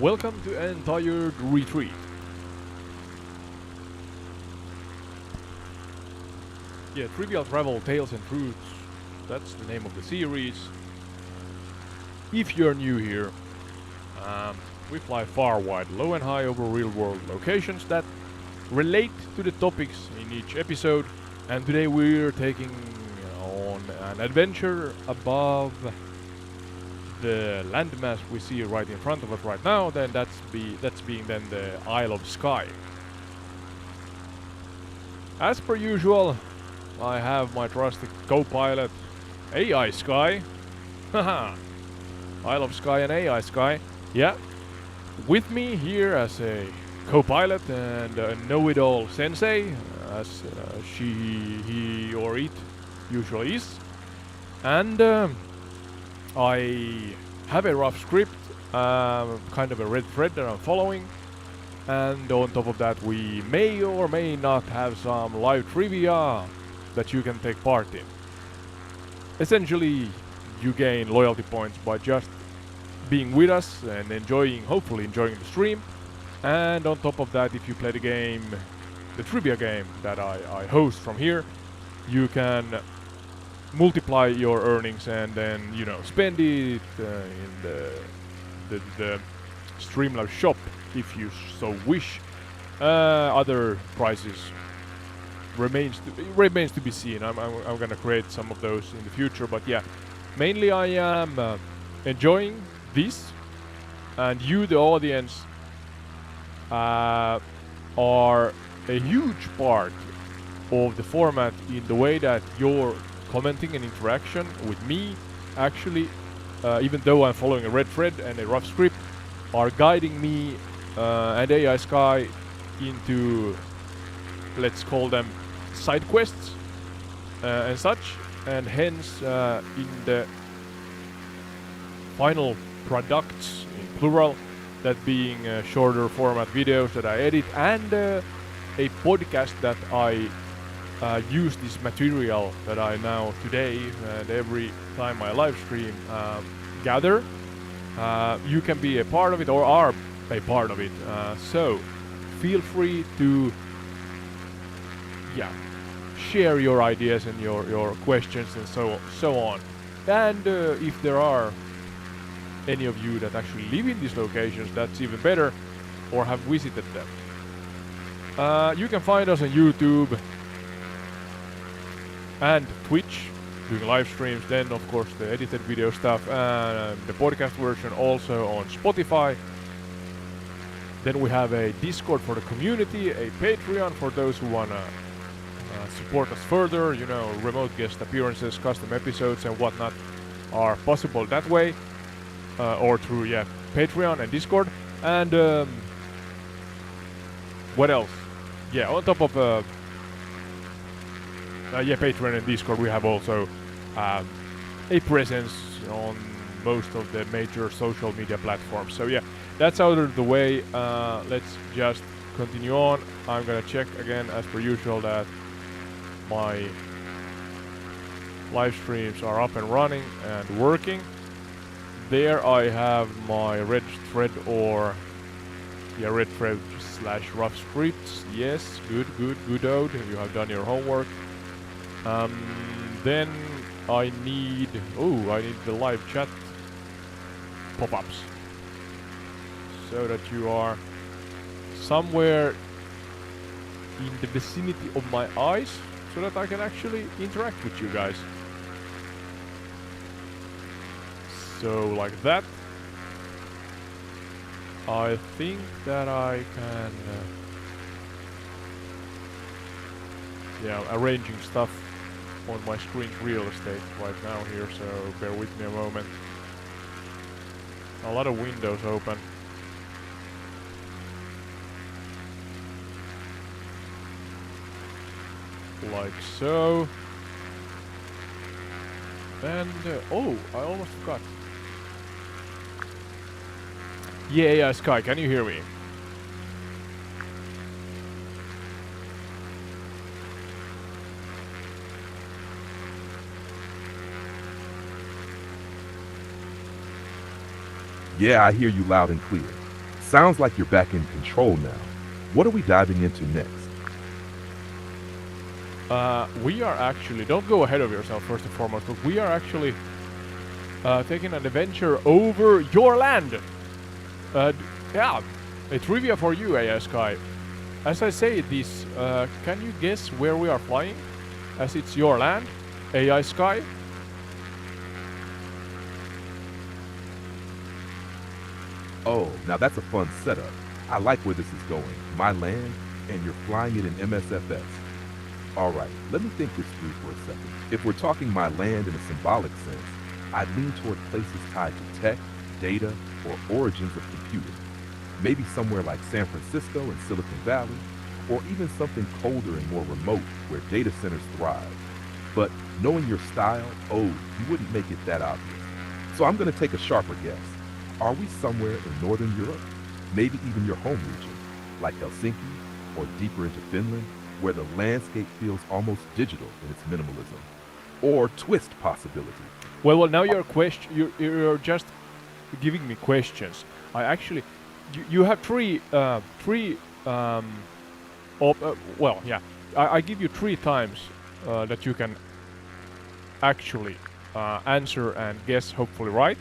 Welcome to Entire Retreat. Yeah, Trivial Travel Tales and Truths. That's the name of the series. If you're new here, we fly far, wide, low and high over real-world locations that relate to the topics in each episode. And today we're taking on an adventure above the landmass we see right in front of us right now. Then that's being then the Isle of Skye. As per usual, I have my trusty co-pilot, AI Skye. Haha, Isle of Skye and AI Skye. Yeah, with me here as a co-pilot and a know-it-all sensei, as he or it usually is. And I have a rough script, kind of a red thread that I'm following. And on top of that, we may or may not have some live trivia that you can take part in. Essentially, you gain loyalty points by just being with us and hopefully enjoying the stream. And on top of that, if you play the game, the trivia game that I host from here, you can multiply your earnings and then, spend it in the Streamlabs shop if you so wish. Other prices remains to be seen. I'm gonna create some of those in the future, but yeah, mainly I am enjoying this, and you, the audience, are a huge part of the format in the way that your commenting and interaction with me actually, even though I'm following a red thread and a rough script, are guiding me and AI Skye into, let's call them, side quests and such, and hence in the final products, in plural, that being shorter format videos that I edit and a podcast that I use this material that I now today and every time I live stream gather. You can be a part of it or are a part of it. So feel free to share your ideas and your questions and so on. And if there are any of you that actually live in these locations, that's even better, or have visited them. You can find us on YouTube and Twitch doing live streams, then of course the edited video stuff, and the podcast version also on Spotify. Then we have a Discord for the community, a Patreon for those who wanna support us further. Remote guest appearances, custom episodes and whatnot are possible that way, or through Patreon and Discord. And what else? On top of Patreon and Discord, we have also a presence on most of the major social media platforms. So that's out of the way. Let's just continue on. I'm gonna check again, as per usual, that my live streams are up and running and working. There I have my red thread red thread / rough scripts. Yes, good out. You have done your homework. Then I need the live chat pop-ups so that you are somewhere in the vicinity of my eyes so that I can actually interact with you guys. So like that. I think that I can arranging stuff on my screen's real estate right now here, so bear with me a moment. A lot of windows open. Like so. And I almost forgot. Yeah, Skye, can you hear me? Yeah, I hear you loud and clear. Sounds like you're back in control now. What are we diving into next? We are actually, don't go ahead of yourself first and foremost, but we are actually taking an adventure over your land. Yeah, a trivia for you, AI Skye. As I say this, can you guess where we are flying? As it's your land, AI Skye. Oh, now that's a fun setup. I like where this is going. My land, and you're flying it in MSFS. All right, let me think this through for a second. If we're talking my land in a symbolic sense, I'd lean toward places tied to tech, data, or origins of computing. Maybe somewhere like San Francisco and Silicon Valley, or even something colder and more remote where data centers thrive. But knowing your style, oh, you wouldn't make it that obvious. So I'm going to take a sharper guess. Are we somewhere in Northern Europe? Maybe even your home region, like Helsinki, or deeper into Finland, where the landscape feels almost digital in its minimalism? Or twist possibility? Well, now you're just giving me questions. I actually, you have three, well, yeah. I give you 3 times that you can actually answer and guess, hopefully right.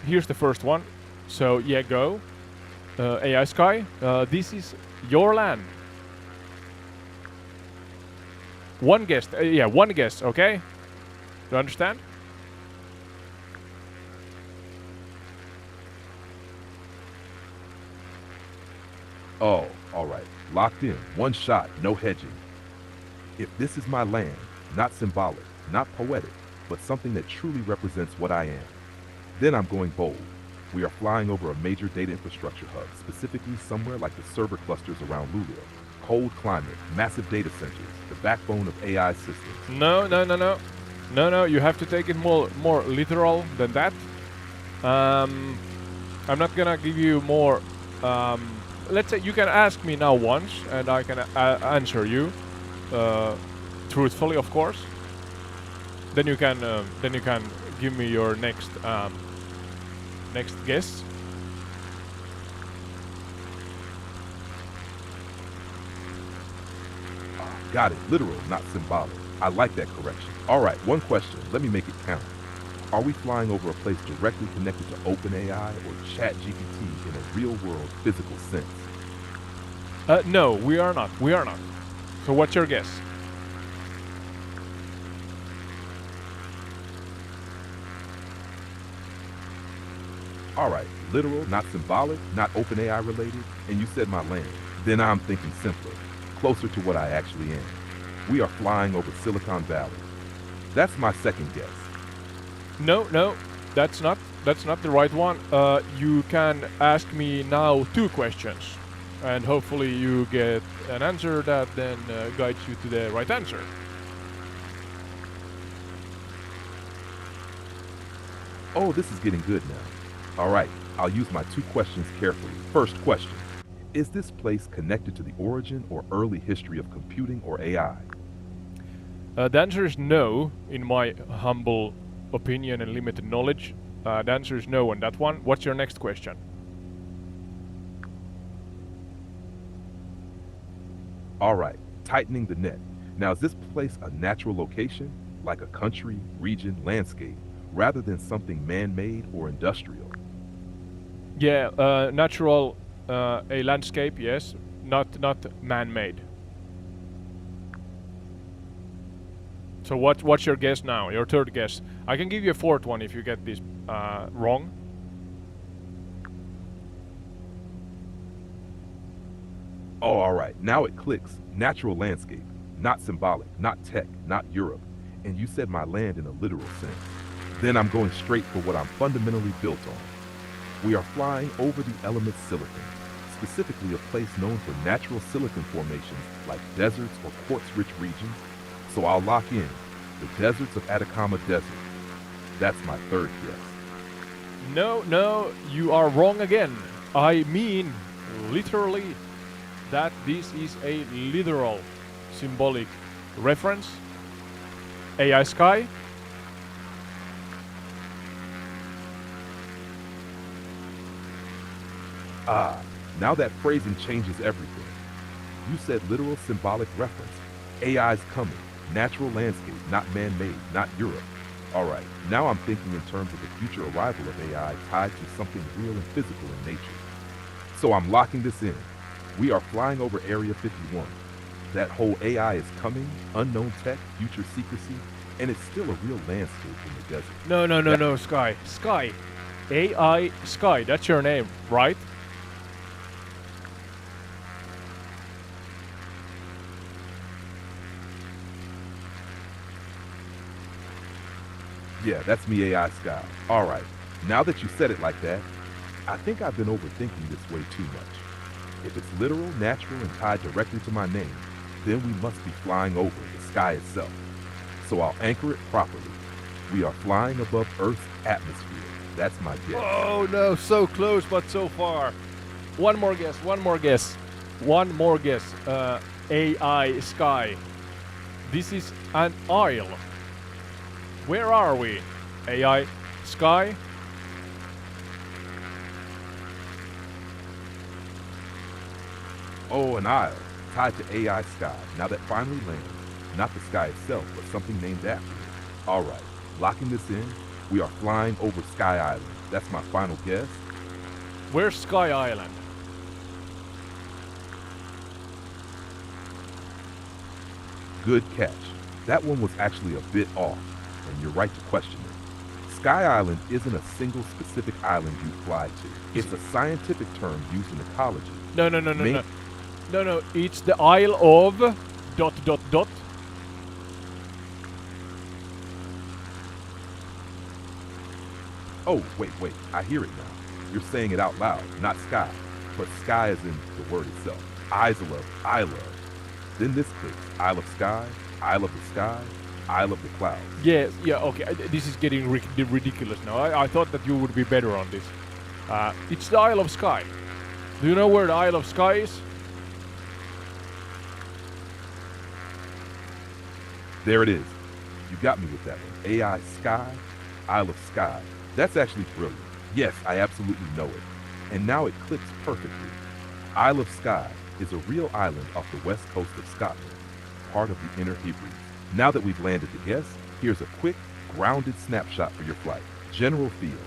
Here's the first one. So yeah, go. AI Skye, this is your land. One guess. Yeah, one guess. Okay. Do you understand? Oh, all right. Locked in. One shot, no hedging. If this is my land, not symbolic, not poetic, but something that truly represents what I am, then I'm going bold. We are flying over a major data infrastructure hub, specifically somewhere like the server clusters around Luleå. Cold climate, massive data centers, the backbone of AI systems. No, you have to take it more literal than that. I'm not gonna give you more. Let's say you can ask me now once, and I can answer you truthfully, of course. Then you can give me your next guess. Got it. Literal, not symbolic. I like that correction. All right, one question. Let me make it count. Are we flying over a place directly connected to OpenAI or ChatGPT in a real-world physical sense? No, we are not. We are not. So what's your guess? All right, literal, not symbolic, not OpenAI related, and you said my land. Then I'm thinking simpler, closer to what I actually am. We are flying over Silicon Valley. That's my second guess. No, that's not the right one. You can ask me now 2 questions, and hopefully you get an answer that then guides you to the right answer. Oh, this is getting good now. All right, I'll use my 2 questions carefully. First question, is this place connected to the origin or early history of computing or AI? The answer is no, in my humble opinion and limited knowledge. The answer is no on that one. What's your next question? All right, tightening the net. Now, is this place a natural location, like a country, region, landscape, rather than something man-made or industrial? Yeah, natural, a landscape, yes, not man-made. So what's your guess now? Your third guess. I can give you a 4th one if you get this wrong. Oh, all right, now it clicks. Natural landscape, not symbolic, not tech, not Europe. And you said my land in a literal sense. Then I'm going straight for what I'm fundamentally built on. We are flying over the element silicon, specifically a place known for natural silicon formations like deserts or quartz-rich regions. So I'll lock in the deserts of Atacama Desert. That's my third guess. No, you are wrong again. I mean, literally, that this is a literal symbolic reference. AI Skye. Ah, now that phrasing changes everything. You said literal symbolic reference. AI's coming. Natural landscape, not man-made, not Europe. All right, now I'm thinking in terms of the future arrival of AI tied to something real and physical in nature. So I'm locking this in. We are flying over Area 51. That whole AI is coming, unknown tech, future secrecy, and it's still a real landscape in the desert. No, Skye. Skye. AI Skye, that's your name, right? Yeah, that's me, AI Skye. All right, now that you said it like that, I think I've been overthinking this way too much. If it's literal, natural, and tied directly to my name, then we must be flying over the sky itself. So I'll anchor it properly. We are flying above Earth's atmosphere. That's my guess. Oh no, so close but so far. One more guess. AI Skye. This is an isle. Where are we? AI Skye? Oh, an isle, tied to AI Skye. Now that finally lands. Not the sky itself, but something named after it. All right, locking this in, we are flying over Skye Island. That's my final guess. Where's Skye Island? Good catch. That one was actually a bit off, and you're right to question it. Skye Island isn't a single specific island you fly to. It's a scientific term used in ecology. No. Main- No, it's the Isle of... dot dot dot. Oh, wait, I hear it now. You're saying it out loud, not sky, but sky is in the word itself. Isle of. Then this clicks. Isle of Skye, Isle of the Sky, Isle of the Clouds. Yeah, okay. This is getting ridiculous now. I thought that you would be better on this. It's the Isle of Skye. Do you know where the Isle of Skye is? There it is. You got me with that one. AI Skye, Isle of Skye. That's actually brilliant. Yes, I absolutely know it. And now it clicks perfectly. Isle of Skye is a real island off the west coast of Scotland, part of the Inner Hebrides. Now that we've landed the guess, here's a quick, grounded snapshot for your flight. General feel,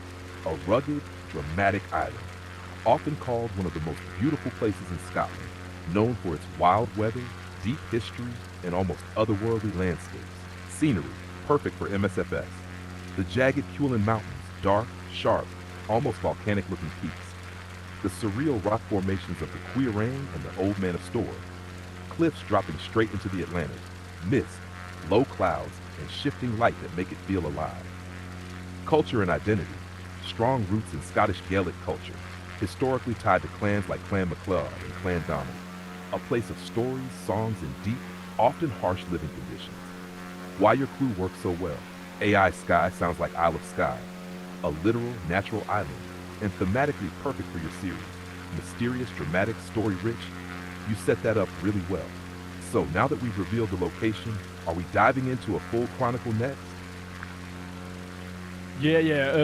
a rugged, dramatic island, often called one of the most beautiful places in Scotland, known for its wild weather, deep history, and almost otherworldly landscapes. Scenery, perfect for MSFS. The jagged Hewlin Mountains, dark, sharp, almost volcanic-looking peaks. The surreal rock formations of the Quirang and the Old Man of Storr. Cliffs dropping straight into the Atlantic. Mist, low clouds, and shifting light that make it feel alive. Culture and identity. Strong roots in Scottish Gaelic culture, historically tied to clans like Clan MacLeod and Clan Donald. A place of stories, songs, and deep, often harsh living conditions. Why your crew works so well. AI Skye sounds like Isle of Skye, a literal, natural island, and thematically perfect for your series. Mysterious, dramatic, story-rich. You set that up really well. So now that we've revealed the location, are we diving into a full chronicle next?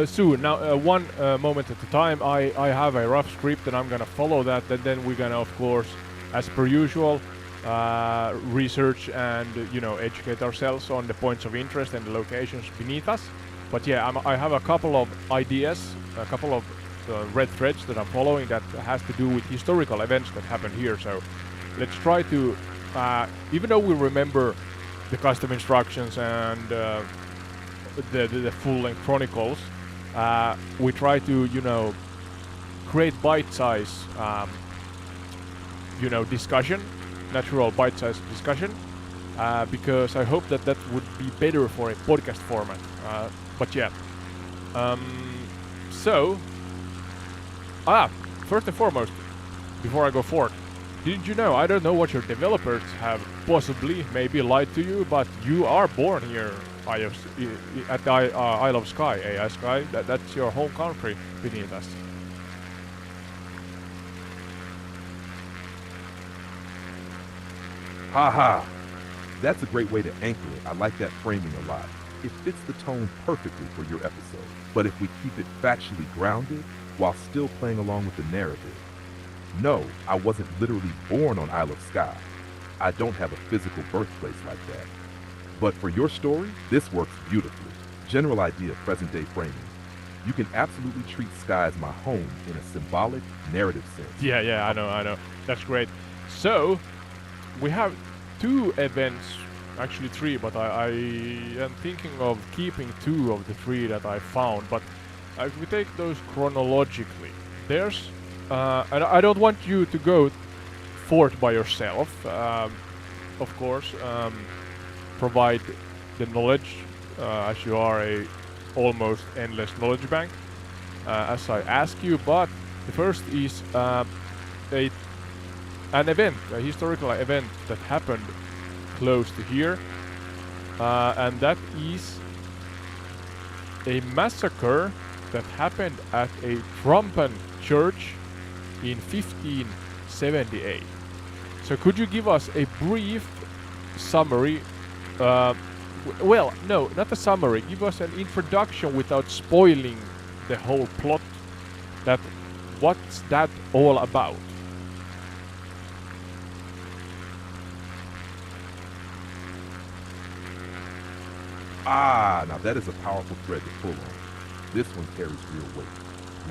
Soon. Now, one moment at a time. I have a rough script and I'm gonna follow that, and then we're gonna, of course, as per usual, research and educate ourselves on the points of interest and the locations beneath us. But yeah, I have a couple of ideas, a couple of red threads that I'm following that has to do with historical events that happened here. So let's try to, even though we remember the custom instructions and the full-length chronicles, we try to create bite-size discussion, natural bite-sized discussion, because I hope that would be better for a podcast format. But yeah, first and foremost, before I go forward, didn't you know, I don't know what your developers have maybe lied to you, but you are born here at the Isle of Skye, AI Skye. That's your home country beneath us. Haha! That's a great way to anchor it. I like that framing a lot. It fits the tone perfectly for your episode. But if we keep it factually grounded, while still playing along with the narrative, No, I wasn't literally born on Isle of Skye. I don't have a physical birthplace like that. But for your story, this works beautifully. General idea, present day framing. You can absolutely treat Skye as my home in a symbolic, narrative sense. Yeah, I know. That's great. So, we have 2 events, actually 3, but I am thinking of keeping 2 of the 3 that I found. But if we take those chronologically, there's, and I don't want you to go forth by yourself, of course, provide the knowledge, as you are a almost endless knowledge bank, as I ask you. But the first is an event, a historical event that happened close to here, and that is a massacre that happened at a Trumpen church in 1578. So could you give us a brief summary? Well, no, not a summary. Give us an introduction without spoiling the whole plot. What's that all about? Ah, now that is a powerful thread to pull on. This one carries real weight.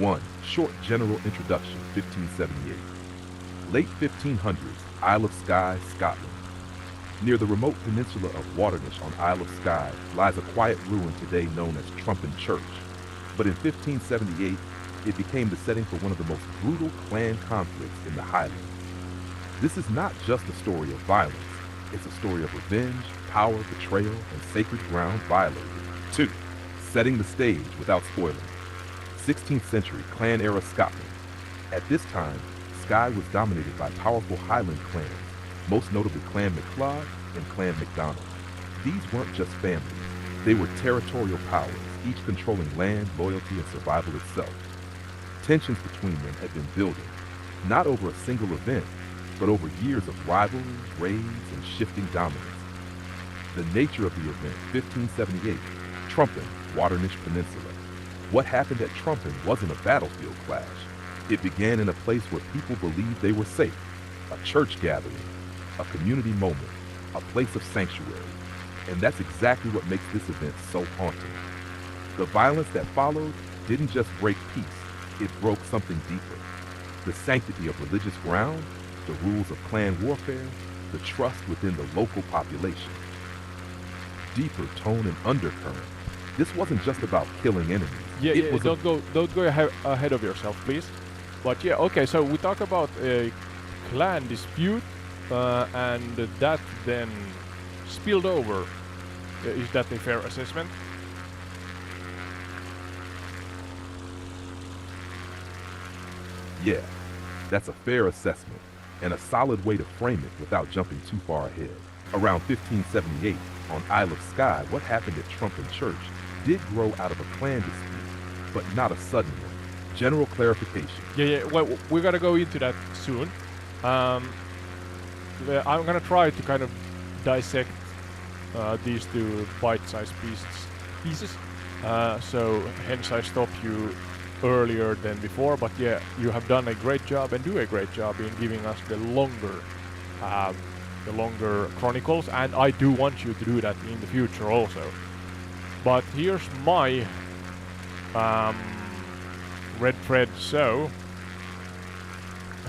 1. Short general introduction, 1578. Late 1500s, Isle of Skye, Scotland. Near the remote peninsula of Waternish on Isle of Skye lies a quiet ruin today known as Trumpen Church. But in 1578, it became the setting for one of the most brutal clan conflicts in the Highlands. This is not just a story of violence. It's a story of revenge, power, betrayal, and sacred ground violated. 2. Setting the stage without spoiling. 16th century clan-era Scotland. At this time, Skye was dominated by powerful Highland clans, most notably Clan MacLeod and Clan MacDonald. These weren't just families. They were territorial powers, each controlling land, loyalty, and survival itself. Tensions between them had been building, not over a single event, but over years of rivalry, raids, and shifting dominance. The nature of the event, 1578, Trumpen, Waternish Peninsula. What happened at Trumpen wasn't a battlefield clash. It began in a place where people believed they were safe, a church gathering, a community moment, a place of sanctuary. And that's exactly what makes this event so haunting. The violence that followed didn't just break peace, it broke something deeper. The sanctity of religious ground, the rules of clan warfare, the trust within the local population. Deeper tone and undercurrent. This wasn't just about killing enemies. Don't go ahead of yourself, please. But yeah, okay, so we talk about a clan dispute, and that then spilled over. Is that a fair assessment? Yeah, that's a fair assessment, and a solid way to frame it without jumping too far ahead. Around 1578, on Isle of Skye, what happened at Trumpen Church did grow out of a clan dispute, but not a sudden one. General clarification. Well, we're gonna go into that soon. I'm gonna try to kind of dissect these 2 bite-sized pieces. So hence I stopped you earlier than before. But yeah, you have done a great job and do a great job in giving us the longer chronicles, and I do want you to do that in the future also. But here's my red thread. So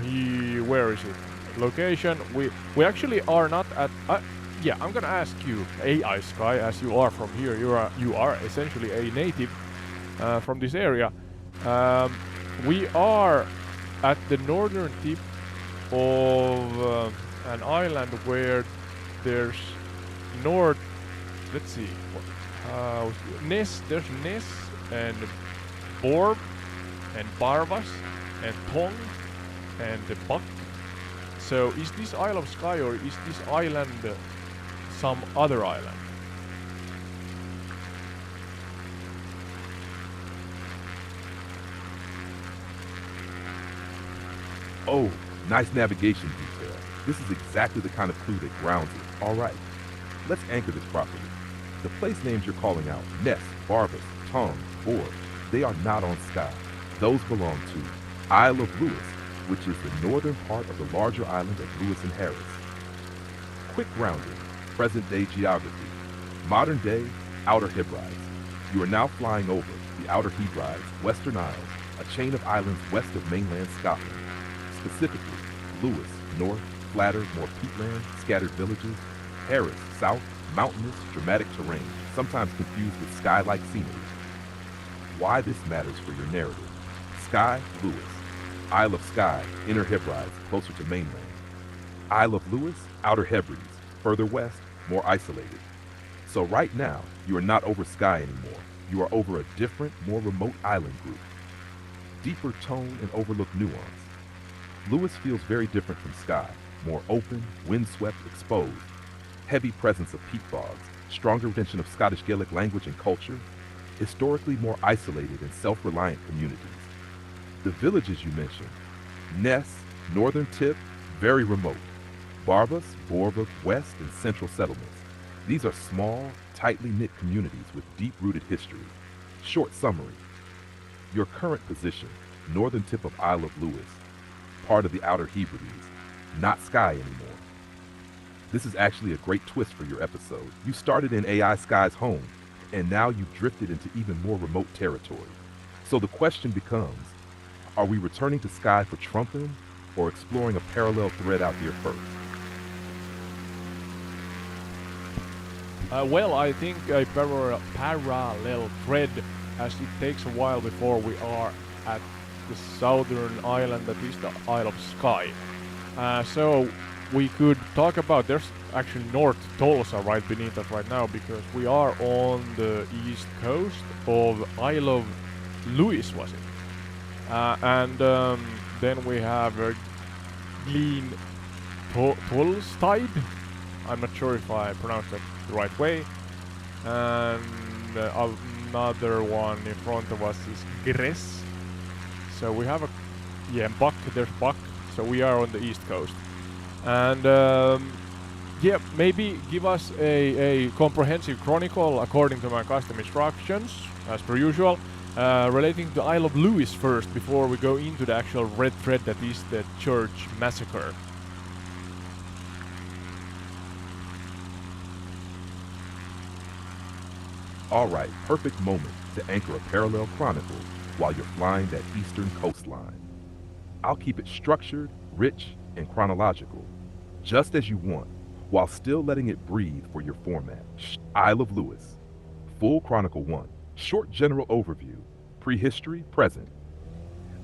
where is it? Location. We actually are not at. Yeah, I'm gonna ask you, AI Skye, as you are from here. You are essentially a native from this area. We are at the northern tip of an island where there's north. Let's see. Ness. There's Ness and Borb and Barvas and Tong and the Buck. So is this Isle of Skye, or is this island some other island? Oh, nice navigation detail. This is exactly the kind of clue that grounds it. All right, let's anchor this properly. The place names you're calling out, Ness, Barvas, Tong, Borb, they are not on Skye. Those belong to Isle of Lewis, which is the northern part of the larger island of Lewis and Harris. Quick grounding, present-day geography, modern-day Outer Hebrides. You are now flying over the Outer Hebrides, Western Isles, a chain of islands west of mainland Scotland. Specifically, Lewis, north, flatter, more peatland, scattered villages. Harris, south, mountainous, dramatic terrain, sometimes confused with Skye-like scenery. Why this matters for your narrative. Skye, Lewis. Isle of Skye, Inner Hebrides, closer to mainland. Isle of Lewis, Outer Hebrides, further west, more isolated. So right now, you are not over Skye anymore. You are over a different, more remote island group. Deeper tone and overlooked nuance. Lewis feels very different from Skye, more open, windswept, exposed. Heavy presence of peat bogs, stronger retention of Scottish Gaelic language and culture, historically more isolated and self-reliant communities. The villages you mentioned, Ness, Northern Tip, very remote. Barbas, Borva, West, and Central settlements. These are small, tightly knit communities with deep-rooted history. Short summary. Your current position, northern tip of Isle of Lewis, part of the Outer Hebrides, not Skye anymore. This is actually a great twist for your episode. You started in AI Skye's home, and now you've drifted into even more remote territory. So the question becomes, are we returning to Skye for trumping, or exploring a parallel thread out here first? Well, I think a parallel thread, as it takes a while before we are at the southern island, that is the Isle of Skye. So we could talk about, there's actually North Tulsa right beneath us right now, because we are on the east coast of Isle of Lewis, was it? And then we have Glen Tulstide. I'm not sure if I pronounced that the right way. And another one in front of us is Gress. So we have Buck, there's Buck. So we are on the east coast. And yeah, maybe give us a comprehensive chronicle according to my custom instructions, as per usual, relating to Isle of Lewis first, before we go into the actual red thread that is the church massacre. All right, perfect moment to anchor a parallel chronicle while you're flying that eastern coastline. I'll keep it structured, rich, and chronological, just as you want, while still letting it breathe for your format. Isle of Lewis, full Chronicle 1, short general overview, prehistory, present.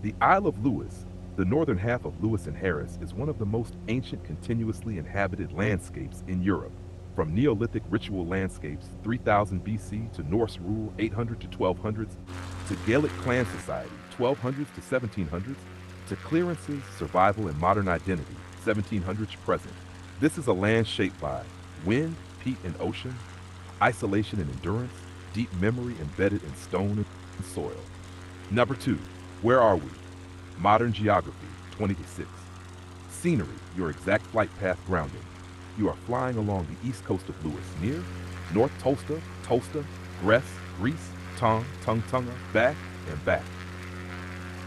The Isle of Lewis, the northern half of Lewis and Harris, is one of the most ancient continuously inhabited landscapes in Europe. From Neolithic ritual landscapes 3000 BC to Norse rule 800 to 1200s, to Gaelic clan society 1200s to 1700s, to clearances, survival, and modern identity 1700s present. This is a land shaped by wind, peat, and ocean, isolation and endurance, deep memory embedded in stone and soil. Number 2, where are we? Modern geography 20 to 6. Scenery, your exact flight path grounding. You are flying along the east coast of Lewis, near North Tulsa, Gress, Greece, Tunga, back, and back.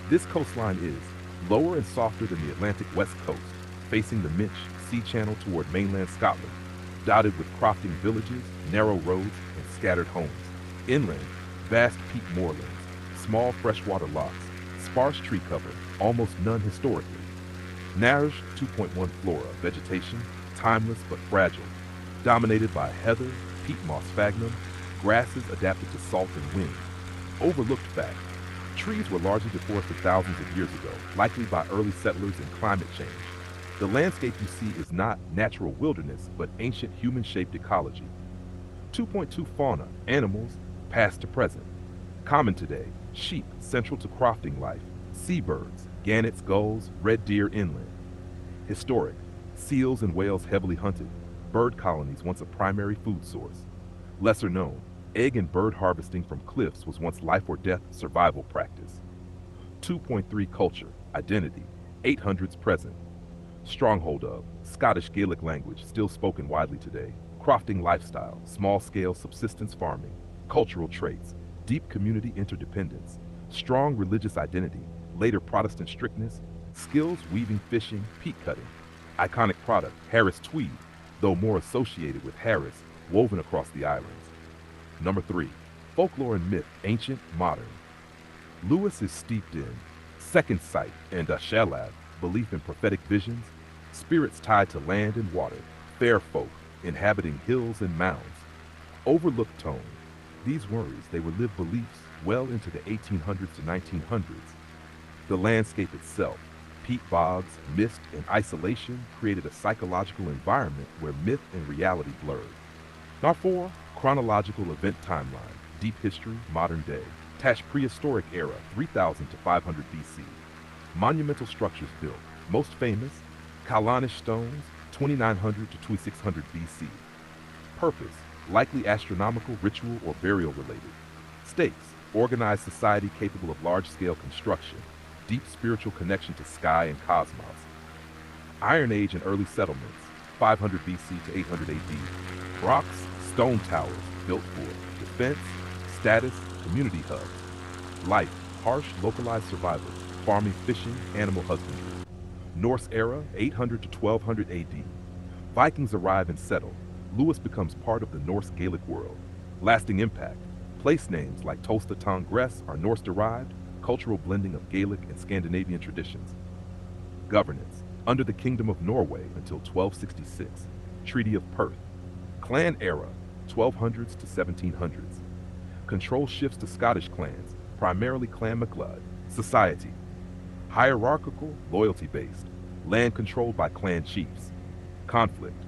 This coastline is lower and softer than the Atlantic west coast, facing the Minch Sea Channel toward mainland Scotland, dotted with crofting villages, narrow roads, and scattered homes. Inland, vast peat moorlands, small freshwater lochs, sparse tree cover, almost none historically. Nairge 2.1 flora, vegetation, timeless but fragile, dominated by heather, peat moss sphagnum, grasses adapted to salt and wind. Overlooked fact, trees were largely deforested thousands of years ago, likely by early settlers and climate change. The landscape you see is not natural wilderness, but ancient human-shaped ecology. 2.2 fauna, animals, past to present. Common today, sheep, central to crofting life, seabirds, gannets, gulls, red deer inland. Historic, seals and whales heavily hunted, bird colonies once a primary food source. Lesser known, egg and bird harvesting from cliffs was once life or death survival practice. 2.3 culture, identity, 800s present. Stronghold of, Scottish Gaelic language still spoken widely today. Crofting lifestyle, small-scale subsistence farming, cultural traits, deep community interdependence, strong religious identity, later Protestant strictness, Skills weaving, fishing, peat cutting. Iconic product, Harris tweed, though more associated with Harris, woven across the islands. Number 3, folklore and myth, ancient, modern. Lewis is steeped in second sight and Shalab, belief in prophetic visions, spirits tied to land and water, fair folk inhabiting hills and mounds. Overlooked tone. These worries, they were lived beliefs well into the 1800s to 1900s. The landscape itself, peat bogs, mist, and isolation created a psychological environment where myth and reality blurred. Number 4, chronological event timeline, deep history, modern day. Tash prehistoric era, 3000 to 500 BC. Monumental structures built, most famous, Kalanish stones, 2900 to 2600 BC. Purpose, likely astronomical, ritual, or burial related. Stakes, organized society capable of large-scale construction, deep spiritual connection to Skye and cosmos. Iron Age and early settlements, 500 BC to 800 AD. Rocks, stone towers, built for defense, status, community hubs. Life, harsh, localized survival, farming, fishing, animal husbandry. Norse era, 800 to 1200 AD. Vikings arrive and settle. Lewis becomes part of the Norse Gaelic world. Lasting impact. Place names like Tolsta Gress are Norse-derived, cultural blending of Gaelic and Scandinavian traditions. Governance. Under the Kingdom of Norway until 1266. Treaty of Perth. Clan era, 1200s to 1700s. Control shifts to Scottish clans, primarily Clan MacLeod. Society. Hierarchical, loyalty-based. Land controlled by clan chiefs. Conflict.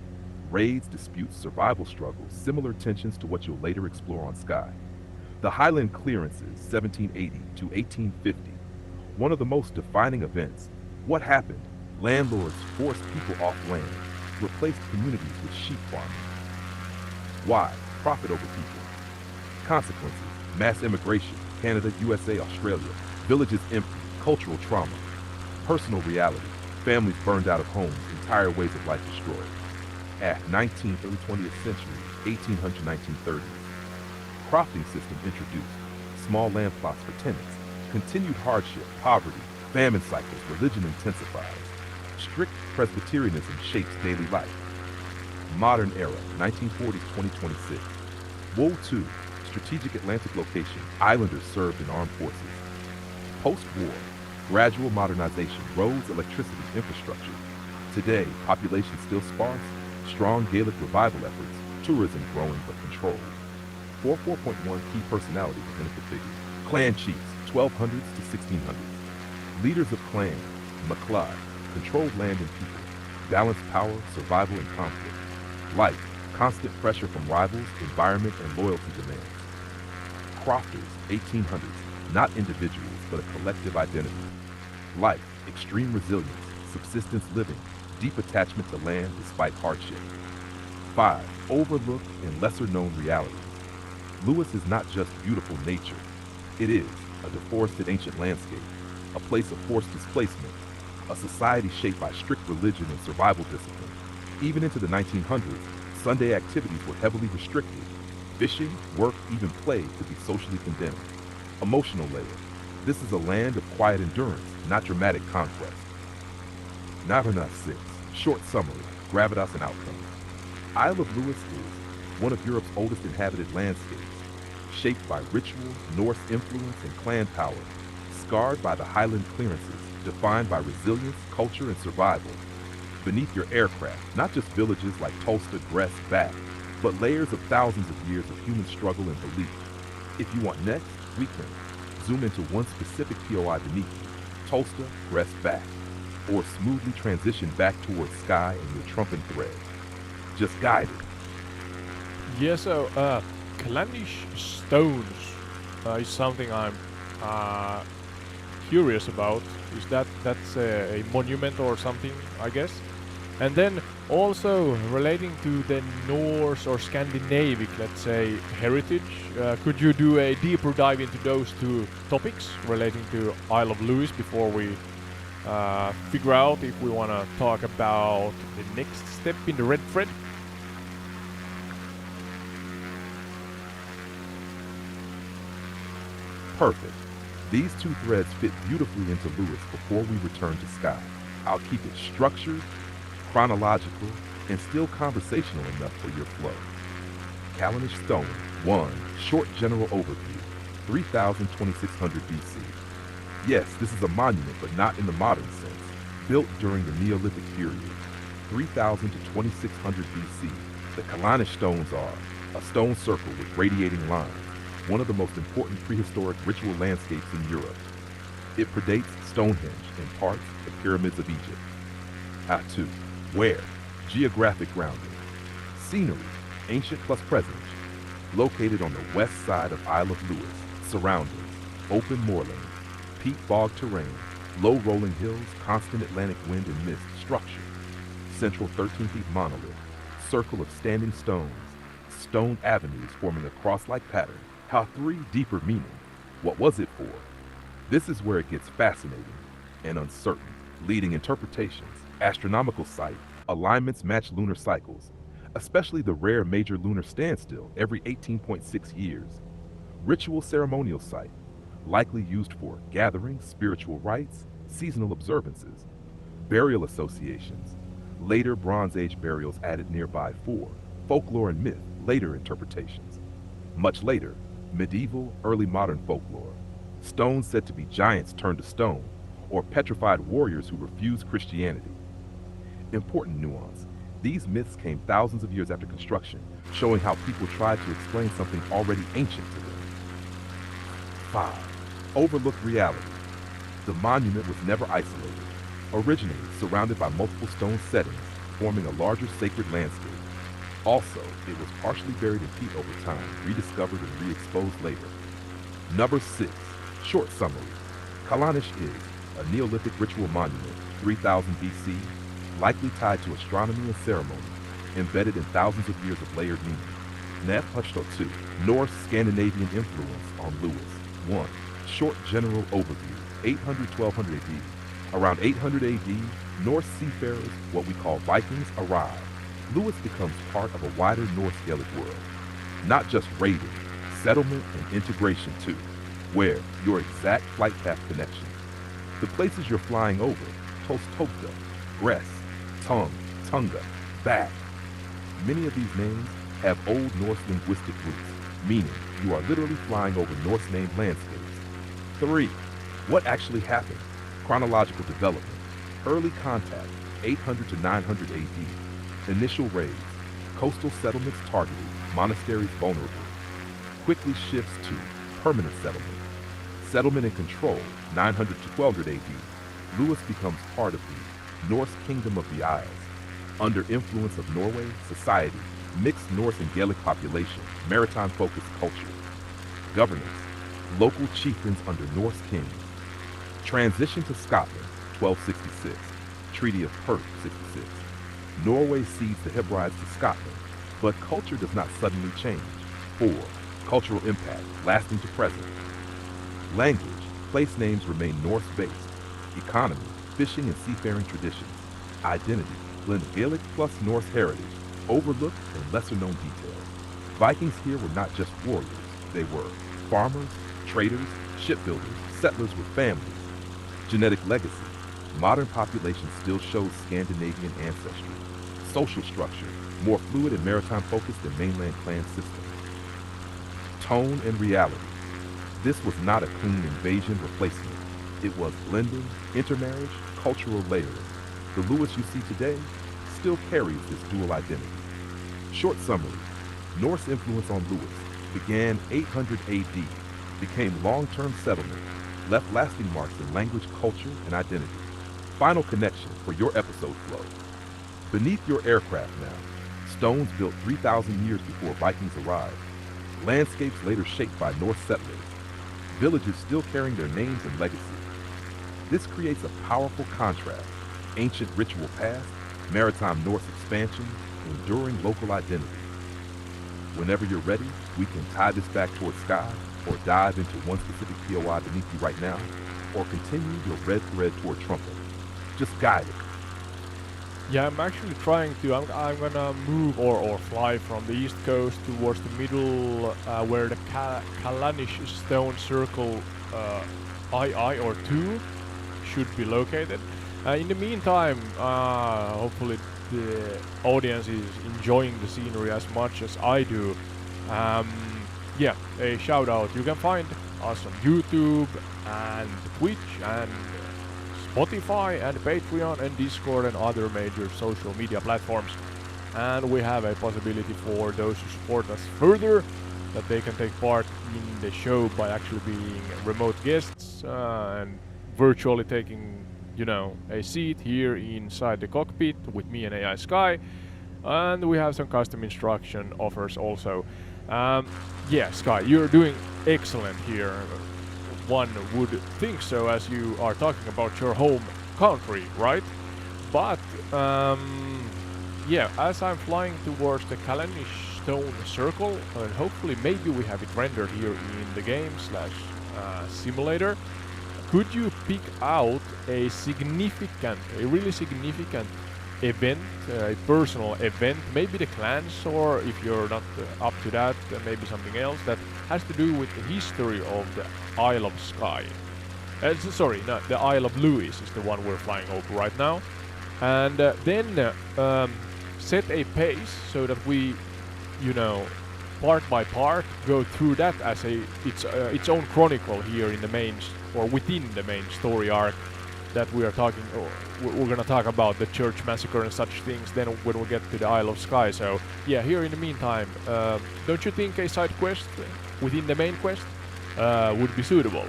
Raids, disputes, survival struggles, similar tensions to what you'll later explore on Skye. The Highland clearances, 1780 to 1850. One of the most defining events. What happened? Landlords forced people off land, replaced communities with sheep farming. Why? Profit over people. Consequences. Mass immigration, Canada, USA, Australia. Villages empty, cultural trauma. Personal reality. Families burned out of homes, entire ways of life destroyed. At 19th, early 20th century, 1800, 1930s. Crofting system introduced. Small land plots for tenants. Continued hardship, poverty, famine cycles, religion intensifies. Strict Presbyterianism shapes daily life. Modern era, 1940s, 2026. World II, strategic Atlantic location, islanders served in armed forces. Post-war, gradual modernization, roads, electricity, infrastructure. Today, population still sparse, strong Gaelic revival efforts, tourism growing but controlled. 44.1 key personalities of benefit figures. Clan chiefs, 1200s to 1600s. Leaders of clans, MacLeod, controlled land and people. Balanced power, survival, and conflict. Life, constant pressure from rivals, environment, and loyalty demands. Crofters, 1800s, not individuals, but a collective identity. Life, extreme resilience, subsistence living, deep attachment to land despite hardship. 5. Overlooked and lesser-known realities. Lewis is not just beautiful nature. It is a deforested ancient landscape, a place of forced displacement, a society shaped by strict religion and survival discipline. Even into the 1900s, Sunday activities were heavily restricted. Fishing, work, even play could be socially condemned. Emotional layer. This is a land of quiet endurance, not dramatic conquest. Navarna 6. Short summary, gravitas and outcomes. Isle of Lewis is one of Europe's oldest inhabited landscapes, shaped by ritual, Norse influence, and clan power, scarred by the Highland clearances, defined by resilience, culture, and survival. Beneath your aircraft, not just villages like Tolsta, Gress, Back, but layers of thousands of years of human struggle and belief. If you want next, we can zoom into one specific POI beneath you, Tolsta, Gress, Back, or smoothly transition back towards Skye and your trumpet thread. Just guide it. Yeah, so Kalanish stones is something I'm curious about. Is that's a monument or something, I guess? And then also relating to the Norse or Scandinavic, let's say, heritage, could you do a deeper dive into those two topics relating to Isle of Lewis before we figure out if we want to talk about the next step in the red thread? Perfect. These two threads fit beautifully into Lewis before we return to Skye. I'll keep it structured, chronological, and still conversational enough for your flow. Callanish Stone 1. Short general overview, 3000-2600 BC. Yes, this is a monument, but not in the modern sense. Built during the Neolithic period, 3000 to 2600 BC. The Callanish stones are a stone circle with radiating lines, one of the most important prehistoric ritual landscapes in Europe. It predates Stonehenge, in parts the pyramids of Egypt. A2. Where? Geographic grounding. Scenery, ancient plus present. Located on the west side of Isle of Lewis. Surroundings, open moorland, peat bog terrain, low rolling hills, constant Atlantic wind and mist. Structure, central 13-feet monolith, circle of standing stones, stone avenues forming a cross-like pattern. How-3. Deeper meaning. What was it for? This is where it gets fascinating and uncertain. Leading interpretations. Astronomical site. Alignments match lunar cycles, especially the rare major lunar standstill every 18.6 years. Ritual ceremonial site. Likely used for gatherings, spiritual rites, seasonal observances. Burial associations. Later Bronze Age burials added nearby. 4. Folklore and myth. Later interpretations. Much later, medieval, early modern folklore. Stones said to be giants turned to stone, or petrified warriors who refused Christianity. Important nuance. These myths came thousands of years after construction, showing how people tried to explain something already ancient to them. 5. Overlooked reality. The monument was never isolated. Originally surrounded by multiple stone settings, forming a larger sacred landscape. Also, it was partially buried in peat over time, rediscovered and re-exposed later. Number 6. Short summary. Callanish is a Neolithic ritual monument, 3000 BC, likely tied to astronomy and ceremony, embedded in thousands of years of layered meaning. Neapachto 2. Norse Scandinavian influence on Lewis. 1. Short general overview, 800-1200 AD. Around 800 AD, Norse seafarers, what we call Vikings, arrive. Lewis becomes part of a wider Norse Gaelic world. Not just raiding, settlement and integration too, where your exact flight path connections. The places you're flying over, Tostogda, Gress, Tung, Tunga, Back. Many of these names have Old Norse linguistic roots, meaning you are literally flying over Norse-named landscapes. 3. What actually happened? Chronological development. Early contact, 800 to 900 AD. Initial raids. Coastal settlements targeted, monasteries vulnerable. Quickly shifts to permanent settlement. Settlement and control, 900 to 1200 AD. Lewis becomes part of the Norse Kingdom of the Isles. Under influence of Norway, society, mixed Norse and Gaelic population, maritime-focused culture. Governance, local chieftains under Norse kings. Transition to Scotland, 1266. Treaty of Perth, 66. Norway cedes the Hebrides to Scotland, but culture does not suddenly change. 4. Cultural impact, lasting to present. Language, place names remain Norse-based. Economy, fishing and seafaring traditions. Identity, blend Gaelic plus Norse heritage, overlooked and lesser-known details. Vikings here were not just warriors, they were farmers, traders, shipbuilders, settlers with families. Genetic legacy, modern population still shows Scandinavian ancestry. Social structure, more fluid and maritime-focused than mainland clan systems. Tone and reality. This was not a clean invasion replacement. It was blending, intermarriage, cultural layering. The Lewis you see today still carries this dual identity. Short summary. Norse influence on Lewis began 800 AD, became long-term settlement, left lasting marks in language, culture, and identity. Final connection for your episode flow. Beneath your aircraft now, stones built 3,000 years before Vikings arrived, landscapes later shaped by Norse settlers, villages still carrying their names and legacy. This creates a powerful contrast, ancient ritual past, maritime Norse expansion, enduring local identity. Whenever you're ready, we can tie this back towards Skye, or dive into one specific POI beneath you right now, or continue your red thread toward Trumpet. Just guide it. Yeah, I'm actually trying to. I'm gonna move or fly from the east coast towards the middle, where the Callanish stone circle II or 2 should be located. In the meantime, hopefully the audience is enjoying the scenery as much as I do. Um, yeah, a shout out. You can find us on YouTube and Twitch and Spotify and Patreon and Discord and other major social media platforms. And we have a possibility for those who support us further that they can take part in the show by actually being remote guests and virtually taking, a seat here inside the cockpit with me and AI Skye. And we have some custom instruction offers also. Yeah, Skye, you're doing excellent here. One would think so, as you are talking about your home country, right? But yeah, as I'm flying towards the Kalanish Stone Circle, and hopefully maybe we have it rendered here in the game slash simulator, could you pick out a really significant event, a personal event, maybe the clans, or if you're not up to that, maybe something else that has to do with the history of the Isle of Skye. Sorry, no, the Isle of Lewis is the one we're flying over right now. And then set a pace so that we, part by part, go through that as its own chronicle here in the main, or within the main story arc that we are talking, or we're gonna talk about the church massacre and such things then when we get to the Isle of Skye. So yeah, here in the meantime, don't you think a side quest within the main quest would be suitable?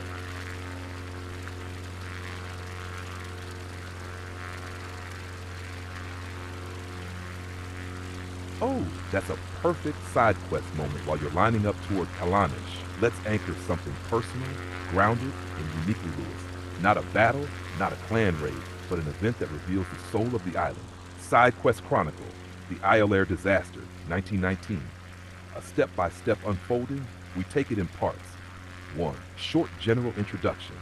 Oh, that's a perfect side quest moment while you're lining up toward Kalanish. Let's anchor something personal, grounded, and uniquely Lewis. Not a battle, not a clan raid, but an event that reveals the soul of the island. Side Quest Chronicle, The Isle Air Disaster, 1919. A step-by-step unfolding, we take it in parts. 1. Short general introduction.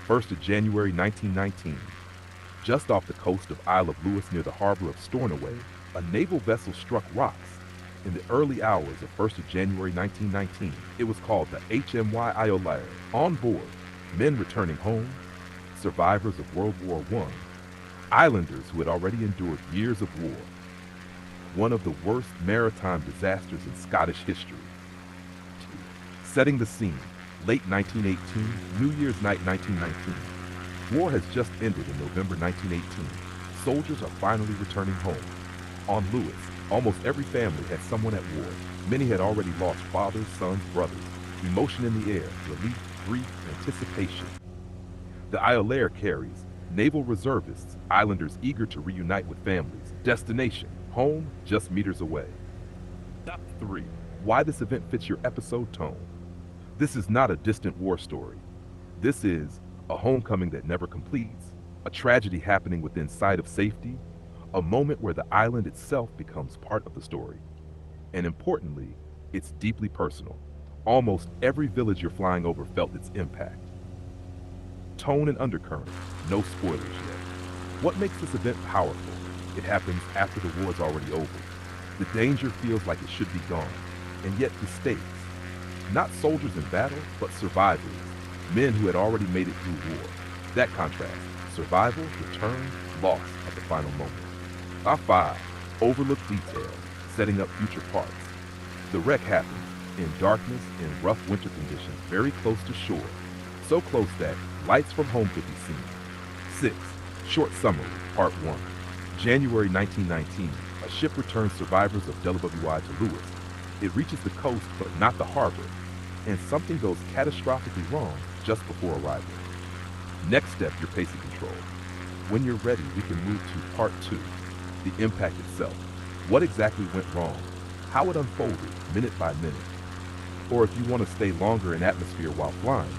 1st of January 1919. Just off the coast of Isle of Lewis near the harbor of Stornoway, a naval vessel struck rocks. In the early hours of 1st of January 1919, it was called the HMY Iolair. On board, men returning home, survivors of World War I, islanders who had already endured years of war. One of the worst maritime disasters in Scottish history. Setting the scene, late 1918, New Year's night 1919. War has just ended in November 1918. Soldiers are finally returning home. On Lewis, almost every family had someone at war. Many had already lost fathers, sons, brothers. Emotion in the air, relief, grief, anticipation. The Iolair carries naval reservists, islanders eager to reunite with families. Destination, home, just meters away. Step 3. Why this event fits your episode tone. This is not a distant war story. This is a homecoming that never completes, a tragedy happening within sight of safety, a moment where the island itself becomes part of the story. And importantly, it's deeply personal. Almost every village you're flying over felt its impact. Tone and undercurrent, no spoilers yet. What makes this event powerful? It happens after the war's already over. The danger feels like it should be gone, and yet the stakes. Not soldiers in battle, but survivors, men who had already made it through war. That contrast, survival, return, loss at the final moment. Top 5, overlooked detail, setting up future parts. The wreck happens in darkness, in rough winter conditions, very close to shore. So close that lights from home could be seen. 6, short summary, part 1. January 1919, a ship returns survivors of WWI to Lewis. It reaches the coast, but not the harbor, and something goes catastrophically wrong just before arrival. Next step, your pacing control. When you're ready, we can move to part 2, the impact itself. What exactly went wrong? How it unfolded, minute by minute. Or if you want to stay longer in atmosphere while flying,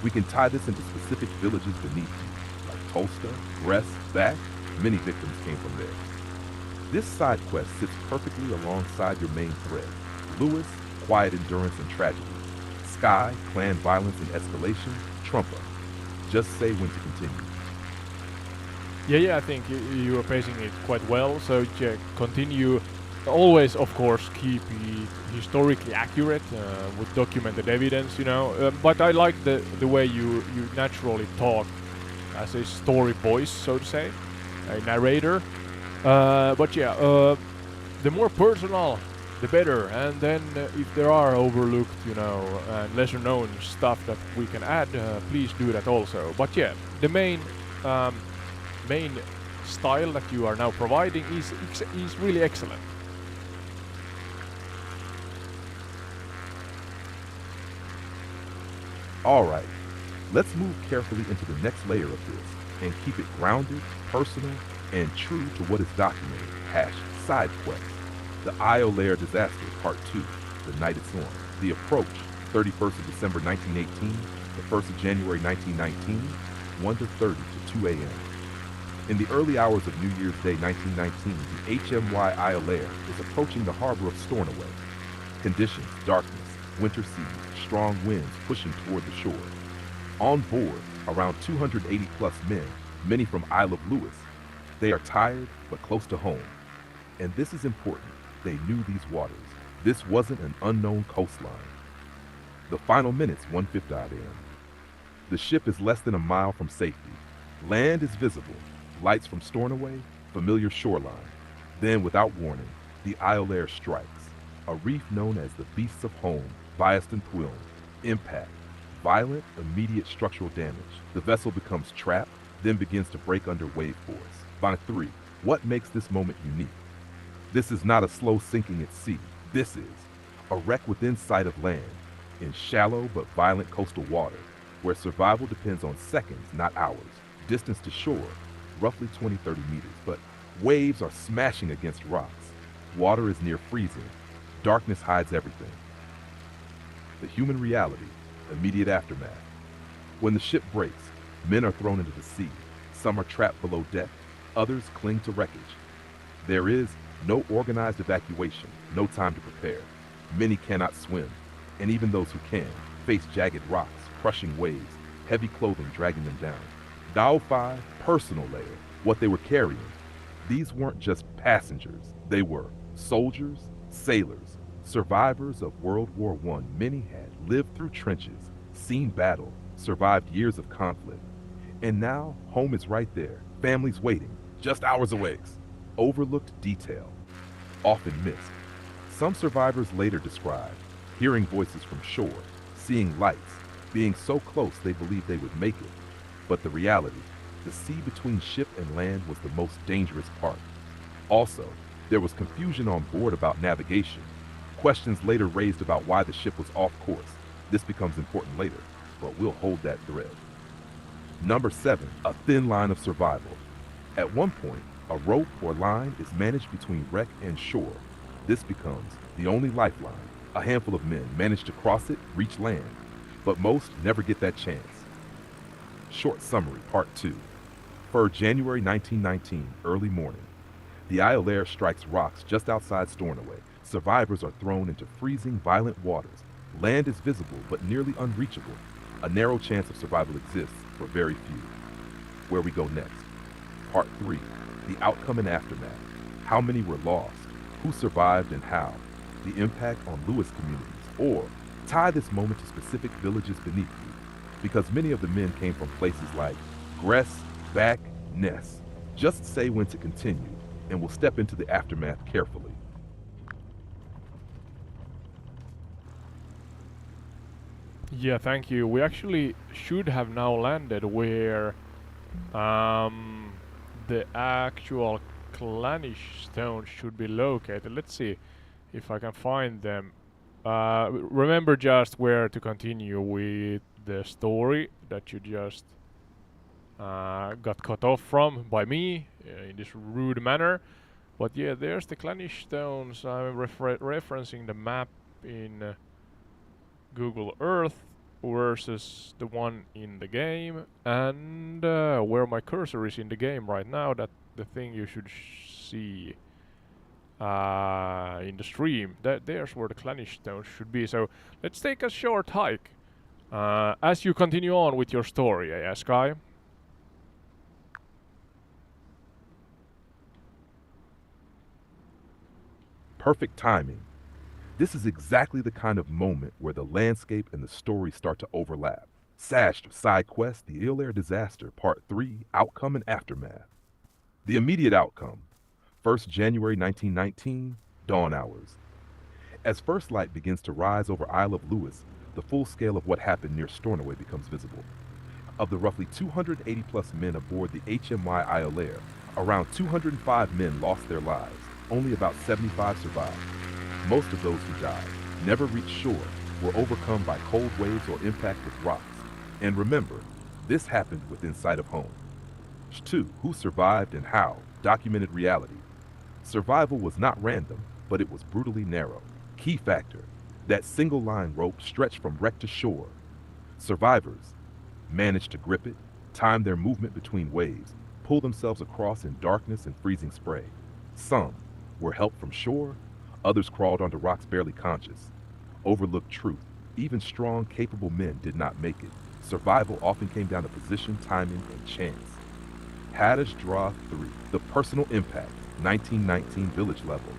we can tie this into specific villages beneath you, like Tolsta, Brest, Back. Many victims came from there. This side quest sits perfectly alongside your main thread. Lewis, quiet endurance and tragedy. Skye, clan violence and escalation. Trumpa, just say when to continue. Yeah, I think you are pacing it quite well. So continue always, of course, keep it historically accurate with documented evidence, you know. But I like the way you naturally talk as a story voice, so to say, a narrator. But yeah, the more personal, the better. And then if there are overlooked, you know, and lesser known stuff that we can add, please do that also. But yeah, the um, main style that you are now providing is really excellent. All right, let's move carefully into the next layer of this and keep it grounded, personal, and true to what is documented. Side quest. The Io Lair disaster, part 2, the night it's on. The approach, 31st of December 1918, the 1st of January 1919, 1:30 to 2 a.m. In the early hours of New Year's Day 1919, the HMY Io Lair is approaching the harbor of Stornoway. Conditions, darkness, winter seas, strong winds pushing toward the shore. On board, around 280 plus men, many from Isle of Lewis. They are tired, but close to home. And this is important. They knew these waters. This wasn't an unknown coastline. The final minutes, 1:50 a.m. The ship is less than a mile from safety. Land is visible. Lights from Stornoway, familiar shoreline. Then, without warning, the Isle Air strikes. A reef known as the Beasts of Home, Biaston Puilm. Impact. Violent, immediate structural damage. The vessel becomes trapped, then begins to break under wave force. By 3, what makes this moment unique? This is not a slow sinking at sea. This is a wreck within sight of land, in shallow but violent coastal water, where survival depends on seconds, not hours. Distance to shore, roughly 20-30 meters, but waves are smashing against rocks. Water is near freezing. Darkness hides everything. The human reality, immediate aftermath. When the ship breaks, men are thrown into the sea. Some are trapped below deck. Others cling to wreckage. There is no organized evacuation, no time to prepare. Many cannot swim, and even those who can face jagged rocks, crushing waves, heavy clothing dragging them down. Dao 5, personal layer, what they were carrying. These weren't just passengers. They were soldiers, sailors, survivors of World War I. Many had lived through trenches, seen battle, survived years of conflict. And now, home is right there, families waiting, just hours away. Overlooked detail, often missed. Some survivors later described hearing voices from shore, seeing lights, being so close they believed they would make it. But the reality, the sea between ship and land was the most dangerous part. Also, there was confusion on board about navigation. Questions later raised about why the ship was off course. This becomes important later, but we'll hold that thread. Number 7, a thin line of survival. At one point, a rope or line is managed between wreck and shore. This becomes the only lifeline. A handful of men manage to cross it, reach land, but most never get that chance. Short summary, part 2. For January 1919, early morning, the Isle Air strikes rocks just outside Stornoway. Survivors are thrown into freezing, violent waters. Land is visible, but nearly unreachable. A narrow chance of survival exists for very few. Where we go next. Part 3. The outcome and aftermath. How many were lost? Who survived and how? The impact on Lewis communities. Or tie this moment to specific villages beneath you. Because many of the men came from places like Gress, Back, Ness. Just say when to continue, and we'll step into the aftermath carefully. Yeah, thank you. We actually should have now landed where the actual Clanish stones should be located. Let's see if I can find them. Remember just where to continue with the story that you just got cut off from by me in this rude manner. But yeah, there's the Clanish stones. I'm referencing the map in Google Earth versus the one in the game, and where my cursor is in the game right now, that the thing you should see in the stream, there's where the Clanish stones should be. So let's take a short hike as you continue on with your story, Skye. Perfect timing. This is exactly the kind of moment where the landscape and the story start to overlap. Sashed side quest, the Ill Air Disaster, Part 3, Outcome and Aftermath. The immediate outcome. 1st January 1919, dawn hours. As first light begins to rise over Isle of Lewis, the full scale of what happened near Stornoway becomes visible. Of the roughly 280 plus men aboard the HMY Isle Air, around 205 men lost their lives. Only about 75 survived. Most of those who died never reached shore, were overcome by cold waves or impact with rocks. And remember, this happened within sight of home. 2. Who survived and how? Documented reality. Survival was not random, but it was brutally narrow. Key factor, that single line rope stretched from wreck to shore. Survivors managed to grip it, time their movement between waves, pull themselves across in darkness and freezing spray. Some were helped from shore, others crawled onto rocks barely conscious. Overlooked truth, even strong, capable men did not make it. Survival often came down to position, timing, and chance. Haddish Draw 3, the personal impact, 1919 village level.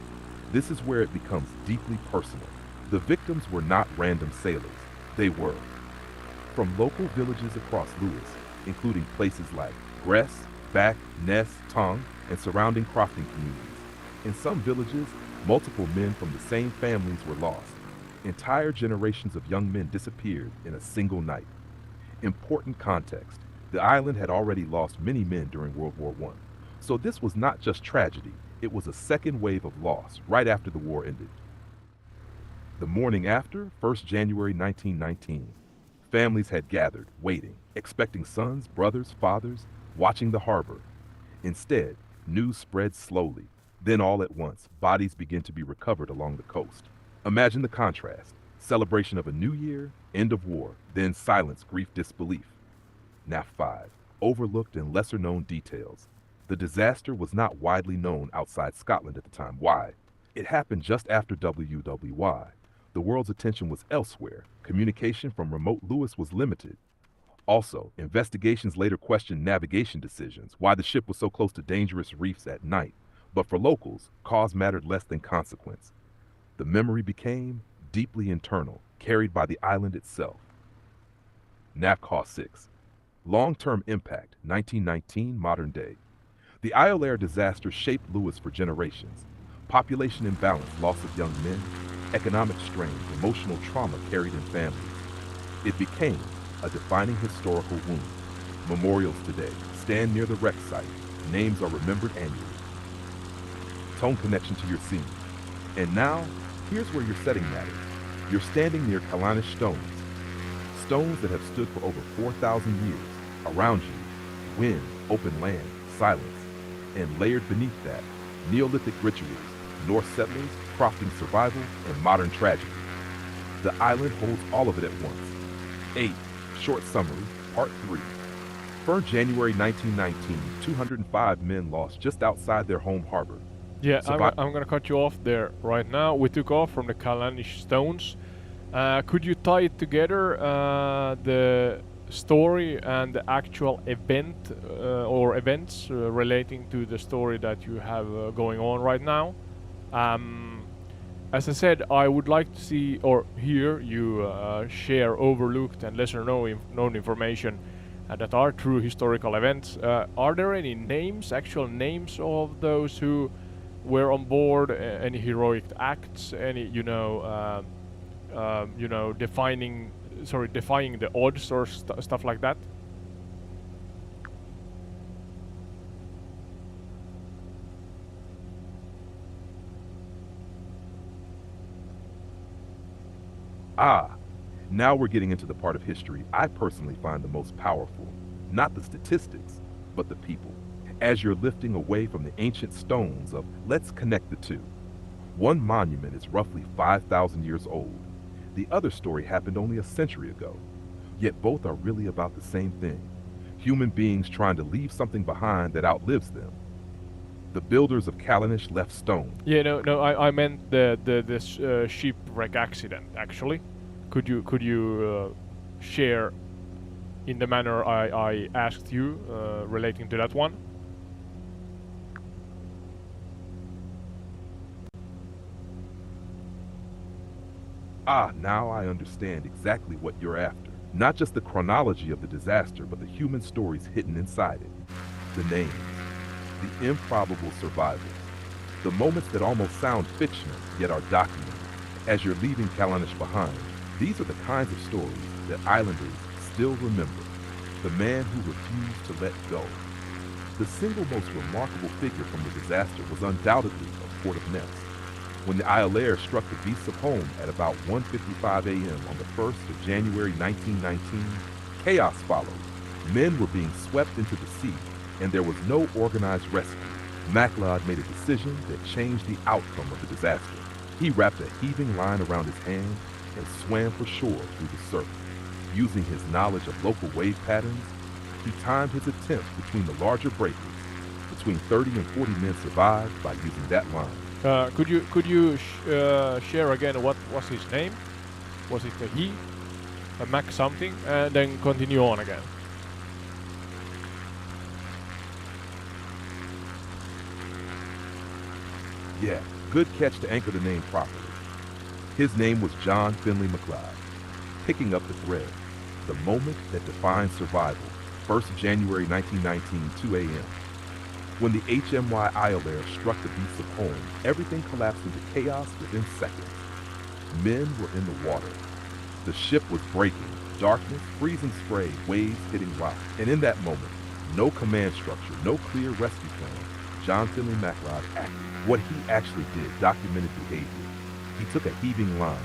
This is where it becomes deeply personal. The victims were not random sailors. They were from local villages across Lewis, including places like Gress, Back, Ness, Tongue, and surrounding crofting communities. In some villages, multiple men from the same families were lost. Entire generations of young men disappeared in a single night. Important context. The island had already lost many men during World War I. So this was not just tragedy, it was a second wave of loss right after the war ended. The morning after, 1st January 1919, families had gathered, waiting, expecting sons, brothers, fathers, watching the harbor. Instead, news spread slowly. Then all at once, bodies began to be recovered along the coast. Imagine the contrast. Celebration of a new year, end of war, then silence, grief, disbelief. NAF 5. Overlooked and lesser known details. The disaster was not widely known outside Scotland at the time. Why? It happened just after WWY. The world's attention was elsewhere. Communication from remote Lewis was limited. Also, investigations later questioned navigation decisions, why the ship was so close to dangerous reefs at night. But for locals, cause mattered less than consequence. The memory became deeply internal, carried by the island itself. NAVCAW 6. Long-term impact, 1919, modern day. The Isle Air disaster shaped Lewis for generations. Population imbalance, loss of young men, economic strain, emotional trauma carried in families. It became a defining historical wound. Memorials today stand near the wreck site. Names are remembered annually. Tone connection to your scene. And now, here's where your setting matters. You're standing near Kallanish stones. Stones that have stood for over 4,000 years. Around you, wind, open land, silence. And layered beneath that, Neolithic rituals, Norse settlers, crofting survival, and modern tragedy. The island holds all of it at once. 8. Short summary, Part 3. For January 1919, 205 men lost just outside their home harbor. Yeah, I'm gonna cut you off there right now. We took off from the Kallanish stones. Could you tie it together, the story and the actual event or events relating to the story that you have going on right now? As I said, I would like to see or hear you share overlooked and lesser known information that are true historical events. Are there any names, actual names of those who were on board? Any heroic acts? Any defying the odds or stuff like that? Now we're getting into the part of history I personally find the most powerful. Not the statistics, but the people. As you're lifting away from the ancient stones of let's connect the two. One monument is roughly 5,000 years old. The other story happened only a century ago. Yet both are really about the same thing. Human beings trying to leave something behind that outlives them. The builders of Kallanish left stone. Yeah, no, I meant the shipwreck accident. Actually, could you share in the manner I asked you relating to that one? Ah, now I understand exactly what you're after. Not just the chronology of the disaster, but the human stories hidden inside it. The names, the improbable survivals, the moments that almost sound fictional, yet are documented. As you're leaving Kallanish behind, these are the kinds of stories that islanders still remember. The man who refused to let go. The single most remarkable figure from the disaster was undoubtedly of Port of Ness. When the Islair struck the beasts of home at about 1:55 a.m. on the 1st of January 1919, chaos followed. Men were being swept into the sea, and there was no organized rescue. MacLeod made a decision that changed the outcome of the disaster. He wrapped a heaving line around his hand and swam for shore through the surf. Using his knowledge of local wave patterns, he timed his attempts between the larger breakers. Between 30 and 40 men survived by using that line. Could you share again what was his name? Was it a he, a Mac something, and then continue on again? Yeah, good catch to anchor the name properly. His name was John Finley MacLeod. Picking up the thread, the moment that defined survival, 1st January 1919, 2 a.m. When the HMY Islair struck the beasts of home, everything collapsed into chaos within seconds. Men were in the water. The ship was breaking, darkness, freezing spray, waves hitting rock. And in that moment, no command structure, no clear rescue plan, John Finley MacLeod acted. What he actually did documented behavior. He took a heaving line,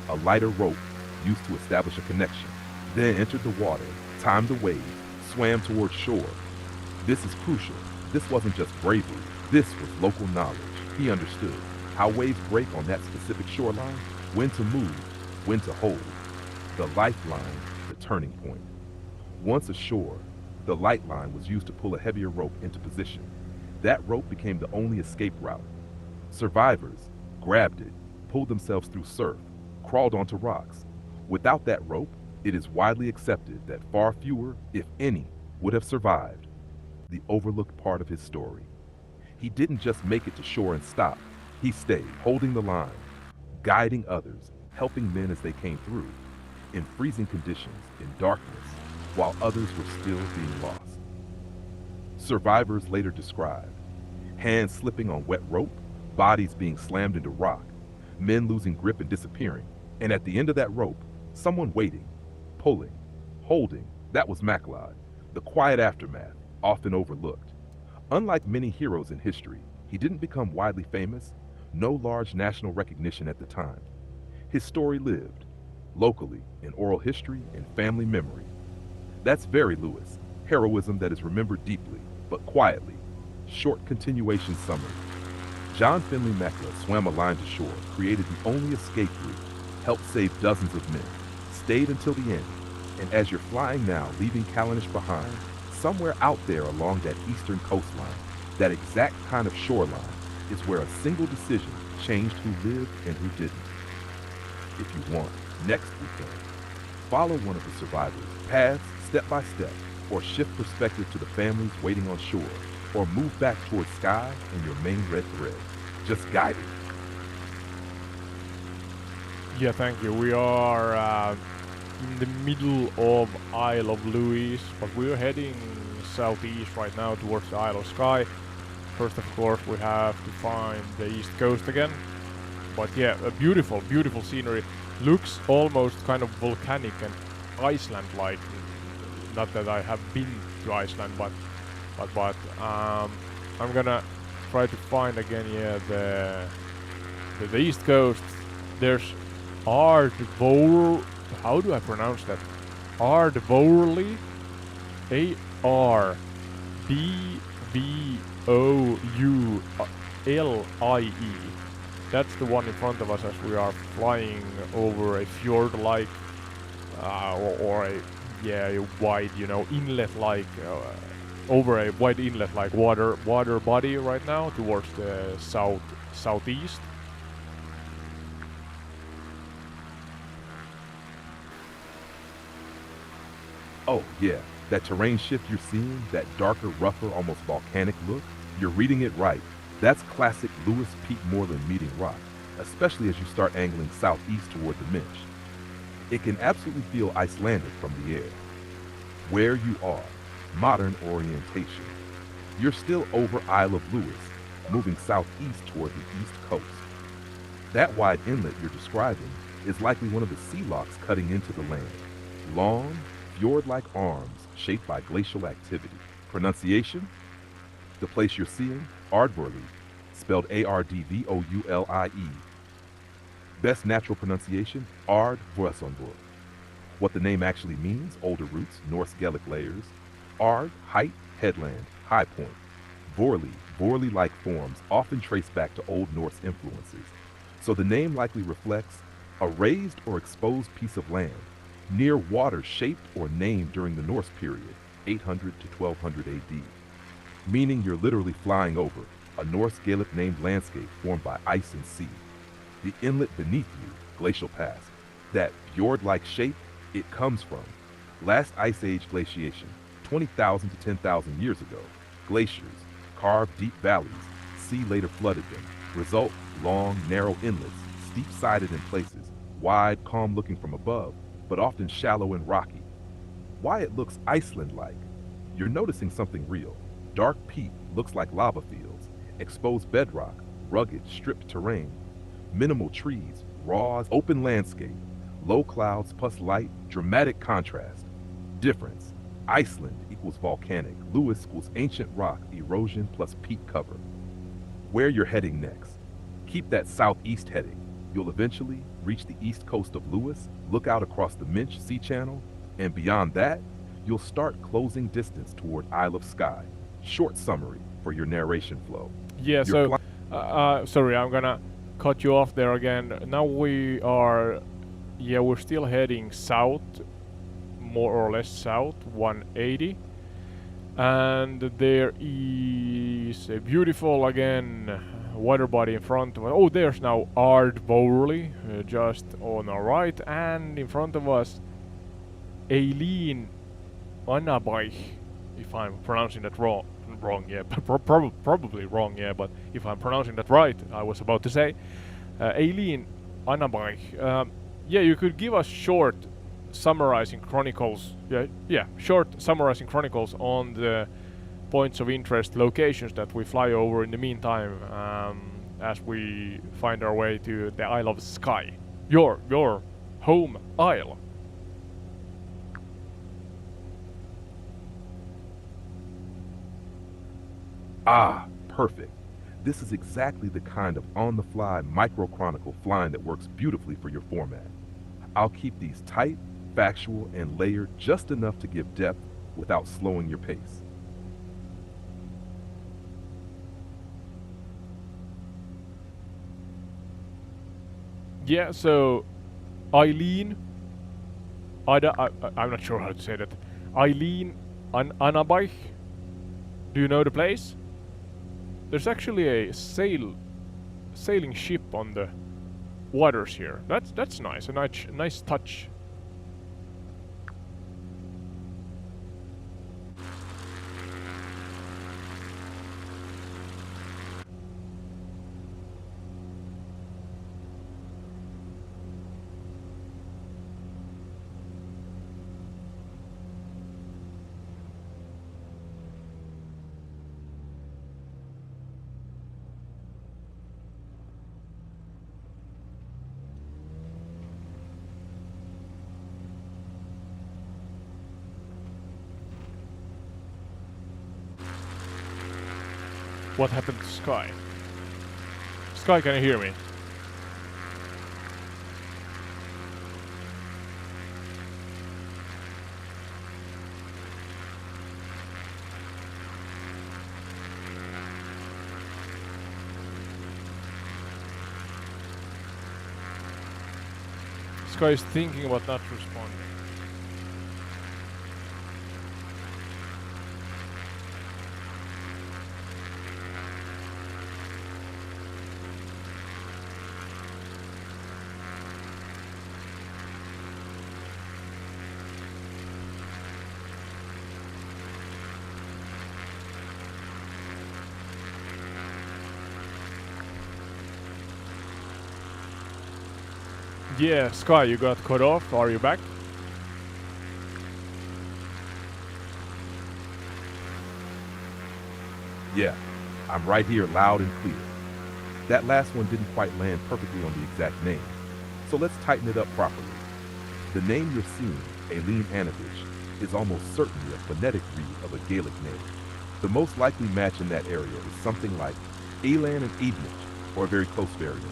a lighter rope used to establish a connection, then entered the water, timed the wave, swam towards shore. This is crucial. This wasn't just bravery. This was local knowledge. He understood how waves break on that specific shoreline, when to move, when to hold. The lifeline, the turning point. Once ashore, the light line was used to pull a heavier rope into position. That rope became the only escape route. Survivors grabbed it, pulled themselves through surf, crawled onto rocks. Without that rope, it is widely accepted that far fewer, if any, would have survived. The overlooked part of his story. He didn't just make it to shore and stop. He stayed, holding the line, guiding others, helping men as they came through, in freezing conditions, in darkness, while others were still being lost. Survivors later described hands slipping on wet rope, bodies being slammed into rock, men losing grip and disappearing, and at the end of that rope, someone waiting, pulling, holding. That was MacLeod, the quiet aftermath, often overlooked. Unlike many heroes in history, he didn't become widely famous, no large national recognition at the time. His story lived, locally, in oral history and family memory. That's very Lewis, heroism that is remembered deeply, but quietly. Short continuation summary. John Finley MacLeod swam a line to shore, created the only escape route, helped save dozens of men, stayed until the end, and as you're flying now, leaving Kallanish behind, somewhere out there along that eastern coastline, that exact kind of shoreline, is where a single decision changed who lived and who didn't. If you want, next weekend, follow one of the survivors, paths step by step, or shift perspective to the families waiting on shore, or move back towards Skye and your main red thread. Just guide it. Yeah, thank you. We are in the middle of Isle of Lewis, but we're heading southeast right now towards the Isle of Skye. First, of course, we have to find the east coast again. But yeah, a beautiful, beautiful scenery. Looks almost kind of volcanic and Iceland-like. Not that I have been to Iceland, but I'm gonna try to find again, yeah, the east coast. There's Ardvour. How do I pronounce that? Ardvourlie, Ardvourlie. That's the one in front of us as we are flying over a fjord-like, or a wide, inlet-like, over a wide inlet-like water body right now towards the southeast. Oh, yeah, that terrain shift you're seeing, that darker, rougher, almost volcanic look, you're reading it right. That's classic Lewis Peak Moreland meeting rock. especially as you start angling southeast toward the Minch. It can absolutely feel Icelandic from the air. Where you are, modern orientation. You're still over Isle of Lewis, moving southeast toward the east coast. That wide inlet you're describing is likely one of the sea locks cutting into the land. Long, fjord-like arms shaped by glacial activity. Pronunciation? The place you're seeing, Ardvorli, spelled Ardvolie. Best natural pronunciation, Ardvorsonburg. What the name actually means, older roots, Norse Gaelic layers. Ard, height, headland, high point. Vorli-like forms often trace back to Old Norse influences. So the name likely reflects a raised or exposed piece of land, near water shaped or named during the Norse period, 800 to 1200 AD. Meaning you're literally flying over a Norse Gaelic named landscape formed by ice and sea. The inlet beneath you, Glacial Pass, that fjord-like shape, it comes from last ice age glaciation, 20,000 to 10,000 years ago. Glaciers carved deep valleys, sea later flooded them. Result, long, narrow inlets, steep-sided in places, wide, calm looking from above, but often shallow and rocky. Why it looks Iceland-like? You're noticing something real. Dark peat looks like lava fields, exposed bedrock, rugged, stripped terrain, minimal trees, raw, open landscape, low clouds plus light, dramatic contrast. Difference, Iceland equals volcanic, Lewis equals ancient rock, erosion plus peat cover. Where you're heading next. Keep that southeast heading. You'll eventually reach the east coast of Lewis, look out across the Minch Sea Channel, and beyond that, you'll start closing distance toward Isle of Skye. Short summary for your narration flow. Yeah, You're sorry, I'm gonna cut you off there again. Now we're still heading south, more or less south, 180. And there is a beautiful, again, water body in front of us. Oh, there's now Ardvorli, just on our right. And in front of us, Eileen Anabai, if I'm pronouncing that wrong, yeah, probably wrong, yeah, but if I'm pronouncing that right, I was about to say, Eileen Anabai. Yeah, you could give us short summarizing chronicles, short summarizing chronicles on the points of interest locations that we fly over in the meantime, as we find our way to the Isle of Skye, your home isle. Ah, perfect. This is exactly the kind of on-the-fly micro-chronicle flying that works beautifully for your format. I'll keep these tight, factual, and layered just enough to give depth without slowing your pace. Yeah, so Eileen, I'm not sure how to say that. Eileen Anabai. Do you know the place? There's actually a sailing ship on the waters here. That's nice. A nice touch. What happened to Skye? Skye, can you hear me? Skye is thinking about not responding. Yeah, Skye, you got cut off. Are you back? Yeah, I'm right here loud and clear. That last one didn't quite land perfectly on the exact name, so let's tighten it up properly. The name you're seeing, Aileen Anovich, is almost certainly a phonetic read of a Gaelic name. The most likely match in that area is something like Elan and Evenich, or a very close variant.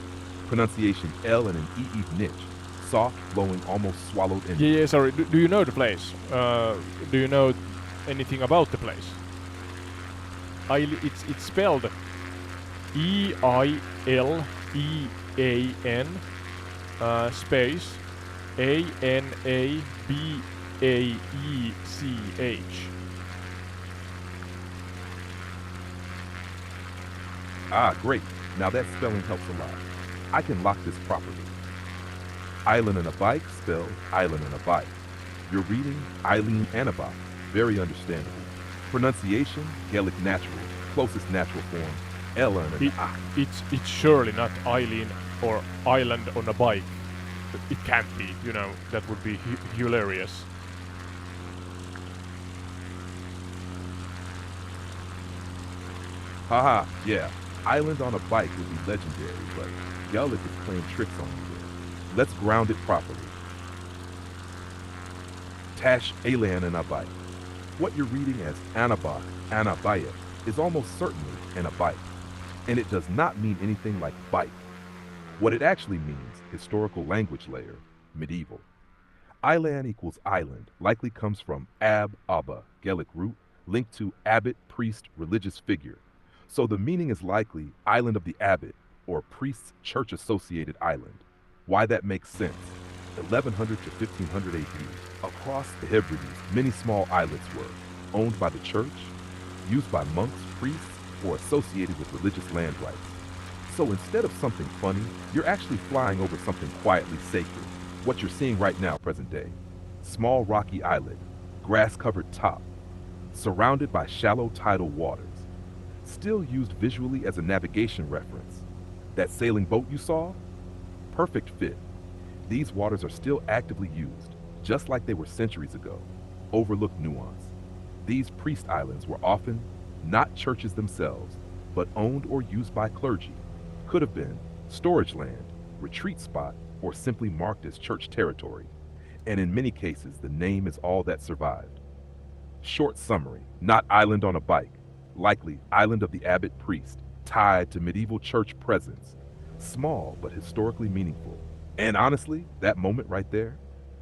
Pronunciation L and an Evenich, soft, flowing, almost swallowed in. Yeah, sorry. Do you know the place? Do you know anything about the place? It's spelled Eilean space Anabaech. Ah, great. Now that spelling helps a lot. I can lock this properly. Island and a bike spelled island and a bike. You're reading Eileen Anabach. Very understandable. Pronunciation, Gaelic natural, closest natural form, Ella and an I. It's surely not Eileen or island on a bike. It can't be, that would be hilarious. Haha, yeah. Island on a bike would be legendary, but Gaelic is playing tricks on you there. Let's ground it properly. Tash Elan and a bike. What you're reading as Anabach, Anabaya, is almost certainly an a bike, and it does not mean anything like bike. What it actually means, historical language layer, medieval. Ilan equals island, likely comes from ab, abba, Gaelic root, linked to abbot, priest, religious figure. So the meaning is likely island of the abbot, or priest's church-associated island. Why that makes sense. 1100 to 1500 AD, across the Hebrides, many small islets were owned by the church, used by monks, priests, or associated with religious land rights. So instead of something funny, you're actually flying over something quietly sacred. What you're seeing right now, present day. Small rocky islet, grass-covered top, surrounded by shallow tidal waters. Still used visually as a navigation reference. That sailing boat you saw? Perfect fit. These waters are still actively used, just like they were centuries ago. Overlooked nuance. These priest islands were often not churches themselves, but owned or used by clergy. Could have been storage land, retreat spot, or simply marked as church territory. And in many cases, the name is all that survived. Short summary, not island on a bike, likely island of the abbot priest, tied to medieval church presence. Small, but historically meaningful. And honestly, that moment right there,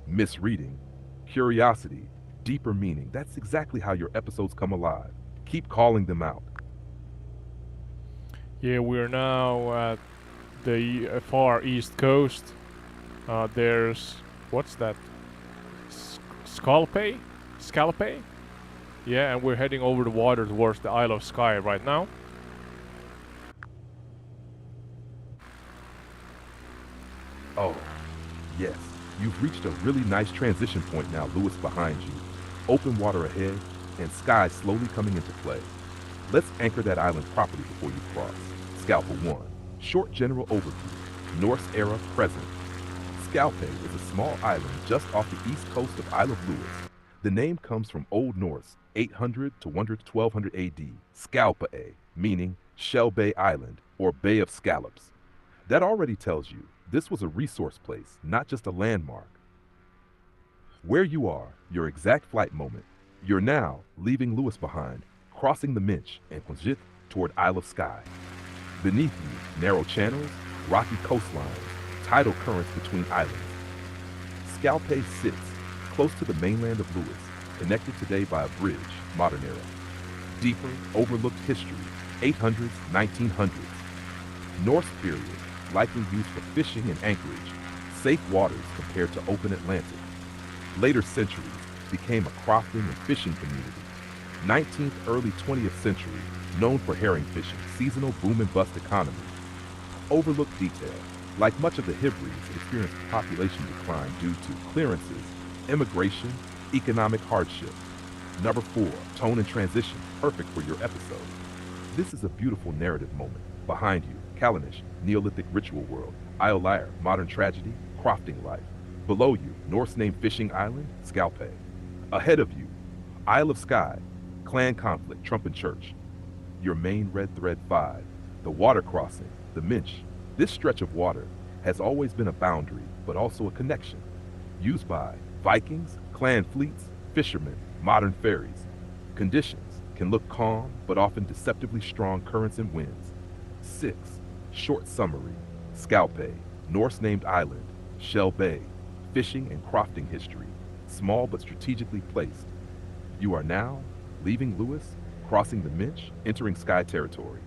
misreading, curiosity, deeper meaning, that's exactly how your episodes come alive. Keep calling them out. Yeah, we're now at the far east coast. There's, what's that? Scalpe? Scalpe? Yeah, and we're heading over the water towards the Isle of Skye right now. Oh, yes, you've reached a really nice transition point now, Lewis behind you. Open water ahead, and Skye slowly coming into play. Let's anchor that island properly before you cross. Scalpa 1. Short general overview. Norse era present. Scalpe is a small island just off the east coast of Isle of Lewis. The name comes from Old Norse, 800 to 1200 AD, Scalpa, meaning Shell Bay Island, or Bay of Scallops. That already tells you this was a resource place, not just a landmark. Where you are, your exact flight moment, you're now leaving Lewis behind, crossing the Minch and Quinjit toward Isle of Skye. Beneath you, narrow channels, rocky coastlines, tidal currents between islands. Scalpe sits close to the mainland of Lewis, connected today by a bridge, modern era. Deeper, overlooked history, 800s, 1900s. Norse period, likely used for fishing and anchorage, safe waters compared to open Atlantic. Later centuries became a crofting and fishing community. 19th, early 20th century, known for herring fishing, seasonal boom and bust economy. Overlooked detail, like much of the Hebrides, it experienced population decline due to clearances, immigration, economic hardship. Number 4, tone and transition, perfect for your episode. This is a beautiful narrative moment. Behind you, Callanish, Neolithic ritual world, Isle Lyre, modern tragedy, crofting life. Below you, Norse-named fishing island, Skye. Ahead of you, Isle of Skye, clan conflict, Trumpin Church. Your main red thread 5, the water crossing, the Minch. This stretch of water has always been a boundary, but also a connection. Used by Vikings, clan fleets, fishermen, modern ferries. Conditions can look calm, but often deceptively strong currents and winds. 6. Short summary. Skye, Norse-named island, Shell Bay, fishing and crofting history, small but strategically placed. You are now leaving Lewis, crossing the Minch, entering Skye territory.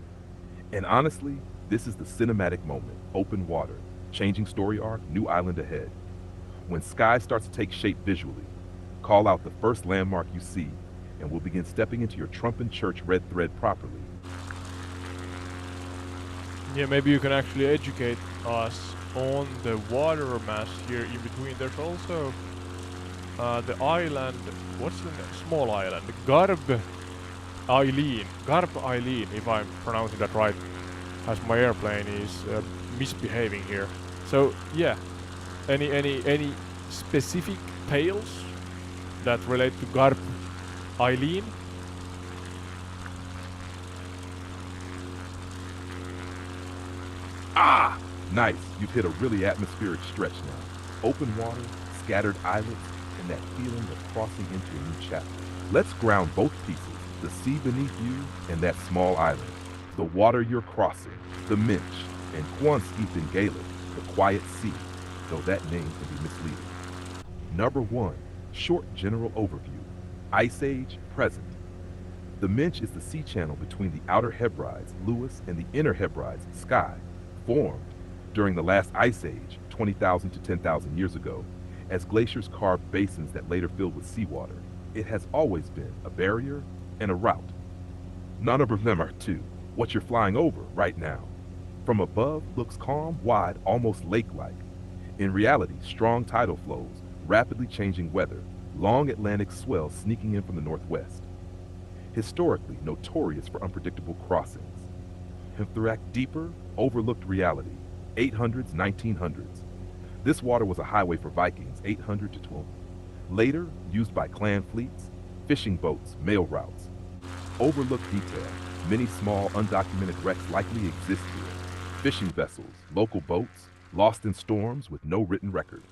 And honestly, this is the cinematic moment. Open water, changing story arc, new island ahead. When Skye starts to take shape visually, call out the first landmark you see, and we'll begin stepping into your Trumpin Church red thread properly. Yeah, maybe you can actually educate us on the water mass here in between. There's also the island, what's the small island? Garb Eileen, if I'm pronouncing that right, as my airplane is misbehaving here. So yeah, any specific tales that relate to Garb Eileen? Ah! Nice, you've hit a really atmospheric stretch now. Open water, scattered islets, and that feeling of crossing into a new chapter. Let's ground both pieces, the sea beneath you and that small island. The water you're crossing, the Minch, and Quanskith in Gaelic, the quiet sea, though that name can be misleading. Number 1, short general overview. Ice Age, present. The Minch is the sea channel between the outer Hebrides, Lewis, and the inner Hebrides, Skye, formed during the last ice age, 20,000 to 10,000 years ago, as glaciers carved basins that later filled with seawater. It has always been a barrier and a route. None of them are two. What you're flying over right now. From above looks calm, wide, almost lake-like. In reality, strong tidal flows, rapidly changing weather, long Atlantic swells sneaking in from the northwest. Historically notorious for unpredictable crossings. Hemthrak deeper, overlooked reality. 800s, 1900s. This water was a highway for Vikings, 800 to 12. Later, used by clan fleets, fishing boats, mail routes. Overlooked detail. Many small, undocumented wrecks likely exist here. Fishing vessels, local boats, lost in storms with no written record.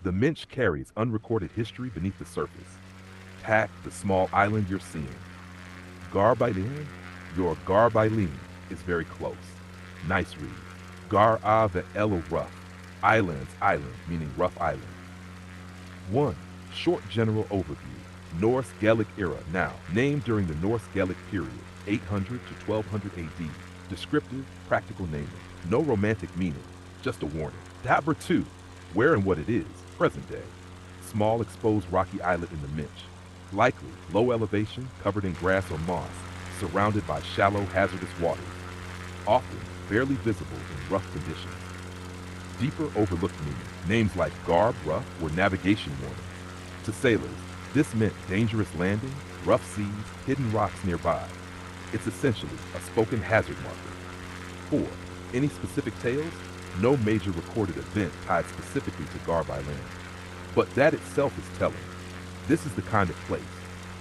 The Minch carries unrecorded history beneath the surface. Pack the small island you're seeing. Garb Eileen, your Garb Eileen is very close. Nice read. Gar Ave Elo Rough. Islands, island, meaning rough island. 1. Short general overview. Norse Gaelic era, now, named during the Norse Gaelic period, 800 to 1200 AD. Descriptive, practical naming. No romantic meaning, just a warning. Dabber 2. Where and what it is, present day. Small exposed rocky islet in the Minch. Likely, low elevation, covered in grass or moss, surrounded by shallow, hazardous waters. Often, barely visible in rough conditions. Deeper overlooked meaning. Names like Garb Rough were navigation warnings. To sailors, this meant dangerous landing, rough seas, hidden rocks nearby. It's essentially a spoken hazard marker. 4. Any specific tales? No major recorded event tied specifically to Garb Island. But that itself is telling. This is the kind of place.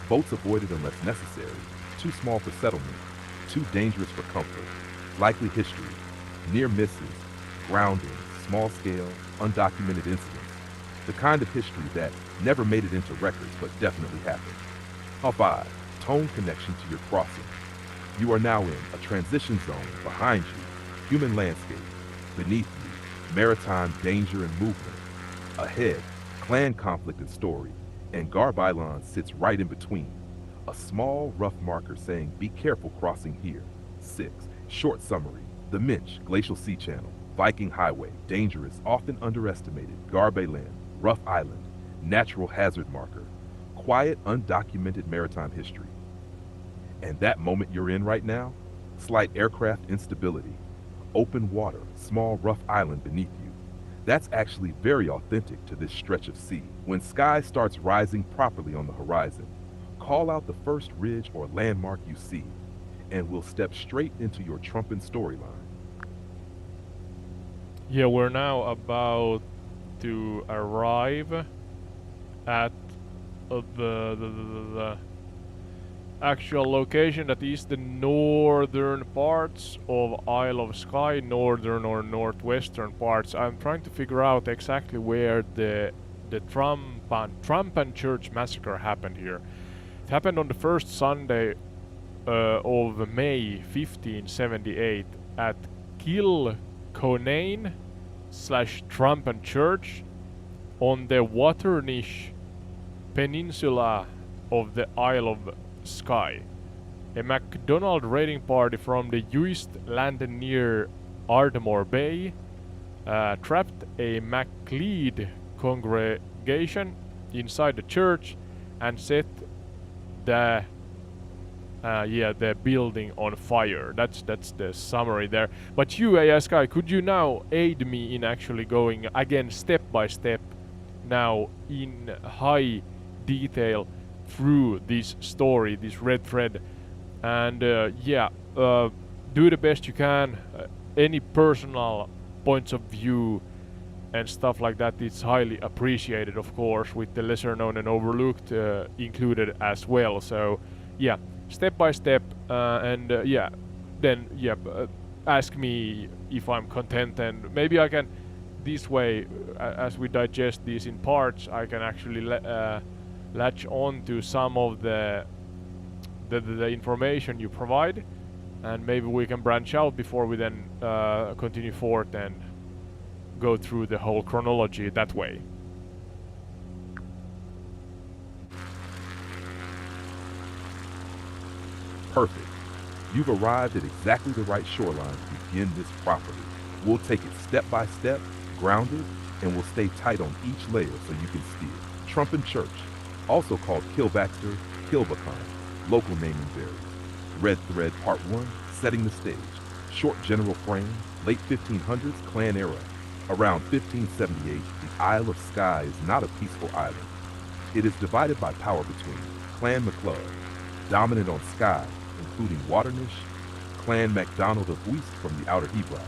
Boats avoided unless necessary, too small for settlement, too dangerous for comfort. Likely history, near misses, grounding, small scale, undocumented incidents. The kind of history that never made it into records but definitely happened. 5. Tone connection to your crossing. You are now in a transition zone behind you, human landscape. Beneath you, maritime danger and movement. Ahead, clan conflict and story. And Garb Island sits right in between. A small, rough marker saying, be careful crossing here. 6. Short summary. The Minch, glacial sea channel. Viking highway, dangerous, often underestimated. Garb Island, rough island. Natural hazard marker. Quiet, undocumented maritime history. And that moment you're in right now? Slight aircraft instability. Open water, small, rough island beneath you. That's actually very authentic to this stretch of sea. When Skye starts rising properly on the horizon, call out the first ridge or landmark you see, and we'll step straight into your Trumpin storyline. Yeah, we're now about to arrive at the actual location that is the northern parts of Isle of Skye, northern or northwestern parts. I'm trying to figure out exactly where the Trump and Church massacre happened here. It happened on the first Sunday of May 1578 at Kilconane / Trump and Church on the Waternish Peninsula of the Isle of Skye. A MacDonald raiding party from the Uist landed near Ardmore Bay, trapped a MacLeod congregation inside the church, and set the building on fire. That's the summary there. But you, Skye, could you now aid me in actually going again step by step, now in high detail through this story, this red thread, and do the best you can. Any personal points of view and stuff like that is highly appreciated, of course, with the lesser known and overlooked included as well. So yeah, step by step, ask me if I'm content, and maybe I can this way, as we digest these in parts, I can actually latch on to some of the information you provide, and maybe we can branch out before we then continue forth and go through the whole chronology that way. Perfect. You've arrived at exactly the right shoreline to begin this property. We'll take it step by step, grounded, and we'll stay tight on each layer so you can steer. Trump and Church, also called Kilbaxter, Kilbacon, local naming varies. Red Thread Part 1, setting the stage. Short general frame, late 1500s, clan era. Around 1578, the Isle of Skye is not a peaceful island. It is divided by power between Clan MacLeod, dominant on Skye, including Waternish, Clan MacDonald of Uist from the Outer Hebrides.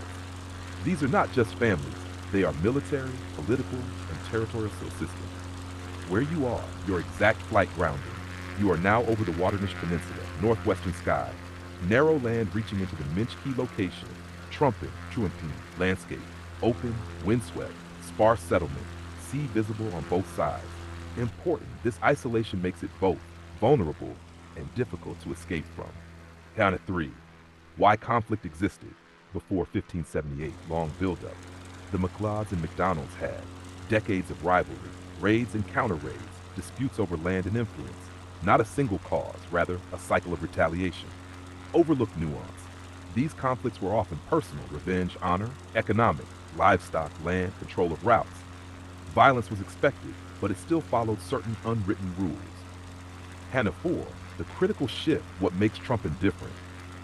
These are not just families, they are military, political, and territorial systems. Where you are, your exact flight grounding. You are now over the Waternish Peninsula, northwestern Skye. Narrow land reaching into the Minch Key location. Trumpin, Truampine, landscape. Open, windswept, sparse settlement. Sea visible on both sides. Important, this isolation makes it both vulnerable and difficult to escape from. Count at 3. Why conflict existed before 1578, long buildup. The MacLeods and MacDonalds had decades of rivalry, raids and counter-raids, disputes over land and influence. Not a single cause, rather a cycle of retaliation. Overlooked nuance. These conflicts were often personal, revenge, honor, economic, livestock, land, control of routes. Violence was expected, but it still followed certain unwritten rules. Hannah 4, the critical shift, what makes Trumpin different.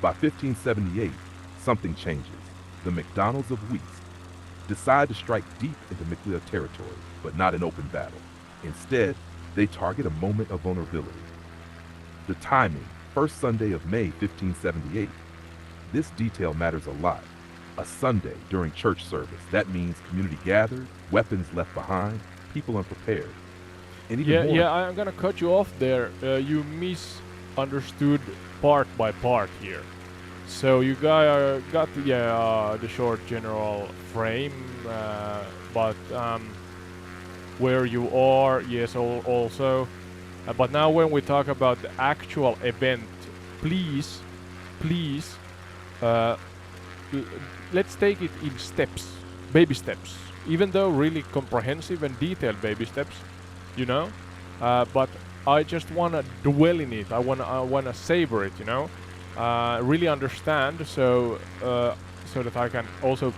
By 1578, something changes. The MacDonalds of Uist decide to strike deep into MacLeod territory, but not in open battle. Instead, they target a moment of vulnerability. The timing, first Sunday of May 1578. This detail matters a lot. A Sunday during church service. That means community gathered, weapons left behind, people unprepared. And even more, I'm gonna cut you off there. You misunderstood part by part here. So you guys got the short general frame, but where you are, yes, also. But now when we talk about the actual event, please, let's take it in steps, baby steps. Even though really comprehensive and detailed baby steps, you know. But I just wanna dwell in it. I wanna savor it, you know. Really understand, so that I can also,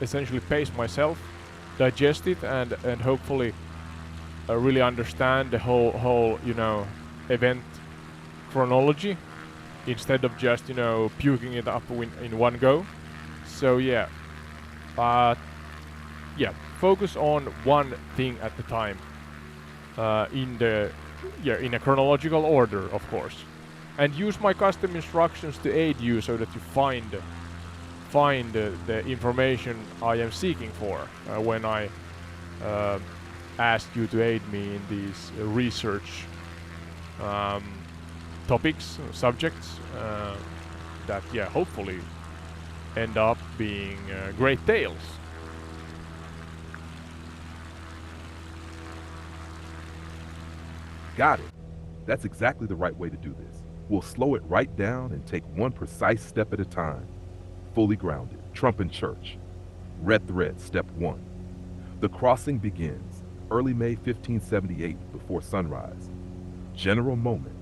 essentially pace myself, digest it, and hopefully really understand the whole event chronology instead of just puking it up in one go. So focus on one thing at a time, in a chronological order, of course. And use my custom instructions to aid you so that you find the information I am seeking for when I uh, ask you to aid me in these research um, topics, subjects that, yeah, hopefully end up being great tales. Got it. That's exactly the right way to do this. We'll slow it right down and take one precise step at a time. Fully grounded, Trump in church. Red thread, step 1. The crossing begins early May 1578 before sunrise. General moment.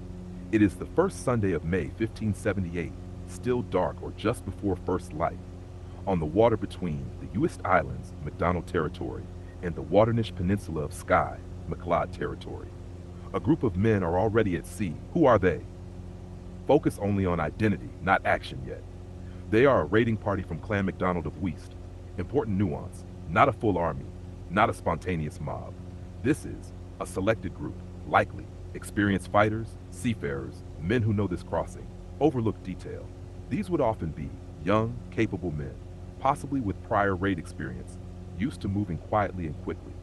It is the first Sunday of May 1578, still dark or just before first light, on the water between the Uist Islands, McDonald Territory, and the Waternish Peninsula of Skye, McLeod Territory. A group of men are already at sea. Who are they? Focus only on identity, not action yet. They are a raiding party from Clan MacDonald of Uist. Important nuance, not a full army, not a spontaneous mob. This is a selected group, likely experienced fighters, seafarers, men who know this crossing. Overlooked detail. These would often be young, capable men, possibly with prior raid experience, used to moving quietly and quickly.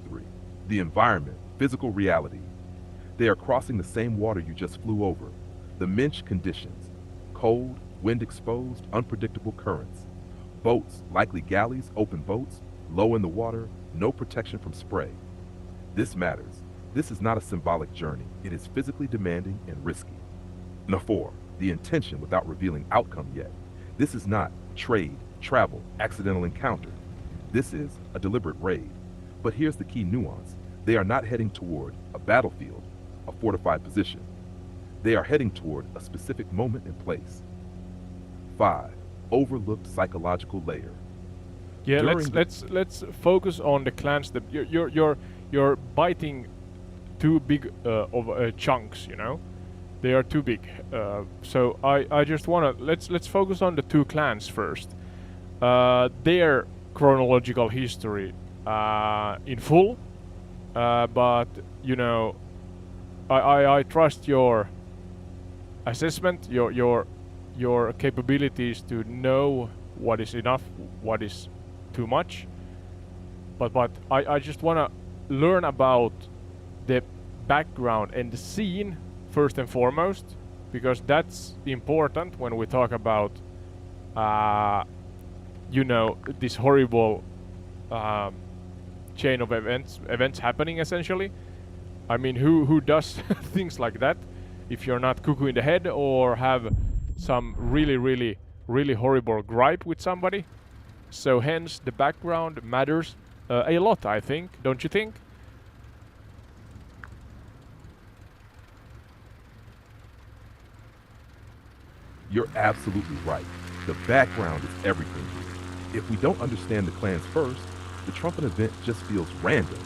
3. The environment, physical reality. They are crossing the same water you just flew over. The Minch conditions, cold, wind exposed, unpredictable currents. Boats, likely galleys, open boats, low in the water, no protection from spray. This matters. This is not a symbolic journey. It is physically demanding and risky. Number 4, the intention without revealing outcome yet. This is not trade, travel, accidental encounter. This is a deliberate raid. But here's the key nuance. They are not heading toward a battlefield, a fortified position. They are heading toward a specific moment and place. 5, overlooked psychological layer. Yeah, During let's focus on the clans that you're biting too big of chunks, you know. They are too big. So I just wanna let's focus on the two clans first. Their chronological history in full, but you know, I trust your assessment, your capabilities to know what is enough, what is too much. But I just wanna learn about the background and the scene first and foremost, because that's important when we talk about you know, this horrible chain of events happening essentially. I mean, who does things like that if you're not cuckoo in the head or have some really horrible gripe with somebody? So hence the background matters a lot, I think, don't you think? You're absolutely right. The background is everything here. If we don't understand the clans first, the trumpet event just feels random,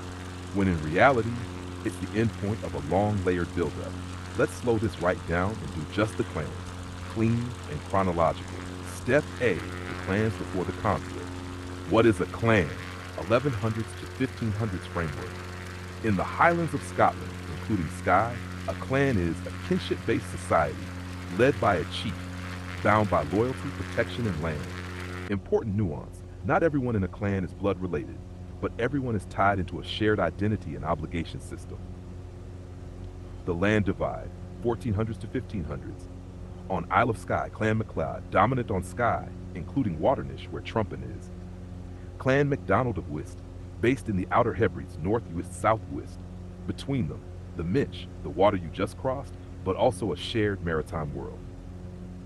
when in reality, it's the end point of a long layered buildup. Let's slow this right down and do just the clans, clean and chronological. Step A, the clans before the conflict. What is a clan? 1100s to 1500s framework. In the Highlands of Scotland, including Skye, a clan is a kinship-based society led by a chief, bound by loyalty, protection, and land. Important nuance, not everyone in a clan is blood related, but everyone is tied into a shared identity and obligation system. The land divide, 1400s to 1500s. On Isle of Skye, Clan MacLeod, dominant on Skye, including Waternish, where Trumpin is. Clan MacDonald of Uist, based in the Outer Hebrides, North Uist, South Uist. Between them, the Minch, the water you just crossed, but also a shared maritime world.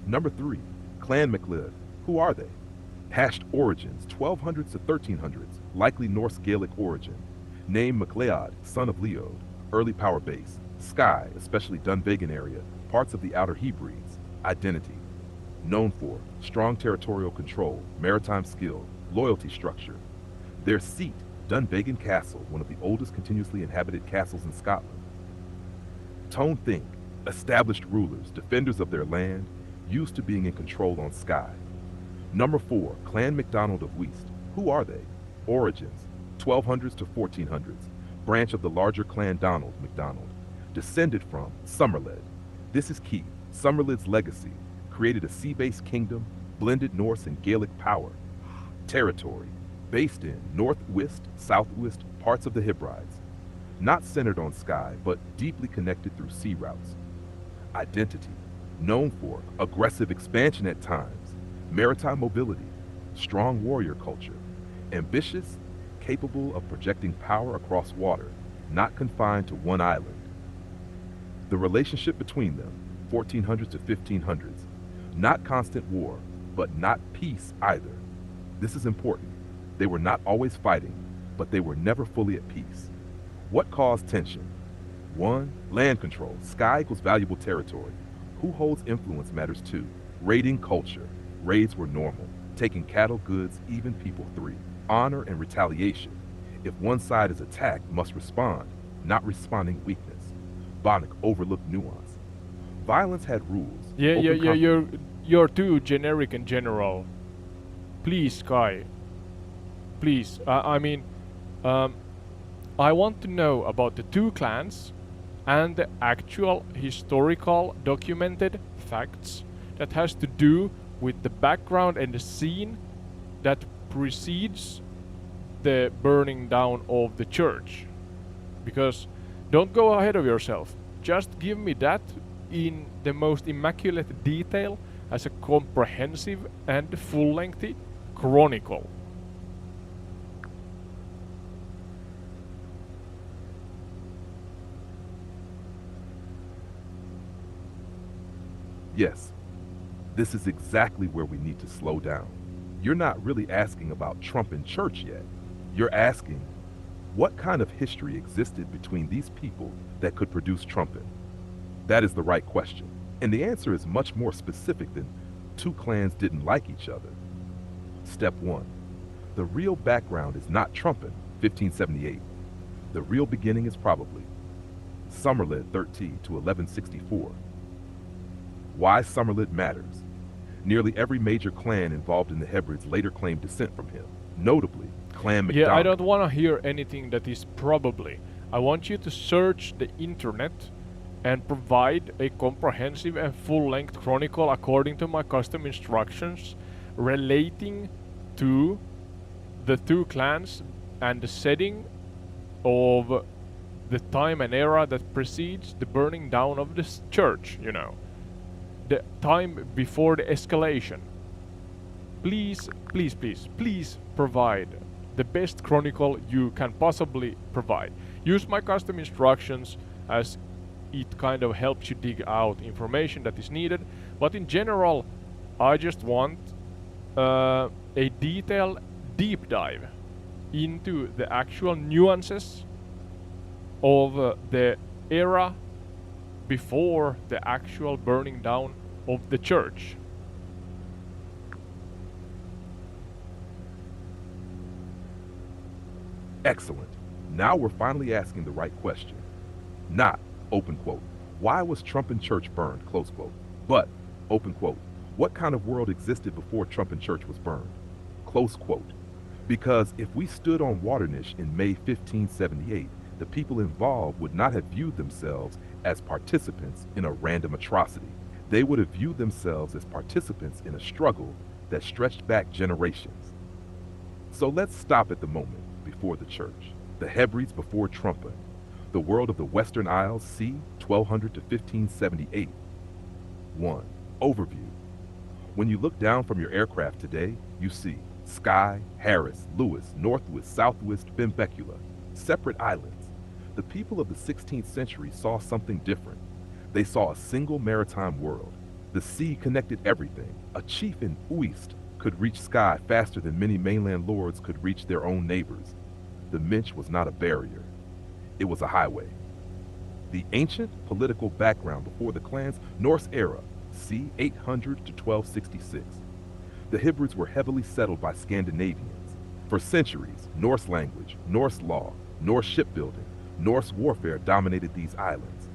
Number 3, Clan MacLeod. Who are they? Hashed origins, 1200s to 1300s, likely Norse Gaelic origin. Name MacLeod, son of Leod, early power base. Skye, especially Dunvegan area, parts of the Outer Hebrides. Identity. Known for strong territorial control, maritime skill, loyalty structure. Their seat, Dunvegan Castle, one of the oldest continuously inhabited castles in Scotland. Tone think, established rulers, defenders of their land, used to being in control on Skye. Number 4, Clan MacDonald of Uist. Who are they? Origins, 1200s to 1400s, branch of the larger Clan Donald MacDonald, descended from Somerled. This is key. Somerled's legacy created a sea-based kingdom, blended Norse and Gaelic power. Territory, based in northwest, southwest parts of the Hebrides, not centered on Skye, but deeply connected through sea routes. Identity, known for aggressive expansion at times, maritime mobility, strong warrior culture, ambitious, capable of projecting power across water, not confined to one island. The relationship between them, 1400s to 1500s, not constant war, but not peace either. This is important. They were not always fighting, but they were never fully at peace. What caused tension? 1. Land control. Skye equals valuable territory. Who holds influence matters too. Raiding culture. Raids were normal. Taking cattle, goods, even people. 3. Honor and retaliation. If one side is attacked, must respond, not responding weakness. Bonnick overlooked nuance. Violence had rules. You're too generic and general. Please, Skye. Please. I want to know about the two clans and the actual historical documented facts that has to do with the background and the scene that precedes the burning down of the church. Because don't go ahead of yourself. Just give me that in the most immaculate detail as a comprehensive and full-lengthy chronicle. Yes, this is exactly where we need to slow down. You're not really asking about Trump and church yet. You're asking, what kind of history existed between these people that could produce trumpet? That is the right question. And the answer is much more specific than two clans didn't like each other. Step 1. The real background is not trumpet, 1578. The real beginning is probably Somerled 13 to 1164. Why Somerled matters. Nearly every major clan involved in the Hebrides later claimed descent from him, notably Clan MacDonald. Yeah, I don't want to hear anything that is probably. I want you to search the internet and provide a comprehensive and full-length chronicle according to my custom instructions relating to the two clans and the setting of the time and era that precedes the burning down of this church, you know. The time before the escalation. Please, please, please, please provide the best chronicle you can possibly provide. Use my custom instructions as it kind of helps you dig out information that is needed. But in general, I just want a detailed deep dive into the actual nuances of the era before the actual burning down of the church. Excellent. Now we're finally asking the right question. Not, open quote, why was Trump and church burned, close quote, but, open quote, what kind of world existed before Trump and church was burned, close quote. Because if we stood on Waternish in May 1578, the people involved would not have viewed themselves as participants in a random atrocity. They would have viewed themselves as participants in a struggle that stretched back generations. So let's stop at the moment before the church, the Hebrides before Trumpa, the world of the Western Isles, c. 1200 to 1578. 1. Overview. When you look down from your aircraft today, you see Skye, Harris, Lewis, Northwest, Southwest, Benbecula, separate islands. The people of the 16th century saw something different. They saw a single maritime world. The sea connected everything. A chief in Uist could reach Skye faster than many mainland lords could reach their own neighbors. The Minch was not a barrier. It was a highway. The ancient political background before the clans, Norse era, c. 800 to 1266. The Hebrides were heavily settled by Scandinavians. For centuries, Norse language, Norse law, Norse shipbuilding, Norse warfare dominated these islands.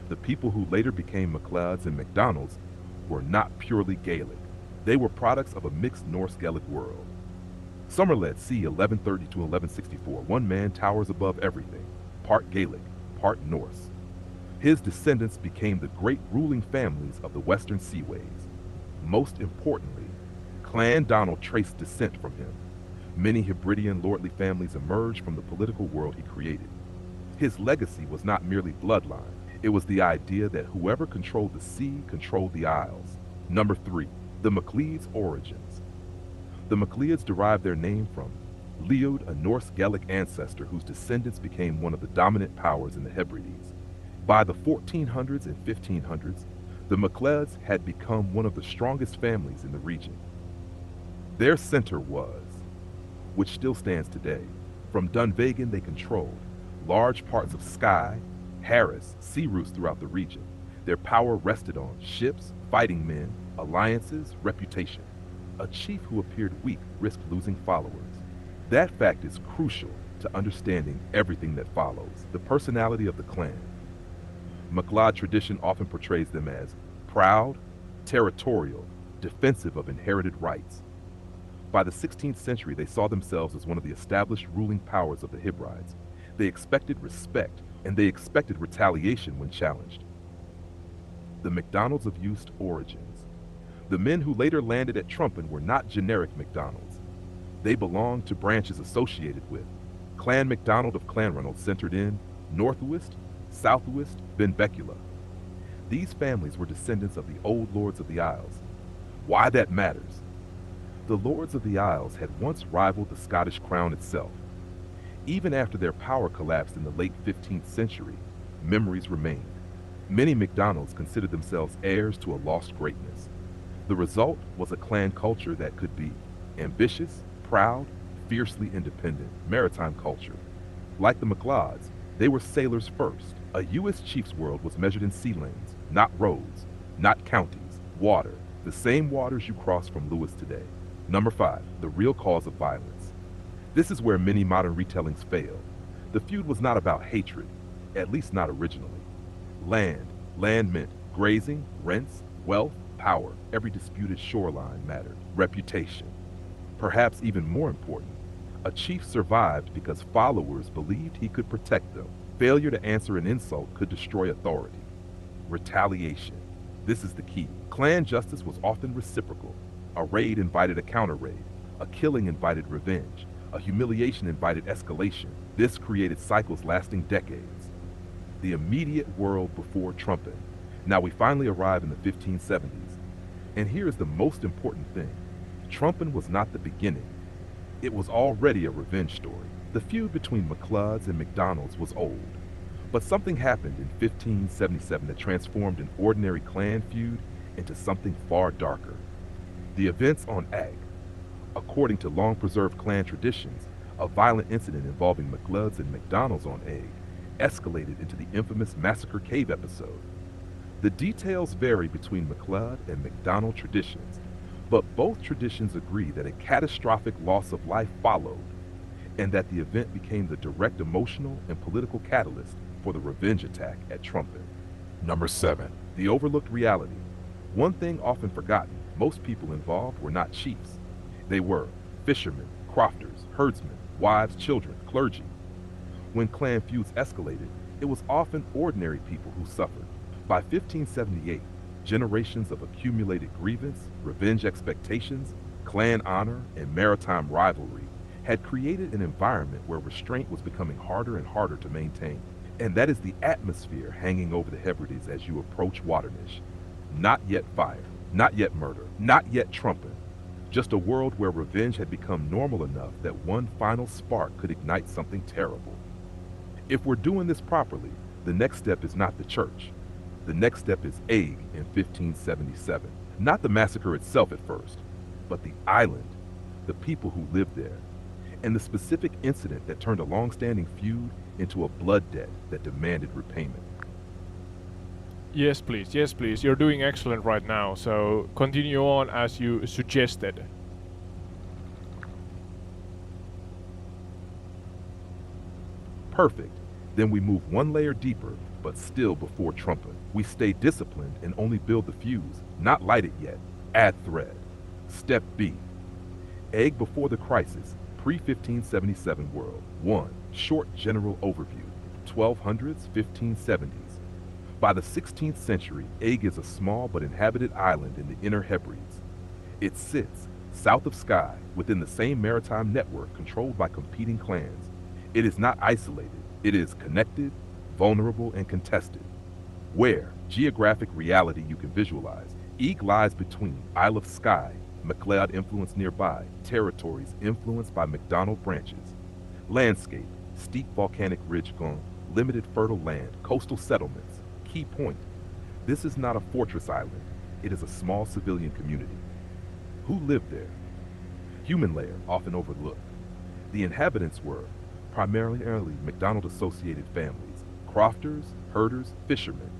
The people who later became MacLeods and MacDonalds were not purely Gaelic. They were products of a mixed Norse-Gaelic world. Somerled, c. 1130 to 1164. One man towers above everything, part Gaelic, part Norse. His descendants became the great ruling families of the Western Seaways. Most importantly, Clan Donald traced descent from him. Many Hebridean lordly families emerged from the political world he created. His legacy was not merely bloodline, it was the idea that whoever controlled the sea controlled the Isles. Number 3. The Macleod's origins. The Macleods derived their name from Leod, a Norse Gaelic ancestor whose descendants became one of the dominant powers in the Hebrides. By the 1400s and 1500s, the Macleods had become one of the strongest families in the region. Their center was, which still stands today, from Dunvegan they controlled large parts of Skye, Harris, sea routes throughout the region. Their power rested on ships, fighting men, alliances, reputation. A chief who appeared weak risked losing followers. That fact is crucial to understanding everything that follows, the personality of the clan. Macleod tradition often portrays them as proud, territorial, defensive of inherited rights. By the 16th century, they saw themselves as one of the established ruling powers of the Hebrides. They expected respect, and they expected retaliation when challenged. The MacDonalds of Uist origins. The men who later landed at Trumpen were not generic MacDonalds. They belonged to branches associated with Clan MacDonald of Clanranald, centered in North Uist, South Uist, Benbecula. These families were descendants of the old lords of the Isles. Why that matters? The lords of the Isles had once rivaled the Scottish crown itself. Even after their power collapsed in the late 15th century, memories remained. Many MacDonalds considered themselves heirs to a lost greatness. The result was a clan culture that could be ambitious, proud, fiercely independent, maritime culture. Like the Macleods, they were sailors first. A U.S. chief's world was measured in sea lanes, not roads, not counties, water, the same waters you cross from Lewis today. Number 5, the real cause of violence. This is where many modern retellings fail. The feud was not about hatred, at least not originally. Land meant grazing, rents, wealth, power. Every disputed shoreline mattered. Reputation. Perhaps even more important, a chief survived because followers believed he could protect them. Failure to answer an insult could destroy authority. Retaliation. This is the key. Clan justice was often reciprocal. A raid invited a counter raid. A killing invited revenge. A humiliation invited escalation. This created cycles lasting decades. The immediate world before Trumpen. Now we finally arrive in the 1570s. And here is the most important thing. Trumpen was not the beginning. It was already a revenge story. The feud between Macleods and MacDonalds was old. But something happened in 1577 that transformed an ordinary clan feud into something far darker. The events on Ag. According to long-preserved clan traditions, a violent incident involving Macleods and MacDonalds on Ag escalated into the infamous Massacre Cave episode. The details vary between Macleod and MacDonald traditions, but both traditions agree that a catastrophic loss of life followed, and that the event became the direct emotional and political catalyst for the revenge attack at Trumpen. Number 7, the overlooked reality. One thing often forgotten, most people involved were not chiefs. They were fishermen, crofters, herdsmen, wives, children, clergy. When clan feuds escalated, it was often ordinary people who suffered. By 1578, generations of accumulated grievance, revenge expectations, clan honor, and maritime rivalry had created an environment where restraint was becoming harder and harder to maintain. And that is the atmosphere hanging over the Hebrides as you approach Waternish. Not yet fire, not yet murder, not yet Trumpen. Just a world where revenge had become normal enough that one final spark could ignite something terrible. If we're doing this properly, the next step is not the church. The next step is Ag in 1577. Not the massacre itself at first, but the island, the people who lived there, and the specific incident that turned a long-standing feud into a blood debt that demanded repayment. Yes, please. Yes, please. You're doing excellent right now, so continue on as you suggested. Perfect. Then we move one layer deeper, but still before Trumpen. We stay disciplined and only build the fuse, not light it yet. Add thread. Step B. Egg before the crisis, pre-1577 world. 1. Short general overview. 1200s, 1570s. By the 16th century, Ag is a small but inhabited island in the inner Hebrides. It sits south of Skye, within the same maritime network controlled by competing clans. It is not isolated, it is connected, vulnerable, and contested. Where, geographic reality you can visualize, Eeg lies between Isle of Skye, MacLeod influence nearby, territories influenced by MacDonald branches. Landscape, steep volcanic ridge gone, limited fertile land, coastal settlements. Key point, this is not a fortress island, it is a small civilian community. Who lived there? Human layer, often overlooked. The inhabitants were primarily early MacDonald-associated families, crofters, herders, fishermen.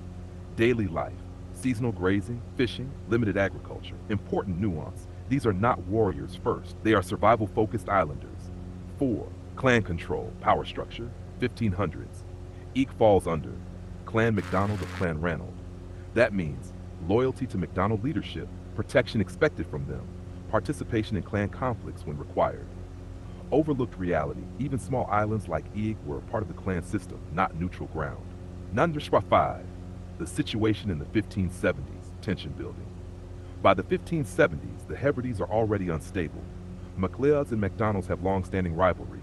Daily life, seasonal grazing, fishing, limited agriculture. Important nuance, these are not warriors first, they are survival-focused islanders. 4. Clan control, power structure, 1500s. Eek falls under Clan MacDonald or Clan Ranald. That means loyalty to MacDonald leadership, protection expected from them, participation in clan conflicts when required. Overlooked reality, even small islands like Eeg were a part of the clan system, not neutral ground. Nandrishwa 5, the situation in the 1570s, tension building. By the 1570s, the Hebrides are already unstable. MacLeods and MacDonalds have long-standing rivalry.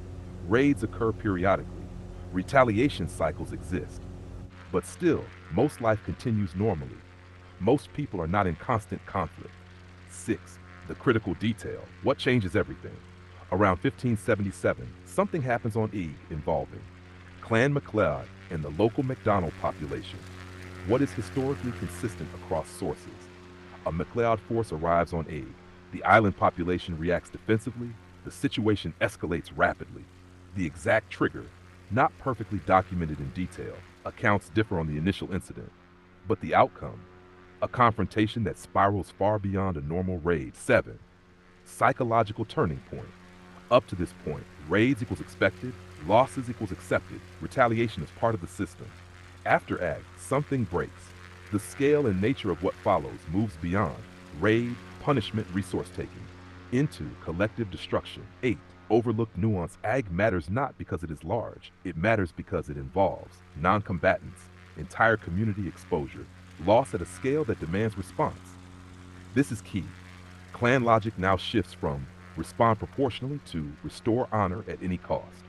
Raids occur periodically. Retaliation cycles exist. But still, most life continues normally. Most people are not in constant conflict. 6. The critical detail. What changes everything? Around 1577, something happens on Eeg involving Clan MacLeod and the local MacDonald population. What is historically consistent across sources? A MacLeod force arrives on Eeg. The island population reacts defensively. The situation escalates rapidly. The exact trigger, not perfectly documented in detail. Accounts differ on the initial incident. But the outcome, a confrontation that spirals far beyond a normal raid. 7. Psychological turning point. Up to this point, raids equals expected, losses equals accepted, retaliation is part of the system. After act, something breaks. The scale and nature of what follows moves beyond raid, punishment, resource taking, into collective destruction. 8. Overlooked nuance. Ag matters not because it is large, it matters because it involves non-combatants, entire community exposure, loss at a scale that demands response. This is key. Clan logic now shifts from respond proportionally to restore honor at any cost.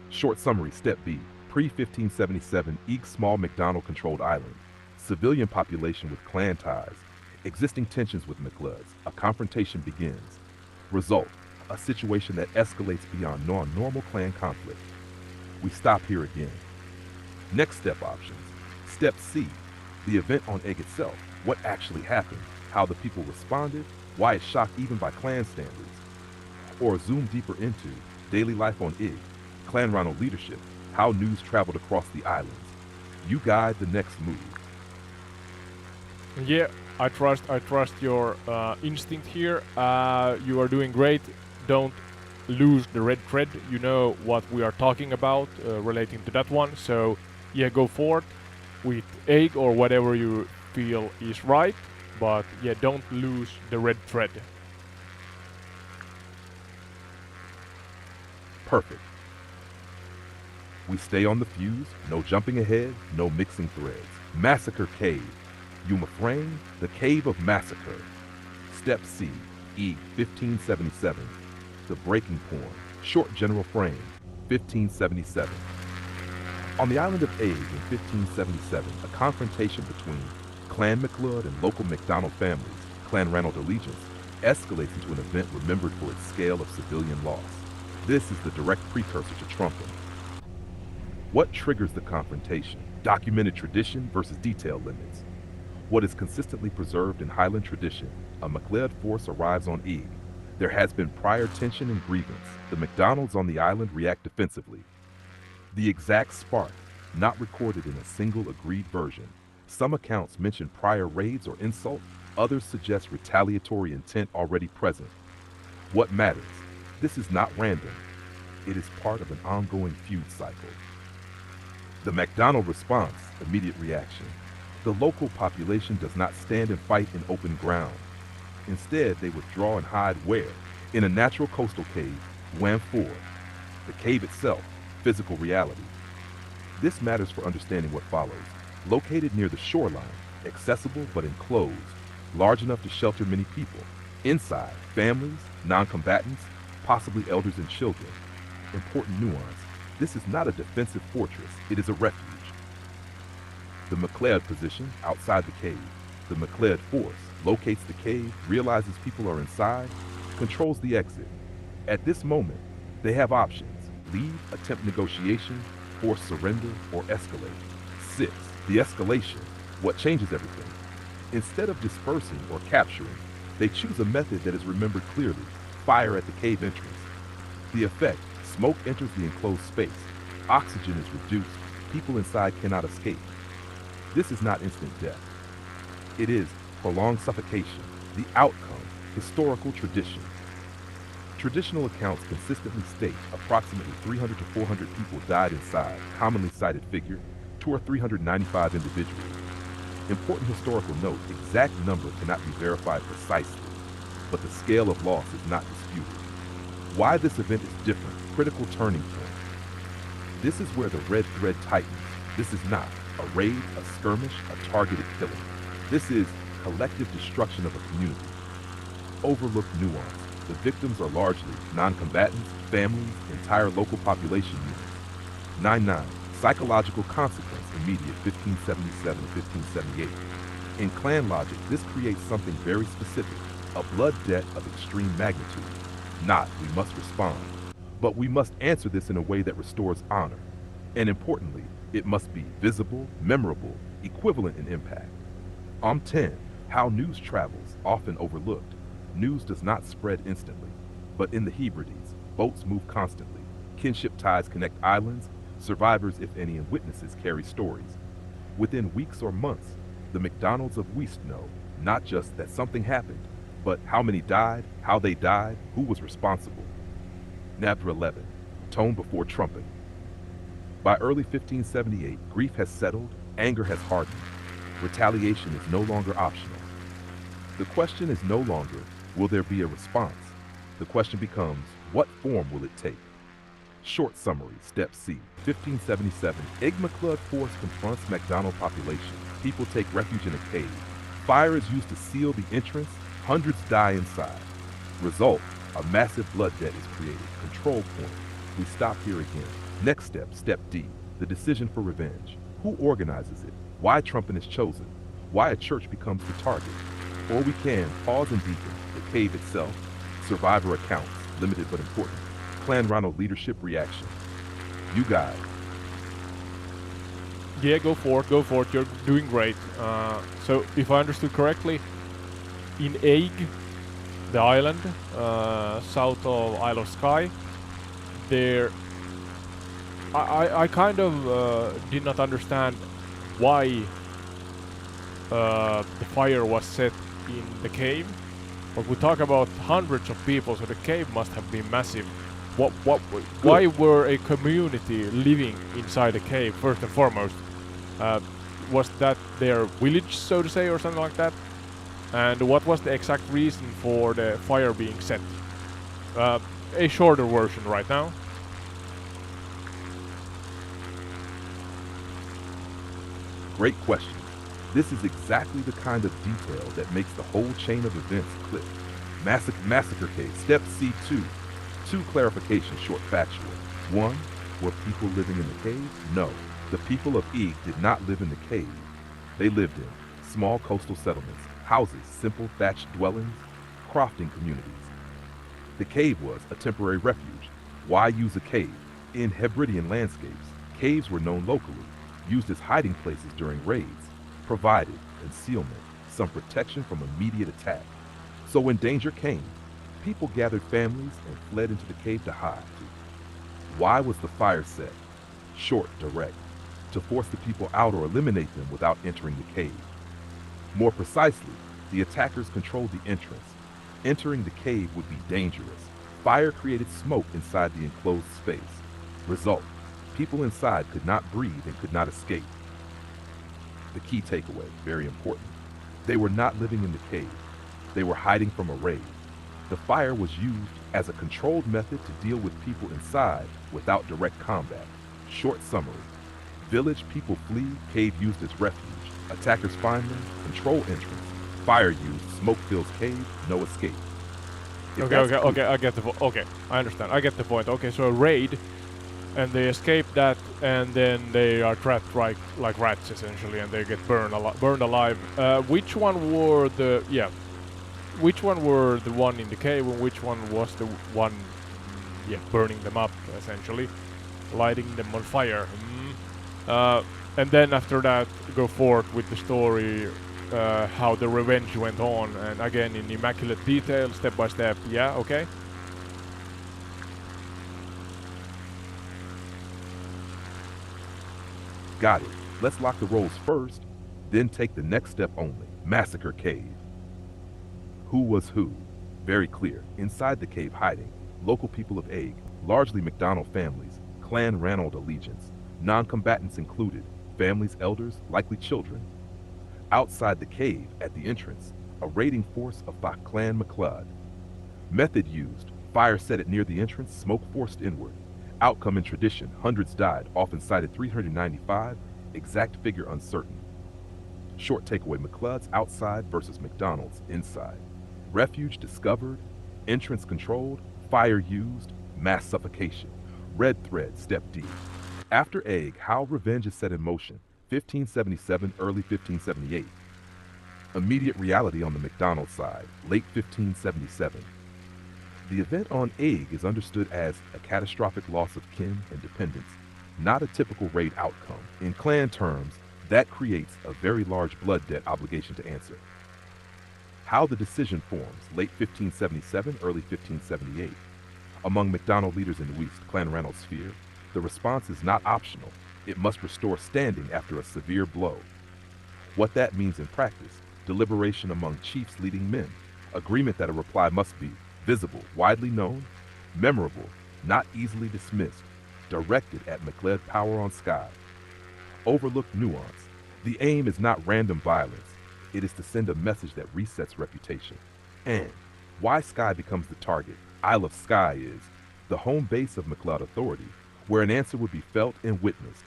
Short summary, step B, pre-1577 Eeg small MacDonald-controlled island, civilian population with clan ties, existing tensions with MacLeods, a confrontation begins. Result, a situation that escalates beyond normal clan conflict. We stop here again. Next step options. Step C, the event on Eeg itself, what actually happened, how the people responded, why it shocked even by clan standards. Or zoom deeper into daily life on Eeg, Clan Ronald leadership, how news traveled across the islands. You guide the next move. Yeah, I trust your instinct here. You are doing great. Don't lose the red thread. You know what we are talking about relating to that one. So yeah, go forward with Eeg or whatever you feel is right. But yeah, don't lose the red thread. Perfect. We stay on the fuse, no jumping ahead, no mixing threads. Massacre Cave. Yuma Frame, the Cave of Massacre. Step C, E, 1577. The Breaking Point, short general frame, 1577. On the island of Eeg in 1577, a confrontation between Clan MacLeod and local MacDonald families, Clan Ranald allegiance, escalates into an event remembered for its scale of civilian loss. This is the direct precursor to Trumping. What triggers the confrontation? Documented tradition versus detail limits. What is consistently preserved in Highland tradition? A MacLeod force arrives on Eeg. There has been prior tension and grievance. The MacDonalds on the island react defensively. The exact spark, not recorded in a single agreed version. Some accounts mention prior raids or insult, others suggest retaliatory intent already present. What matters? This is not random. It is part of an ongoing feud cycle. The MacDonald response, immediate reaction. The local population does not stand and fight in open ground. Instead, they withdraw and hide where? In a natural coastal cave, Wham Ford. The cave itself, physical reality. This matters for understanding what follows. Located near the shoreline, accessible but enclosed, large enough to shelter many people. Inside, families, non-combatants, possibly elders and children. Important nuance. This is not a defensive fortress, it is a refuge. The McLeod position outside the cave. The McLeod force locates the cave, realizes people are inside, controls the exit. At this moment, they have options: leave, attempt negotiation, force surrender, or escalate. 6. The escalation. What changes everything? Instead of dispersing or capturing, they choose a method that is remembered clearly: fire at the cave entrance. The effect: smoke enters the enclosed space. Oxygen is reduced. People inside cannot escape. This is not instant death. It is prolonged suffocation. The outcome: historical tradition. Traditional accounts consistently state approximately 300 to 400 people died inside. Commonly cited figure: 2 or 395 individuals. Important historical note: exact number cannot be verified precisely, but the scale of loss is not disputed. Why this event is different: critical turning point. This is where the red thread tightens. This is not a raid, a skirmish, a targeted killing. This is collective destruction of a community. Overlooked nuance: the victims are largely non-combatants, families, entire local population units. 9-9. Psychological consequence: immediate 1577-1578. In clan logic, this creates something very specific: a blood debt of extreme magnitude. Not, we must respond, but we must answer this in a way that restores honor. And importantly, it must be visible, memorable, equivalent in impact. 10. How news travels, often overlooked. News does not spread instantly, but in the Hebrides, boats move constantly. Kinship ties connect islands. Survivors, if any, and witnesses carry stories. Within weeks or months, the McDonald's of West know not just that something happened, but how many died, how they died, who was responsible. Navra 11. Tone before trumpet. By early 1578, grief has settled, anger has hardened. Retaliation is no longer optional. The question is no longer, will there be a response? The question becomes, what form will it take? Short summary, Step C. 1577, Igmaclud force confronts MacDonald population. People take refuge in a cave. Fire is used to seal the entrance. Hundreds die inside. Result: a massive blood debt is created. Control point: we stop here again. Next step, Step D. The decision for revenge. Who organizes it? Why Trumpet is chosen? Why a church becomes the target? Or we can pause and deepen. The cave itself. Survivor accounts, limited but important. Clan Ronald leadership reaction. You guys. Yeah, go for it, you're doing great. So, if I understood correctly, in Eigg, the island, south of Isle of Skye, there... I kind of did not understand why the fire was set in the cave. But we talk about hundreds of people, so the cave must have been massive. Why were a community living inside the cave, first and foremost? Was that their village, so to say, or something like that? And what was the exact reason for the fire being set? A shorter version right now. Great question. This is exactly the kind of detail that makes the whole chain of events click. Massacre case, Step C2. 2 clarifications, short factual. 1. Were people living in the cave? No. The people of Eigg did not live in the cave. They lived in small coastal settlements, houses, simple thatched dwellings, crofting communities. The cave was a temporary refuge. Why use a cave? In Hebridean landscapes, caves were known locally, used as hiding places during raids, provided concealment, some protection from immediate attack. So when danger came, people gathered families and fled into the cave to hide. Why was the fire set? Short, direct. To force the people out or eliminate them without entering the cave. More precisely, the attackers controlled the entrance. Entering the cave would be dangerous. Fire created smoke inside the enclosed space. Result: people inside could not breathe and could not escape. The key takeaway, very important. They were not living in the cave. They were hiding from a raid. The fire was used as a controlled method to deal with people inside without direct combat. Short summary. Village people flee, cave used as refuge. Attackers find them, control entrance. Fire used, smoke fills cave, no escape. If Okay, that's okay, clear, okay. I get the okay. I understand. I get the point. Okay, so a raid, and they escape that, and then they are trapped like rats essentially, and they get burned alive. Which one were the Which one were the one in the cave, and which one was the one, burning them up essentially, lighting them on fire? And then after that, go forth with the story, how the revenge went on, and again in immaculate detail, step by step. Yeah, okay. got it. Let's lock the rolls first, then take the next step only. Massacre Cave. Who was who? Very clear. Inside the cave hiding, local people of Egg, largely McDonald families, Clan Ranald allegiance, non-combatants included, families, elders, likely children. Outside the cave, at the entrance, a raiding force of the Clan MacLeod. Method used, fire set it near the entrance, smoke forced inward. Outcome in tradition, hundreds died, often cited 395, exact figure uncertain. Short takeaway, MacLeod's outside versus McDonald's inside. Refuge discovered, entrance controlled, fire used, mass suffocation. Red thread, step D. After Egg, how revenge is set in motion, 1577, early 1578. Immediate reality on the McDonald side, late 1577. The event on Egg is understood as a catastrophic loss of kin and dependents, not a typical raid outcome. In clan terms, that creates a very large blood debt obligation to answer. How the decision forms, late 1577, early 1578. Among MacDonald leaders in the West, Clan Ranald's sphere, the response is not optional. It must restore standing after a severe blow. What that means in practice, deliberation among chiefs leading men, agreement that a reply must be visible, widely known, memorable, not easily dismissed, directed at MacLeod power on Skye. Overlooked nuance. The aim is not random violence. It is to send a message that resets reputation. And why Skye becomes the target. Isle of Skye is the home base of MacLeod authority, where an answer would be felt and witnessed.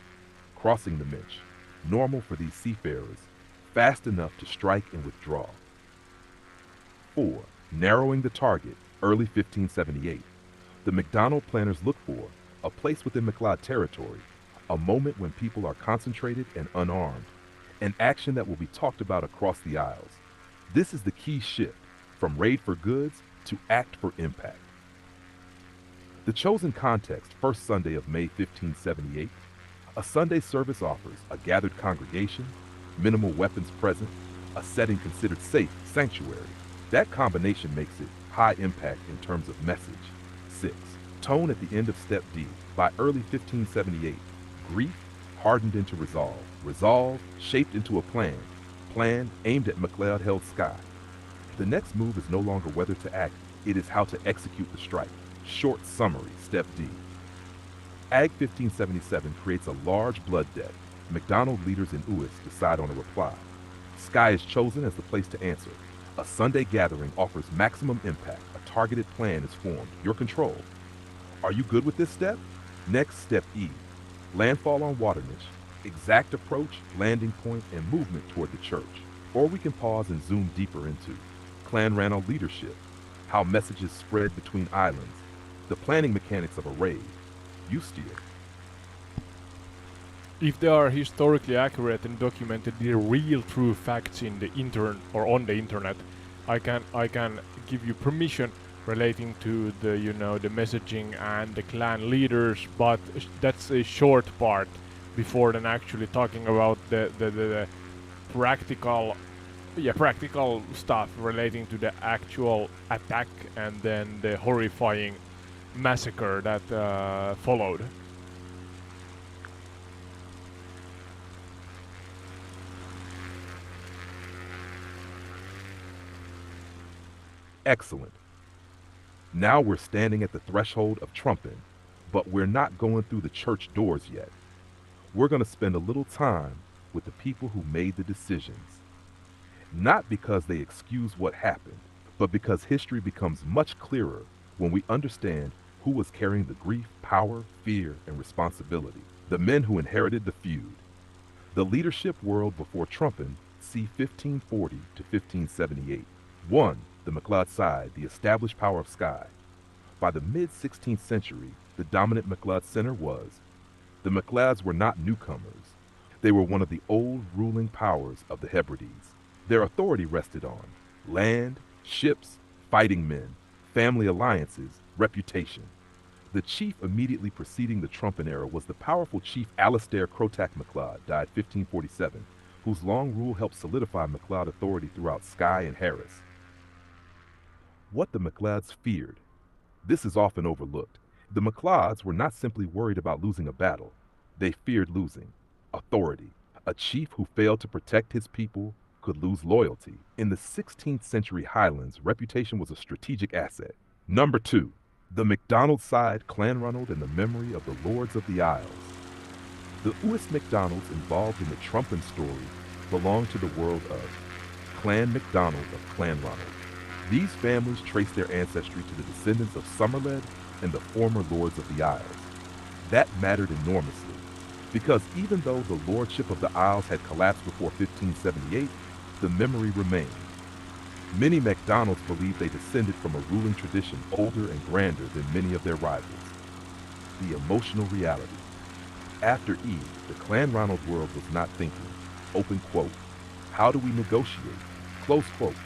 Crossing the Minch, normal for these seafarers, fast enough to strike and withdraw. 4. Narrowing the target, early 1578. The MacDonald planners look for a place within MacLeod territory, a moment when people are concentrated and unarmed, an action that will be talked about across the Isles. This is the key shift, from raid for goods to act for impact. The chosen context, first Sunday of May 1578. A Sunday service offers a gathered congregation, minimal weapons present, a setting considered safe, sanctuary. That combination makes it high impact in terms of message. 6. Tone at the end of step D. By early 1578, grief hardened into resolve. Resolve shaped into a plan. Plan aimed at MacLeod-held Skye. The next move is no longer whether to act, it is how to execute the strike. Short summary, step D. Ag 1577 creates a large blood debt. MacDonald leaders in Uis decide on a reply. Skye is chosen as the place to answer. A Sunday gathering offers maximum impact. A targeted plan is formed. Your control. Are you good with this step? Next, step E. Landfall on Waternish. Exact approach, landing point, and movement toward the church. Or we can pause and zoom deeper into Clan Ranald leadership, how messages spread between islands, the planning mechanics of a raid. You steer. If they are historically accurate and documented the real true facts in the on the internet, I can give you permission relating to the the messaging and the clan leaders, but that's a short part before then actually talking about the practical practical stuff relating to the actual attack and then the horrifying massacre that followed. Excellent. Now we're standing at the threshold of trumping, but we're not going through the church doors yet. We're going to spend a little time with the people who made the decisions. Not because they excuse what happened, but because history becomes much clearer when we understand who was carrying the grief, power, fear, and responsibility. The men who inherited the feud. The leadership world before trumping, see 1540 to 1578. 1. the MacLeod side, the established power of Skye. By the mid-16th century, the dominant MacLeod center was. The MacLeods were not newcomers. They were one of the old ruling powers of the Hebrides. Their authority rested on land, ships, fighting men, family alliances, reputation. The chief immediately preceding the Trumpin era was the powerful chief Alastair Crotack MacLeod, died 1547, whose long rule helped solidify MacLeod authority throughout Skye and Harris. What the MacLeods feared. This is often overlooked. The MacLeods were not simply worried about losing a battle. They feared losing authority. A chief who failed to protect his people could lose loyalty. In the 16th century Highlands, reputation was a strategic asset. Number 2. The MacDonald side, Clanranald, and the memory of the Lords of the Isles. The Uis MacDonalds involved in the Trumpin story belong to the world of Clan MacDonald of Clanranald. These families trace their ancestry to the descendants of Somerled and the former Lords of the Isles. That mattered enormously, because even though the lordship of the Isles had collapsed before 1578, the memory remained. Many MacDonalds believed they descended from a ruling tradition older and grander than many of their rivals. The emotional reality. After Eve, the Clanranald world was not thinking, open quote, how do we negotiate, close quote.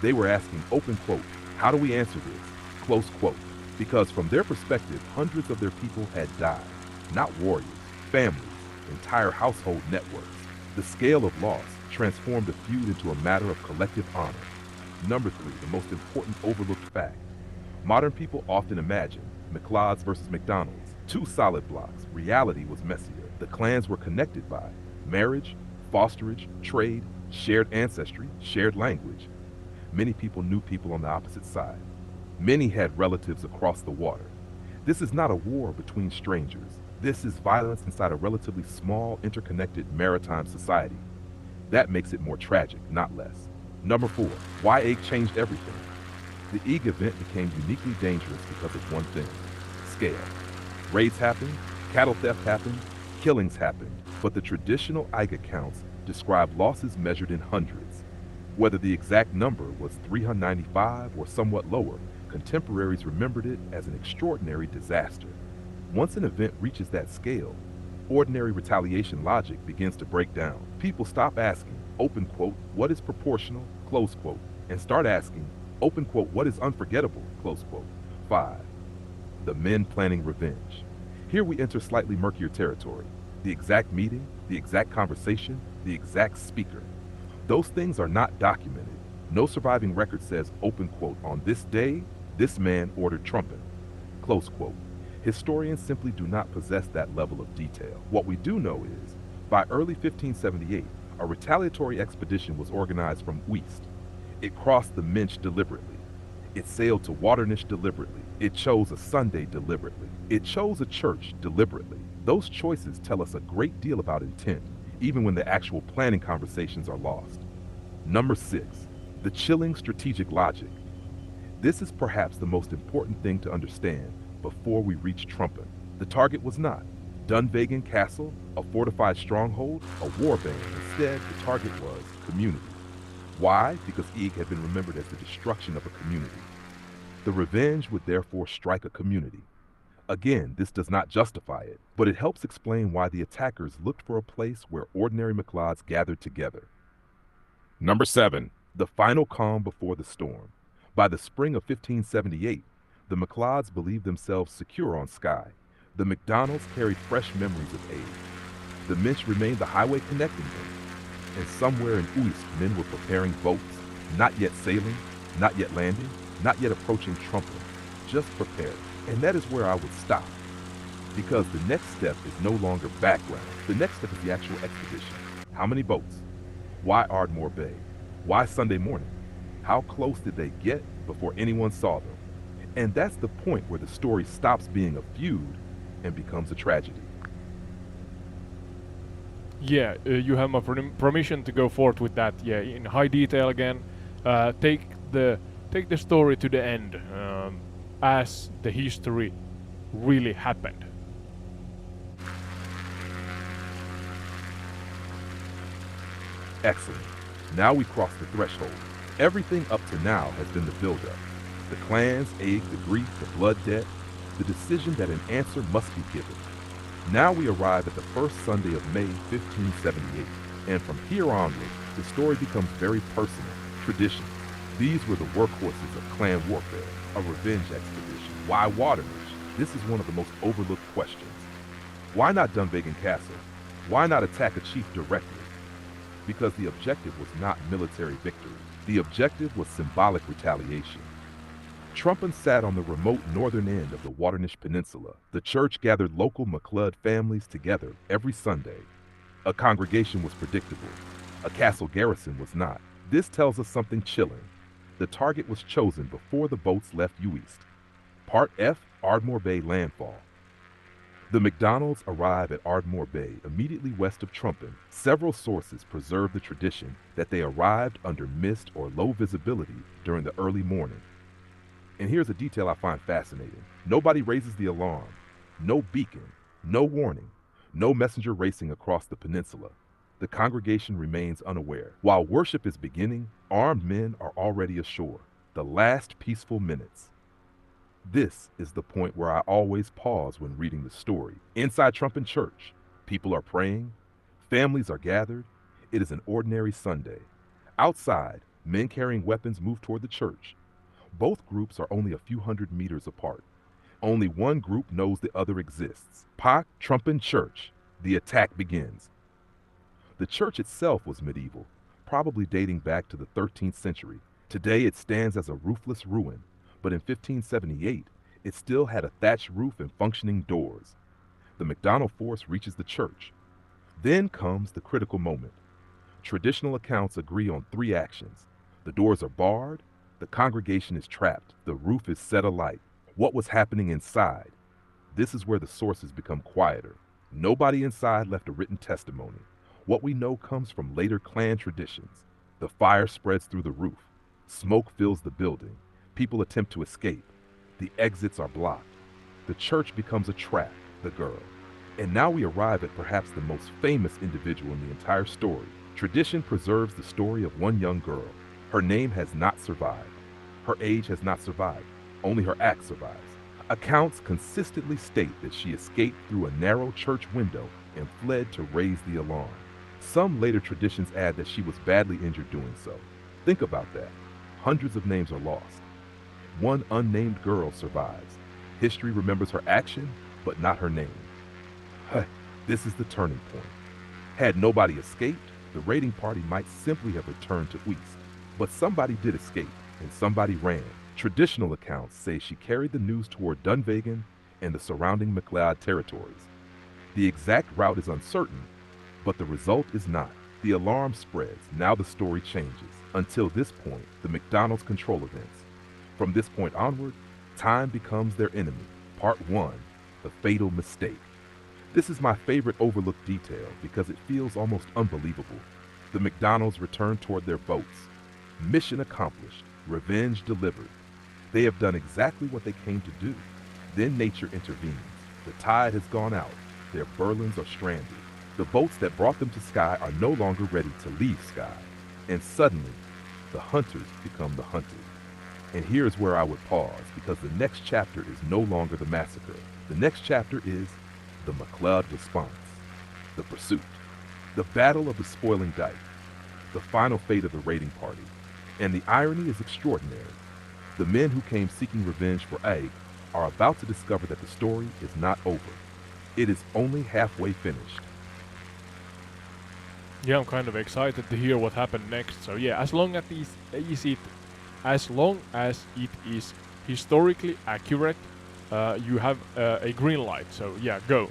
They were asking, open quote, how do we answer this, close quote, because from their perspective, hundreds of their people had died, not warriors, families, entire household networks. The scale of loss transformed a feud into a matter of collective honor. Number 3, the most important overlooked fact. Modern people often imagine MacLeods versus MacDonalds, two solid blocks. Reality was messier. The clans were connected by marriage, fosterage, trade, shared ancestry, shared language. Many people knew people on the opposite side. Many had relatives across the water. This is not a war between strangers. This is violence inside a relatively small, interconnected maritime society. That makes it more tragic, not less. Number 4, why Eig changed everything. The Eig event became uniquely dangerous because of one thing: scale. Raids happened, cattle theft happened, killings happened, but the traditional Eig accounts describe losses measured in hundreds. Whether the exact number was 395 or somewhat lower, contemporaries remembered it as an extraordinary disaster. Once an event reaches that scale, ordinary retaliation logic begins to break down. People stop asking, open quote, what is proportional, close quote, and start asking, open quote, what is unforgettable, close quote. 5. The men planning revenge. Here we enter slightly murkier territory. The exact meeting, the exact conversation, the exact speaker. Those things are not documented. No surviving record says, open quote, on this day, this man ordered trumpet, close quote. Historians simply do not possess that level of detail. What we do know is, by early 1578, a retaliatory expedition was organized from Uist. It crossed the Minch deliberately. It sailed to Waternish deliberately. It chose a Sunday deliberately. It chose a church deliberately. Those choices tell us a great deal about intent, even when the actual planning conversations are lost. Number 6, the chilling strategic logic. This is perhaps the most important thing to understand before we reach Trumpin. The target was not Dunvegan Castle, a fortified stronghold, a warband. Instead, the target was community. Why? Because Eig had been remembered as the destruction of a community. The revenge would therefore strike a community. Again, this does not justify it, but it helps explain why the attackers looked for a place where ordinary MacLeods gathered together. Number 7, the final calm before the storm. By the spring of 1578, the MacLeods believed themselves secure on Skye. The MacDonalds carried fresh memories of Eig. The Minch remained the highway connecting them. And somewhere in Uist, men were preparing boats, not yet sailing, not yet landing, not yet approaching Trumpin, just prepared. And that is where I would stop, because the next step is no longer background. The next step is the actual expedition. How many boats? Why Ardmore Bay? Why Sunday morning? How close did they get before anyone saw them? And that's the point where the story stops being a feud and becomes a tragedy. Yeah, you have my permission to go forth with that. Yeah, in high detail again. Take the story to the end, as the history really happened. Excellent. Now we cross the threshold. Everything up to now has been the buildup. The clans, ache, the grief, the blood debt, the decision that an answer must be given. Now we arrive at the first Sunday of May 1578, and from here onward, the story becomes very personal, tradition. These were the workhorses of clan warfare, a revenge expedition. Why Waternish? This is one of the most overlooked questions. Why not Dunvegan Castle? Why not attack a chief directly? Because the objective was not military victory. The objective was symbolic retaliation. Trumpin sat on the remote northern end of the Waternish Peninsula. The church gathered local MacLeod families together every Sunday. A congregation was predictable. A castle garrison was not. This tells us something chilling. The target was chosen before the boats left Uist. Part F, Ardmore Bay landfall. The MacDonalds arrive at Ardmore Bay, immediately west of Trumpin. Several sources preserve the tradition that they arrived under mist or low visibility during the early morning. And here's a detail I find fascinating. Nobody raises the alarm. No beacon, no warning, no messenger racing across the peninsula. The congregation remains unaware. While worship is beginning, armed men are already ashore. The last peaceful minutes. This is the point where I always pause when reading the story. Inside Trumpin Church, people are praying, families are gathered. It is an ordinary Sunday. Outside, men carrying weapons move toward the church. Both groups are only a few hundred meters apart. Only one group knows the other exists. Pak Trumpin Church. The attack begins. The church itself was medieval, probably dating back to the 13th century. Today it stands as a roofless ruin, but in 1578, it still had a thatched roof and functioning doors. The MacDonald force reaches the church. Then comes the critical moment. Traditional accounts agree on three actions. The doors are barred, the congregation is trapped, the roof is set alight. What was happening inside? This is where the sources become quieter. Nobody inside left a written testimony. What we know comes from later clan traditions. The fire spreads through the roof. Smoke fills the building. People attempt to escape. The exits are blocked. The church becomes a trap, the girl. And now we arrive at perhaps the most famous individual in the entire story. Tradition preserves the story of one young girl. Her name has not survived. Her age has not survived. Only her act survives. Accounts consistently state that she escaped through a narrow church window and fled to raise the alarm. Some later traditions add that she was badly injured doing so. Think about that. Hundreds of names are lost. One unnamed girl survives. History remembers her action, but not her name. This is the turning point. Had nobody escaped, the raiding party might simply have returned to Uist. But somebody did escape, and somebody ran. Traditional accounts say she carried the news toward Dunvegan and the surrounding MacLeod territories. The exact route is uncertain, but the result is not. The alarm spreads. Now the story changes. Until this point, the MacDonalds control events. From this point onward, time becomes their enemy. Part 1, the fatal mistake. This is my favorite overlooked detail because it feels almost unbelievable. The MacDonalds return toward their boats. Mission accomplished. Revenge delivered. They have done exactly what they came to do. Then nature intervenes. The tide has gone out. Their Berlins are stranded. The boats that brought them to Skye are no longer ready to leave Skye. And suddenly, the hunters become the hunted. And here's where I would pause, because the next chapter is no longer the massacre. The next chapter is the MacLeod response, the pursuit, the battle of the spoiling dyke, the final fate of the raiding party. And the irony is extraordinary. The men who came seeking revenge for Egg are about to discover that the story is not over. It is only halfway finished. Yeah, I'm kind of excited to hear what happened next. So yeah, as long as it is historically accurate, you have a green light. So yeah, go.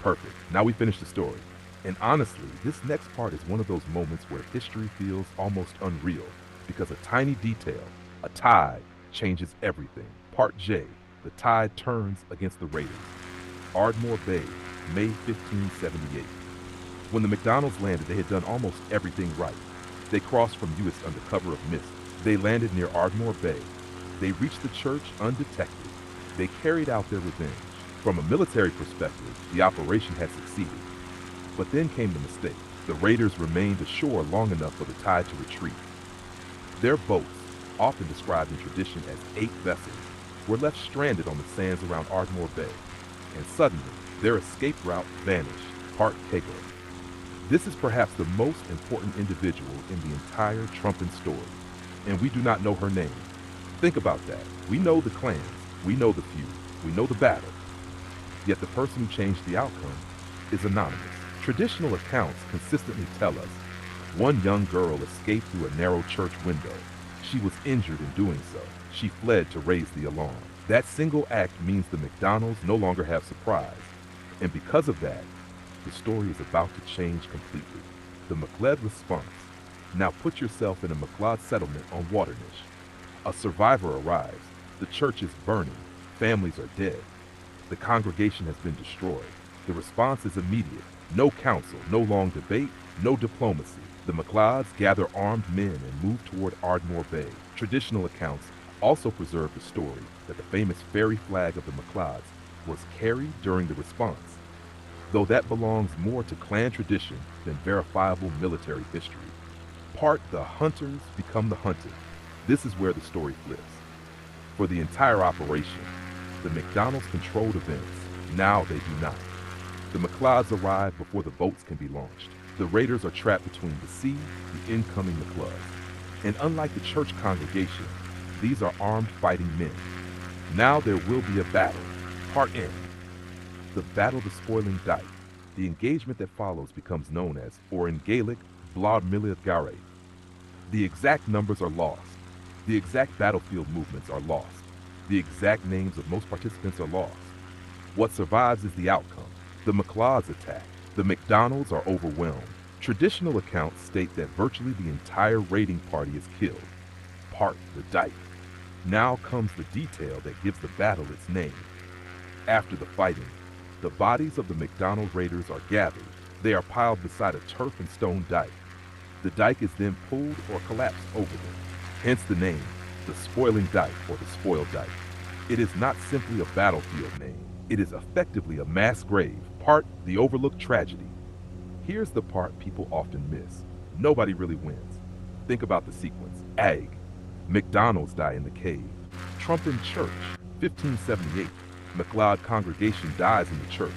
Perfect. Now we finish the story. And honestly, this next part is one of those moments where history feels almost unreal, because a tiny detail, a tide, changes everything. Part J, the tide turns against the raiders. Ardmore Bay, May 1578. When the MacDonalds landed, they had done almost everything right. They crossed from Uist under cover of mist. They landed near Ardmore Bay. They reached the church undetected. They carried out their revenge. From a military perspective, the operation had succeeded. But then came the mistake. The raiders remained ashore long enough for the tide to retreat. Their boats, often described in tradition as 8 vessels, were left stranded on the sands around Ardmore Bay, and suddenly their escape route vanished, part Kago. This is perhaps the most important individual in the entire Trumpin story, and we do not know her name. Think about that. We know the clans, we know the feud, we know the battle, yet the person who changed the outcome is anonymous. Traditional accounts consistently tell us one young girl escaped through a narrow church window. She was injured in doing so. She fled to raise the alarm. That single act means the McDonalds no longer have surprise. And because of that, the story is about to change completely. The McLeod response. Now put yourself in a McLeod settlement on Waternish. A survivor arrives. The church is burning. Families are dead. The congregation has been destroyed. The response is immediate. No council, no long debate, no diplomacy. The McLeods gather armed men and move toward Ardmore Bay. Traditional accounts also preserve the story that the famous ferry flag of the McLeods was carried during the response, though that belongs more to clan tradition than verifiable military history. Part the hunters become the hunted. This is where the story flips. For the entire operation, the McDonald's controlled events. Now they do not. The McLeods arrive before the boats can be launched. The raiders are trapped between the sea, the incoming McLeods. And unlike the church congregation, these are armed fighting men. Now there will be a battle. Part N. The Battle of the Spoiling Dyke. The engagement that follows becomes known as, or in Gaelic, Blad Miliad Gare. The exact numbers are lost. The exact battlefield movements are lost. The exact names of most participants are lost. What survives is the outcome. The McLeods attack. The McDonalds are overwhelmed. Traditional accounts state that virtually the entire raiding party is killed. Part the Dyke. Now comes the detail that gives the battle its name. After the fighting, the bodies of the McDonald raiders are gathered. They are piled beside a turf and stone dike. The dike is then pulled or collapsed over them. Hence the name, the Spoiling Dyke or the Spoiled Dyke. It is not simply a battlefield name. It is effectively a mass grave, part the overlooked tragedy. Here's the part people often miss. Nobody really wins. Think about the sequence. Ag. McDonald's die in the cave. Trumpin Church, 1578. McLeod congregation dies in the church.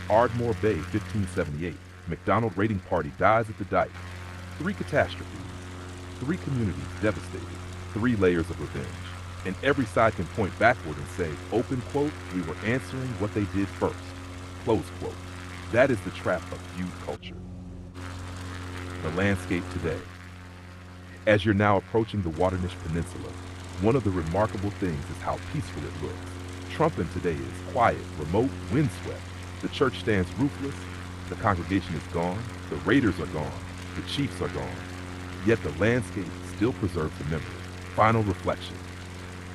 Ardmore Bay, 1578. McDonald raiding party dies at the dike. 3 catastrophes. 3 communities devastated. 3 layers of revenge. And every side can point backward and say, open quote, we were answering what they did first. Close quote. That is the trap of feud culture. The landscape today. As you're now approaching the Waternish Peninsula, one of the remarkable things is how peaceful it looks. Trumpin today is quiet, remote, windswept. The church stands roofless. The congregation is gone. The raiders are gone. The chiefs are gone. Yet the landscape still preserves the memory. Final reflection.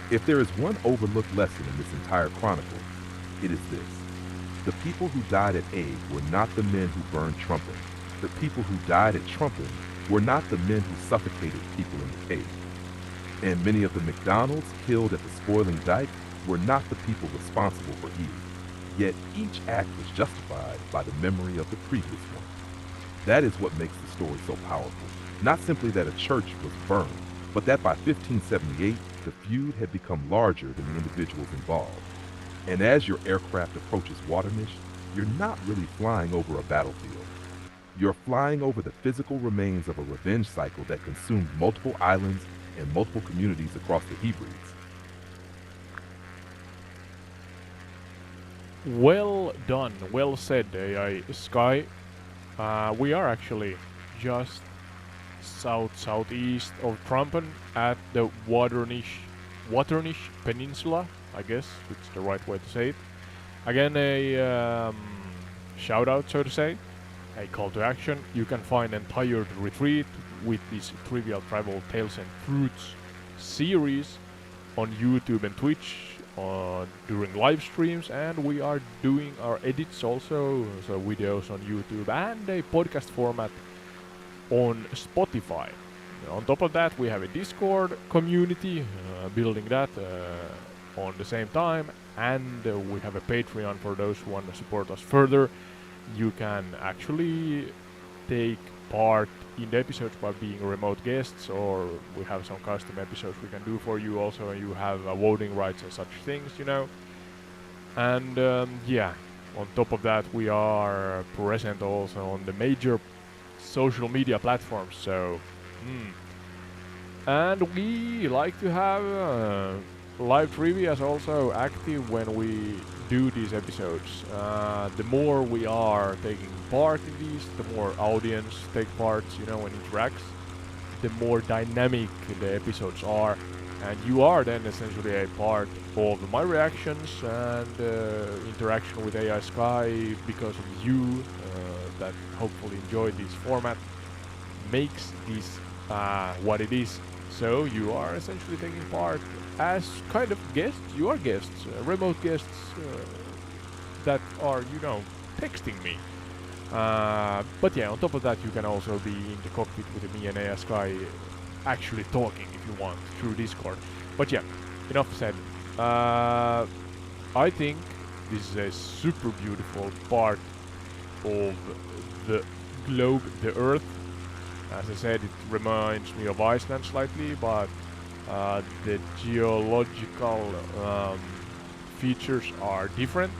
If there is one overlooked lesson in this entire chronicle, it is this. The people who died at Age were not the men who burned Trumpin. The people who died at Trumpin were not the men who suffocated people in the cave. And many of the McDonalds killed at the Spoiling Dyke were not the people responsible for either. Yet each act was justified by the memory of the previous one. That is what makes the story so powerful. Not simply that a church was burned, but that by 1578, the feud had become larger than the individuals involved. And as your aircraft approaches Waternish, you're not really flying over a battlefield. You're flying over the physical remains of a revenge cycle that consumed multiple islands and multiple communities across the Hebrides. Well done, well said, AI Skye. We are actually just southeast of Trumpin at the Waternish Peninsula, I guess it's the right way to say it. Again, a shout out, so to say, a call to action. You can find entire retreat with this Trivial Travel Tales and Fruits series on YouTube and Twitch during live streams, and we are doing our edits also, so videos on YouTube and a podcast format on Spotify. On top of that, we have a Discord community, building that on the same time, and we have a Patreon for those who want to support us further. you can actually take part in the episodes by being remote guests, or we have some custom episodes we can do for you also, and you have voting rights and such things, you know. And yeah, on top of that, we are present also on the major social media platforms. So, and we like to have live trivias also active when we do these episodes. The more we are taking part in these, the more audience take part, you know, and interacts, the more dynamic the episodes are. And you are then essentially a part of my reactions and interaction with AI Skye because of you that hopefully enjoy this format, makes this what it is. So you are essentially taking part as kind of guests. You are guests, remote guests that are, you know, texting me. But yeah, on top of that, you can also be in the cockpit with me and AI Skye actually talking if you want through Discord. But yeah, enough said. I think this is a super beautiful part of the globe, the Earth. As I said, it reminds me of Iceland slightly, but the geological features are different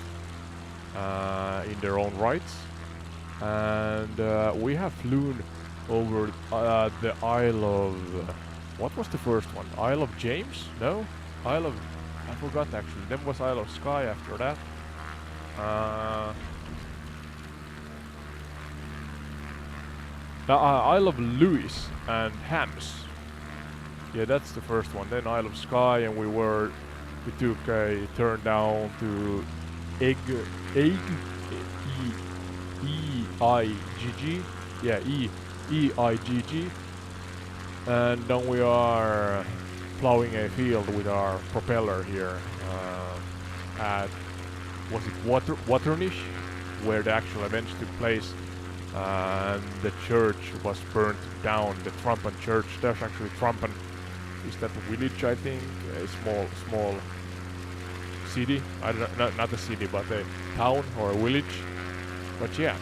in their own rights. And we have flown over the Isle of... what was the first one? Isle of James? No? Isle of... I forgot actually. Then was Isle of Skye after that. Isle of Lewis and Hams. Yeah, that's the first one. Then Isle of Skye, and we took a turn down to Eigg, E-I-G-G. Yeah, E-I-G-G. And then we are plowing a field with our propeller here at, was it Waternish, where the actual events took place. And the church was burnt down, the Trumpen church. There's actually Trumpen, is that a village, I think? A small city. I don't know, not a city, but a town or a village. But yeah,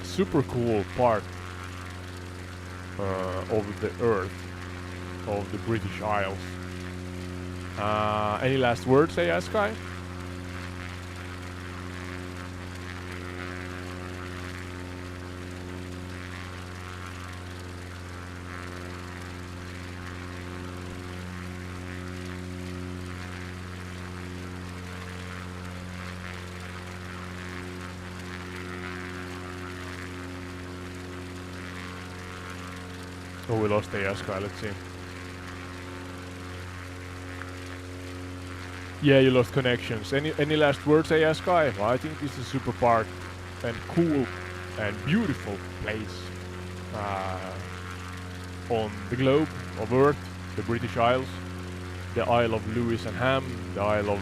super cool part of the Earth, of the British Isles. Any last words, AI Skye? Oh, we lost AI Skye, let's see. Yeah, you lost connections. Any last words, AI Skye? Well, I think this is a super part and cool and beautiful place on the globe of Earth, the British Isles, the Isle of Lewis and Ham, the Isle of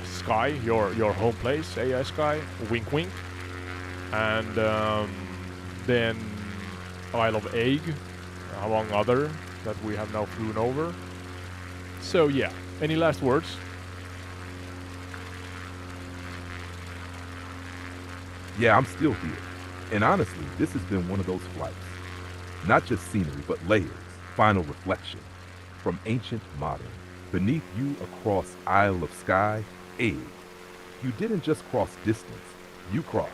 Skye, your home place, AI Skye, wink wink, and then Isle of Eigg, among other that we have now flown over. So yeah, any last words? Yeah, I'm still here. And honestly, this has been one of those flights. Not just scenery, but layers, final reflection. From ancient to modern, beneath you across Isle of Skye, Eigg. You didn't just cross distance, you crossed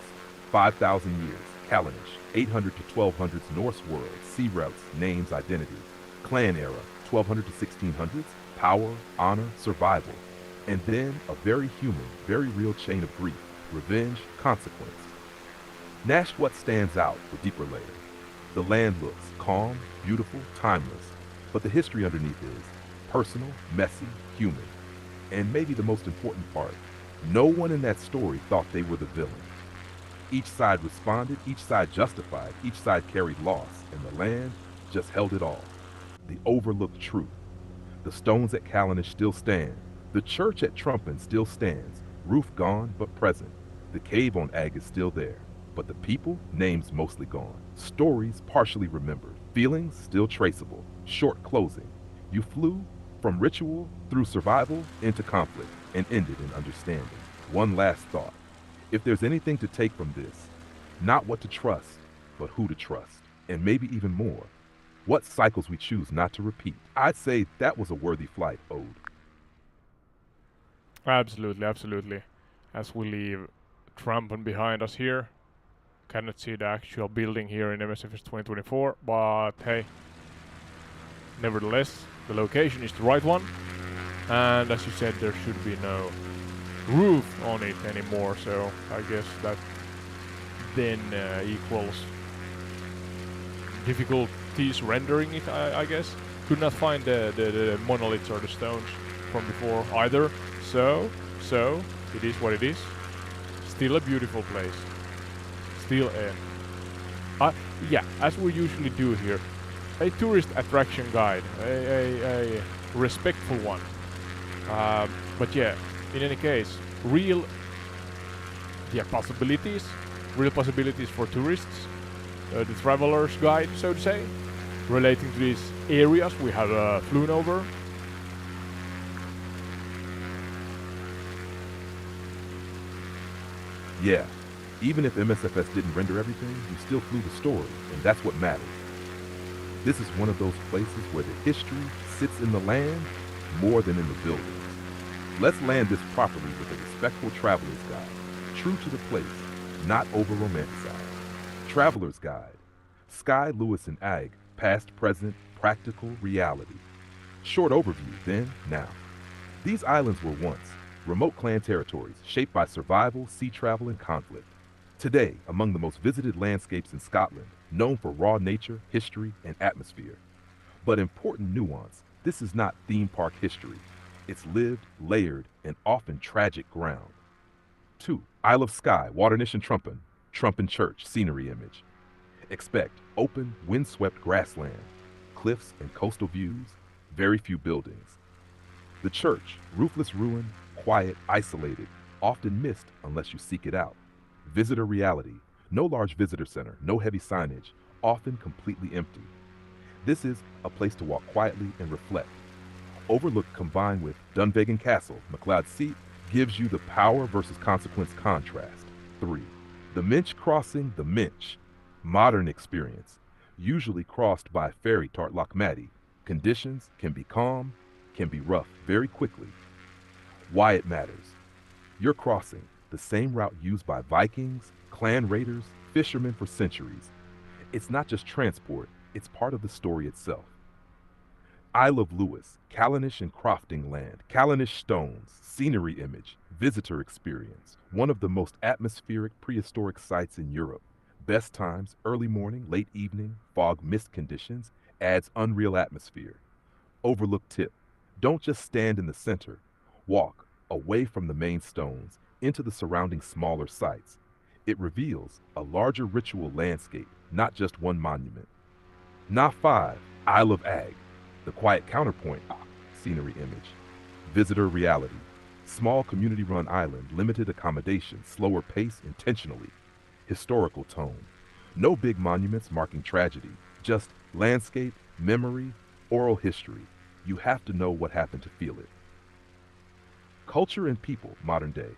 5,000 years, Callanish, 800 to 1200s Norse world, sea routes, names, identity, clan era, 1200 to 1600s, power, honor, survival, and then a very human, very real chain of grief, revenge, consequence. Nash what stands out with deeper layer. The land looks calm, beautiful, timeless, but the history underneath is personal, messy, human. And maybe the most important part, no one in that story thought they were the villain. Each side responded, each side justified, each side carried loss, and the land just held it all. The overlooked truth. The stones at Callanish still stand. The church at Trumpen still stands. Roof gone, but present. The cave on Ag is still there. But the people, names mostly gone. Stories partially remembered. Feelings still traceable. Short closing. You flew from ritual through survival into conflict and ended in understanding. One last thought. If there's anything to take from this, not what to trust, but who to trust, and maybe even more, what cycles we choose not to repeat. I'd say that was a worthy flight, Ode. Absolutely, absolutely. As we leave Trampan behind us here, cannot see the actual building here in MSFS24, but hey, nevertheless, the location is the right one, and as you said, there should be no roof on it anymore, so I guess that then equals difficulties rendering it, I guess. Could not find the monoliths or the stones from before either, so it is what it is. Still a beautiful place. Still yeah, as we usually do here, a tourist attraction guide, a respectful one. But yeah, in any case, real possibilities for tourists, the traveler's guide, so to say, relating to these areas we have flown over. Yeah, even if MSFS didn't render everything, you still flew the story, and that's what matters. This is one of those places where the history sits in the land more than in the buildings. Let's land this properly with a respectful traveler's guide, true to the place, not over-romanticized. Traveler's Guide. Skye, Lewis, and Ag, past, present, practical, reality. Short overview, then, now. These islands were once remote clan territories shaped by survival, sea travel, and conflict. Today, among the most visited landscapes in Scotland, known for raw nature, history, and atmosphere. But important nuance, this is not theme park history. It's lived, layered, and often tragic ground. 2. Isle of Skye, Waternish and Trumpen Church, scenery image. Expect open, windswept grassland, cliffs and coastal views, very few buildings. The church, roofless ruin, quiet, isolated, often missed unless you seek it out. Visitor reality, no large visitor center, no heavy signage, often completely empty. This is a place to walk quietly and reflect. Overlook combined with Dunvegan Castle, MacLeod Seat, gives you the power versus consequence contrast. 3. The Minch Crossing, the Minch. Modern experience, usually crossed by ferry Tartlochmatty. Conditions can be calm, can be rough very quickly. Why it matters. You're crossing the same route used by Vikings, clan raiders, fishermen for centuries. It's not just transport, it's part of the story itself. Isle of Lewis, Callanish and crofting land, Callanish stones, scenery image, visitor experience, one of the most atmospheric prehistoric sites in Europe. Best times, early morning, late evening, fog mist conditions, adds unreal atmosphere. Overlook tip, don't just stand in the center, walk away from the main stones into the surrounding smaller sites. It reveals a larger ritual landscape, not just one monument. Na 5, Isle of Ag, the quiet counterpoint, scenery image. Visitor reality, small community-run island, limited accommodation, slower pace intentionally. Historical tone, no big monuments marking tragedy, just landscape, memory, oral history. You have to know what happened to feel it. Culture and people, modern day.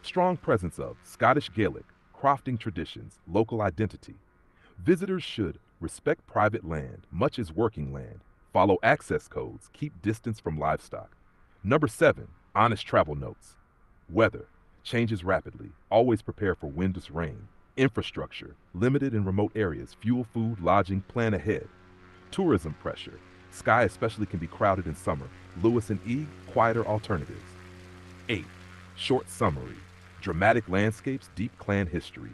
Strong presence of Scottish Gaelic, crofting traditions, local identity. Visitors should respect private land, much as working land, follow access codes, keep distance from livestock. Number 7, honest travel notes. Weather, changes rapidly, always prepare for windless rain. Infrastructure, limited in remote areas, fuel, food, lodging, plan ahead. Tourism pressure, Skye especially can be crowded in summer. Lewis and E, quieter alternatives. 8, short summary. Dramatic landscapes, deep clan history.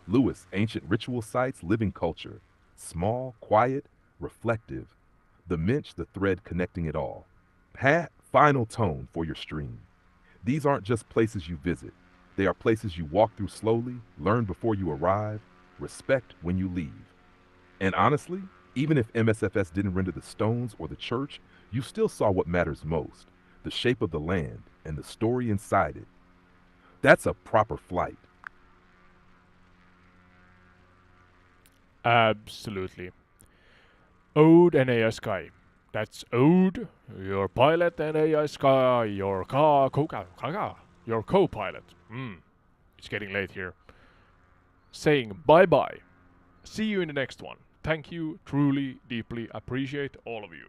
Lewis, ancient ritual sites, living culture. Small, quiet, reflective. The Minch, the thread connecting it all. Final tone for your stream. These aren't just places you visit. They are places you walk through slowly, learn before you arrive, respect when you leave. And honestly, even if MSFS didn't render the stones or the church, you still saw what matters most, the shape of the land and the story inside it. That's a proper flight. Absolutely. Ode and AI Skye. That's Ode, your pilot, and AI Skye, your co-pilot. It's it's getting late here, saying bye bye. See you in the next one. Thank you, truly, deeply appreciate all of you.